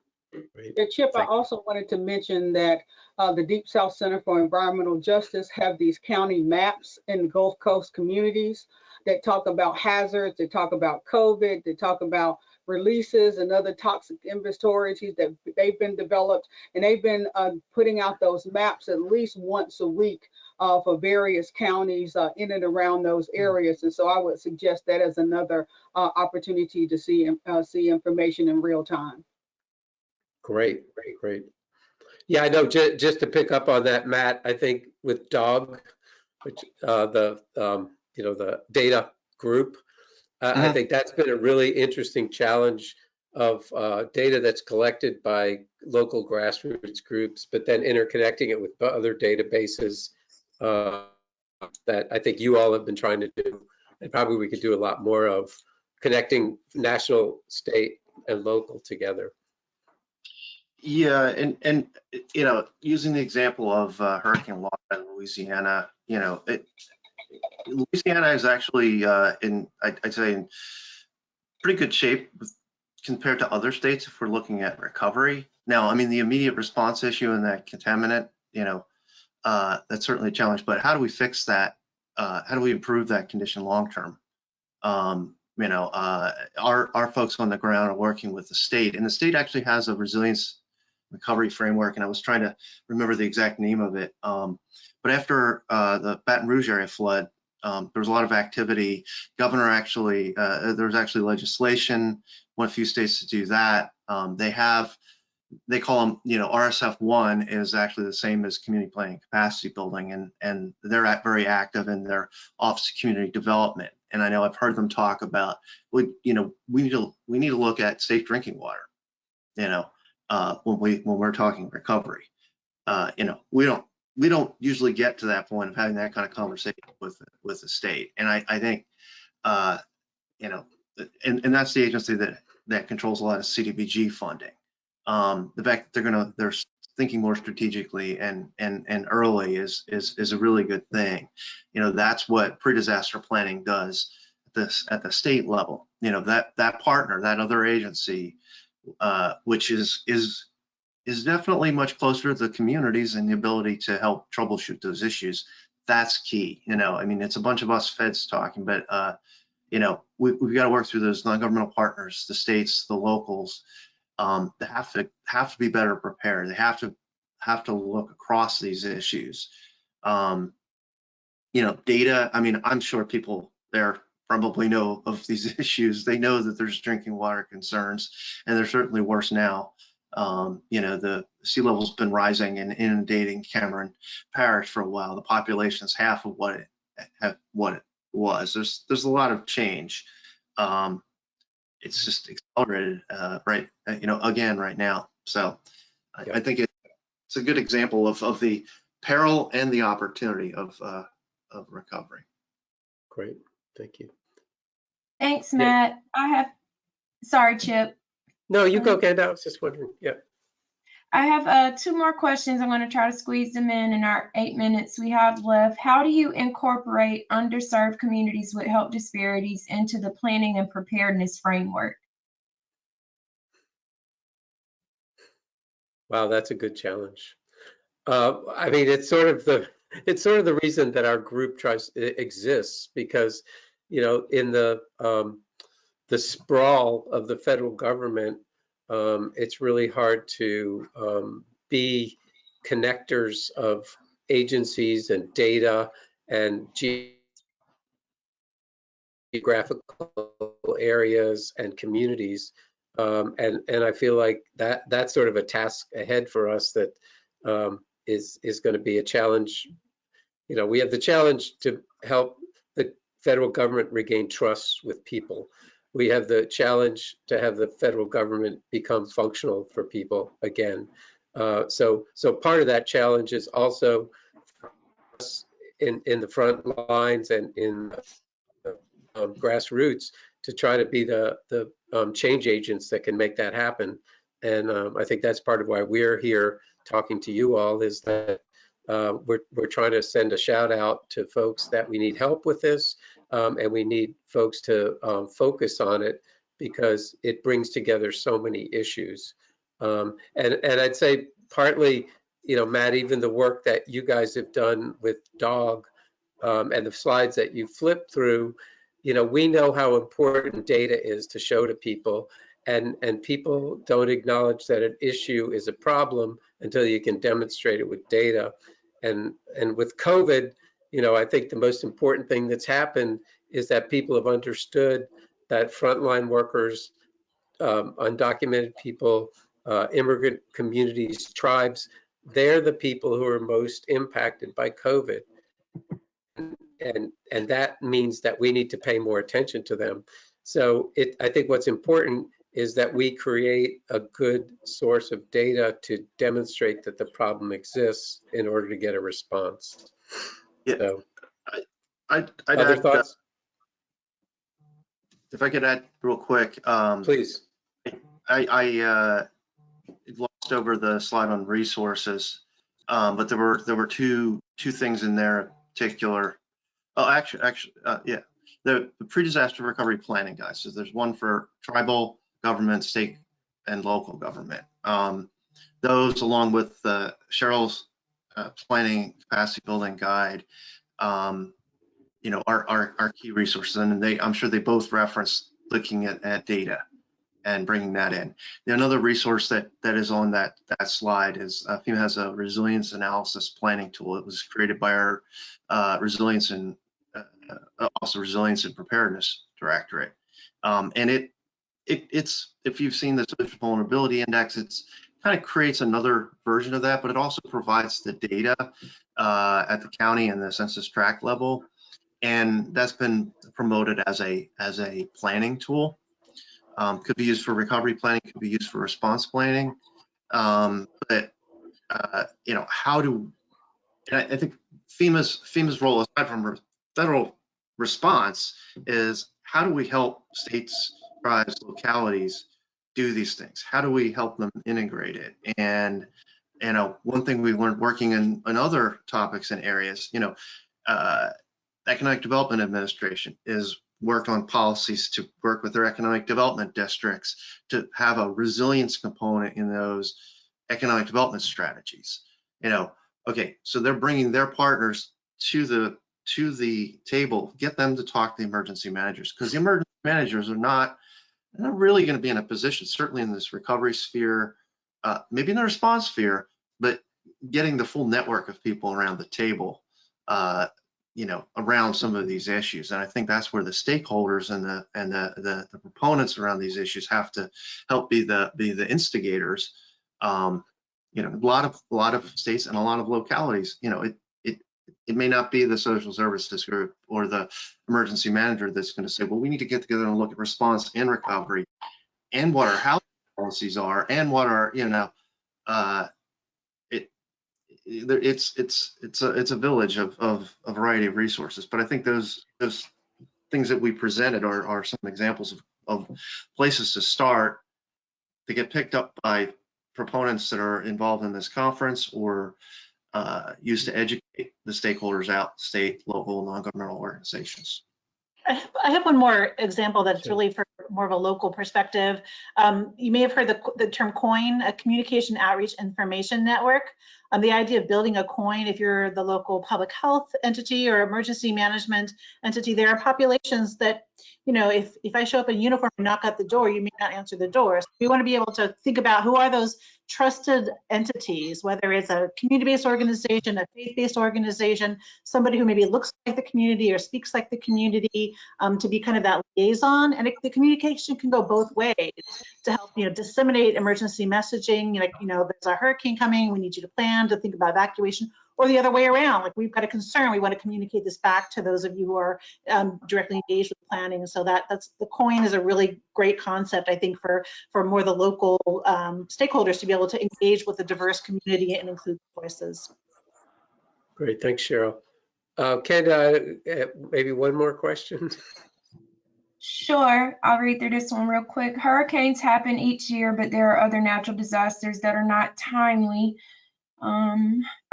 Yeah, Chip, I also wanted to mention that the Deep South Center for Environmental Justice have these county maps in the Gulf Coast communities that talk about hazards, they talk about COVID, they talk about releases and other toxic inventories that they've been developed, and they've been putting out those maps at least once a week for various counties in and around those areas. And so I would suggest that as another opportunity to see information in real time. Great. Yeah, I know. Just to pick up on that, Matt, I think with DOG, which the data group, I think that's been a really interesting challenge of data that's collected by local grassroots groups, but then interconnecting it with other databases that I think you all have been trying to do, and probably we could do a lot more of, connecting national, state, and local together. Yeah, and using the example of Hurricane Laura in Louisiana, Louisiana is actually I'd say in pretty good shape compared to other states if we're looking at recovery. Now, I mean, the immediate response issue and that contaminant, that's certainly a challenge, but how do we fix that? How do we improve that condition long term? Our folks on the ground are working with the state, and the state actually has a resilience recovery framework, and I was trying to remember the exact name of it. But after the Baton Rouge area flood, there was a lot of activity. Governor actually, there was actually legislation, won a few states to do that. They have they call them, RSF1 is actually the same as community planning capacity building, and they're very active in their Office of Community Development. And I know I've heard them talk about, we need to look at safe drinking water, when we're talking recovery. We don't usually get to that point of having that kind of conversation with the state. And I think, and that's the agency that controls a lot of CDBG funding. The fact that they're thinking more strategically and early is a really good thing. That's what pre-disaster planning does at the state level. That partner, that other agency, which is definitely much closer to the communities and the ability to help troubleshoot those issues. That's key. It's a bunch of us feds talking, but we've got to work through those non-governmental partners, the states, the locals. They have to be better prepared. They have to look across these issues. Data. I'm sure people there probably know of these issues. They know that there's drinking water concerns, and they're certainly worse now. The sea level's been rising and inundating Cameron Parish for a while. The population's half of what it was. There's a lot of change. It's just accelerated right now. So I think it's a good example of the peril and the opportunity of recovery. Great, thank you. Thanks, Matt. Sorry, Chip. No, you go, Kenda. I was just wondering. Yeah. I have 2 more questions. I'm going to try to squeeze them in our 8 minutes we have left. How do you incorporate underserved communities with health disparities into the planning and preparedness framework? Wow, that's a good challenge. It's sort of the reason that our group exists, because in the sprawl of the federal government, it's really hard to be connectors of agencies and data and geographical areas and communities. And I feel like that's sort of a task ahead for us that is going to be a challenge. We have the challenge to help the federal government regain trust with people. We have the challenge to have the federal government become functional for people again. So part of that challenge is also in the front lines and in the grassroots to try to be the change agents that can make that happen. And I think that's part of why we're here talking to you all, is that we're trying to send a shout out to folks that we need help with this. And we need folks to focus on it, because it brings together so many issues. And I'd say partly, Matt, even the work that you guys have done with DOG and the slides that you flipped through, we know how important data is to show to people, and people don't acknowledge that an issue is a problem until you can demonstrate it with data. And with COVID, I think the most important thing that's happened is that people have understood that frontline workers, undocumented people, immigrant communities, tribes, they're the people who are most impacted by COVID. And that means that we need to pay more attention to them. So I think what's important is that we create a good source of data to demonstrate that the problem exists in order to get a response. Yeah. So, I'd other add, thoughts? If I could add real quick. Please. I glossed over the slide on resources, but there were two things in there in particular. Oh, actually, yeah, the pre-disaster recovery planning guys. So there's one for tribal government, state, and local government. Those, along with Cheryl's planning capacity building guide, are key resources, and I'm sure they both reference looking at data and bringing that in. Another resource that is on that slide is FEMA has a resilience analysis planning tool. It was created by our resilience and preparedness directorate, and it's, if you've seen the social vulnerability index, it's kind of creates another version of that, but it also provides the data at the county and the census tract level. And that's been promoted as a planning tool. Could be used for recovery planning, could be used for response planning. But you know, I think FEMA's role, aside from federal response, is how do we help states, tribes, localities do these things? How do we help them integrate it? And you know, one thing we've learned working in other topics and areas, you know, Economic Development Administration is worked on policies to work with their economic development districts to have a resilience component in those economic development strategies. You know, okay, so they're bringing their partners to the table, get them to talk to the emergency managers, because the emergency managers are not really going to be in a position, certainly in this recovery sphere, maybe in the response sphere, but getting the full network of people around the table, you know, around some of these issues. And I think that's where the stakeholders and the proponents around these issues have to help be the instigators. You know, a lot of states and a lot of localities, you know, it may not be the social services group or the emergency manager that's going to say, well, we need to get together and look at response and recovery and what our housing policies are and what our, you know, it's a village of a variety of resources. But I think those things that we presented are some examples of places to start to get picked up by proponents that are involved in this conference or used to educate the stakeholders out, state, local, non-governmental organizations. I have one more example that's really for more of a local perspective. You may have heard the term COIN, a Communication Outreach Information Network. The idea of building a COIN, if you're the local public health entity or emergency management entity, there are populations that, you know, if I show up in uniform and knock at the door, you may not answer the door. So we want to be able to think about who are those trusted entities, whether it's a community-based organization, a faith-based organization, somebody who maybe looks like the community or speaks like the community, to be kind of that liaison. And the communication can go both ways to help, you know, disseminate emergency messaging, like, you know, there's a hurricane coming, we need you to plan to think about evacuation, or the other way around, like we've got a concern, we want to communicate this back to those of you who are directly engaged with planning. So that's the COIN is a really great concept, I think, for more the local stakeholders to be able to engage with the diverse community and include voices. Great, thanks, Cheryl. Ken, maybe one more question. Sure, I'll read through this one real quick. Hurricanes happen each year, but there are other natural disasters that are not timely.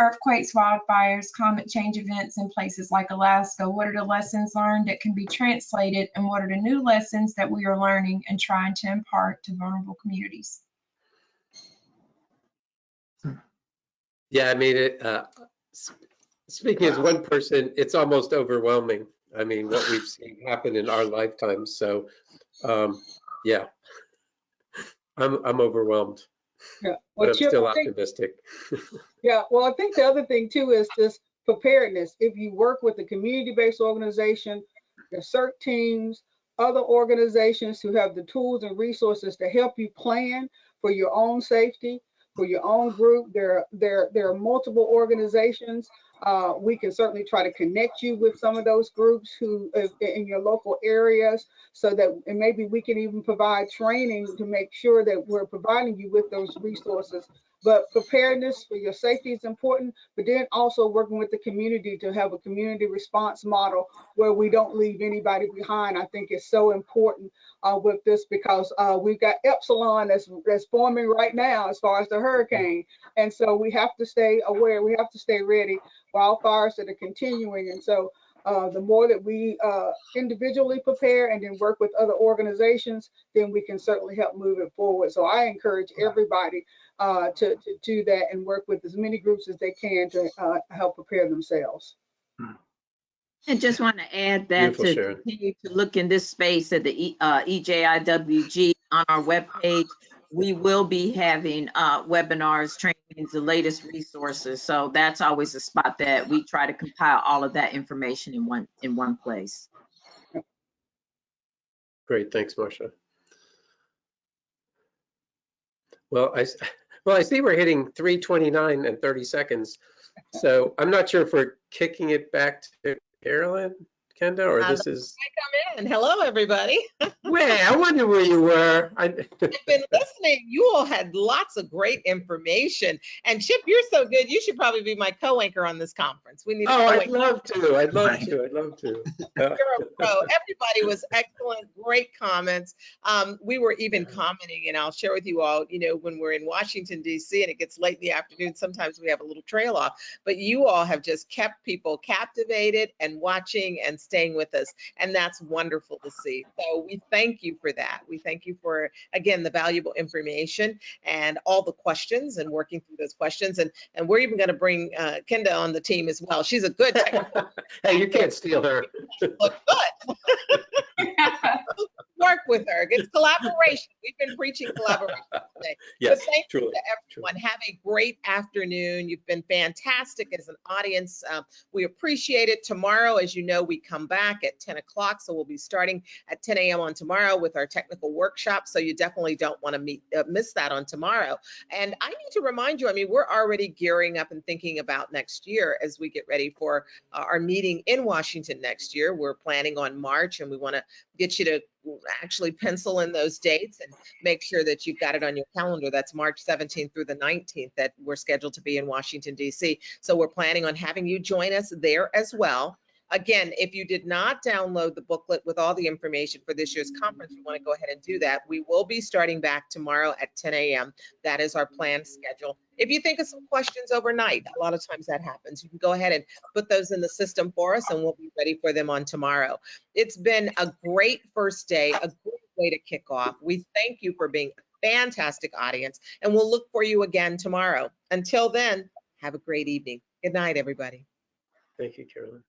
Earthquakes, wildfires, climate change events in places like Alaska. What are the lessons learned that can be translated, and what are the new lessons that we are learning and trying to impart to vulnerable communities? Yeah, I mean, speaking as one person, it's almost overwhelming. I mean, what we've seen happen in our lifetimes. So, yeah, I'm overwhelmed. Yeah, well, but I'm still optimistic. Yeah, well, I think the other thing too is just preparedness. If you work with a community-based organization, the CERT teams, other organizations who have the tools and resources to help you plan for your own safety, for your own group. There are multiple organizations. We can certainly try to connect you with some of those groups who in your local areas, so that and maybe we can even provide training to make sure that we're providing you with those resources. But preparedness for your safety is important, but then also working with the community to have a community response model where we don't leave anybody behind. I think is so important with this, because we've got Epsilon that's forming right now as far as the hurricane. And so we have to stay aware, we have to stay ready. Wildfires that are continuing. And so the more that we individually prepare and then work with other organizations, then we can certainly help move it forward. So I encourage everybody to do that and work with as many groups as they can to help prepare themselves. I just want to add that Beautiful, to Sharon. continue to look in this space at the EJIWG on our webpage. We will be having webinars, trainings, the latest resources. So that's always a spot that we try to compile all of that information in one place. Great, thanks, Marcia. Well, Well, I see we're hitting 3:29 and 30 seconds. So I'm not sure if we're kicking it back to Carolyn, Kenda, or this is. Come in. Hello, everybody. Wait, I wonder where you were. I've been listening. You all had lots of great information. And Chip, you're so good. You should probably be my co-anchor on this conference. We need a Oh, I'd co-anchor. love to. I'd love to. I'd love to. You're a pro. Everybody was excellent, great comments. We were even commenting, and I'll share with you all, you know, when we're in Washington, D.C. and it gets late in the afternoon, sometimes we have a little trail off, but you all have just kept people captivated and watching and staying with us. And that's wonderful to see. So we thank you for that. We thank you for, again, the valuable information and all the questions and working through those questions. And we're even going to bring Kenda on the team as well. She's a good technical. Hey, you can't steal her. Look good. Work with her. It's collaboration. We've been preaching collaboration today. Yes, but thank truly, you to everyone. Have a great afternoon. You've been fantastic as an audience. We appreciate it. Tomorrow, as you know, we come back at 10 o'clock. So we'll be starting at 10 a.m. on tomorrow with our technical workshop. So you definitely don't want to miss that on tomorrow. And I need to remind you, I mean, we're already gearing up and thinking about next year as we get ready for our meeting in Washington next year. We're planning on March, and we want to get you to actually pencil in those dates and make sure that you've got it on your calendar. That's March 17th through the 19th that we're scheduled to be in Washington, D.C. So we're planning on having you join us there as well. Again, if you did not download the booklet with all the information for this year's conference, you want to go ahead and do that. We will be starting back tomorrow at 10 a.m. That is our planned schedule. If you think of some questions overnight, a lot of times that happens. You can go ahead and put those in the system for us and we'll be ready for them on tomorrow. It's been a great first day, a great way to kick off. We thank you for being a fantastic audience and we'll look for you again tomorrow. Until then, have a great evening. Good night, everybody. Thank you, Carolyn.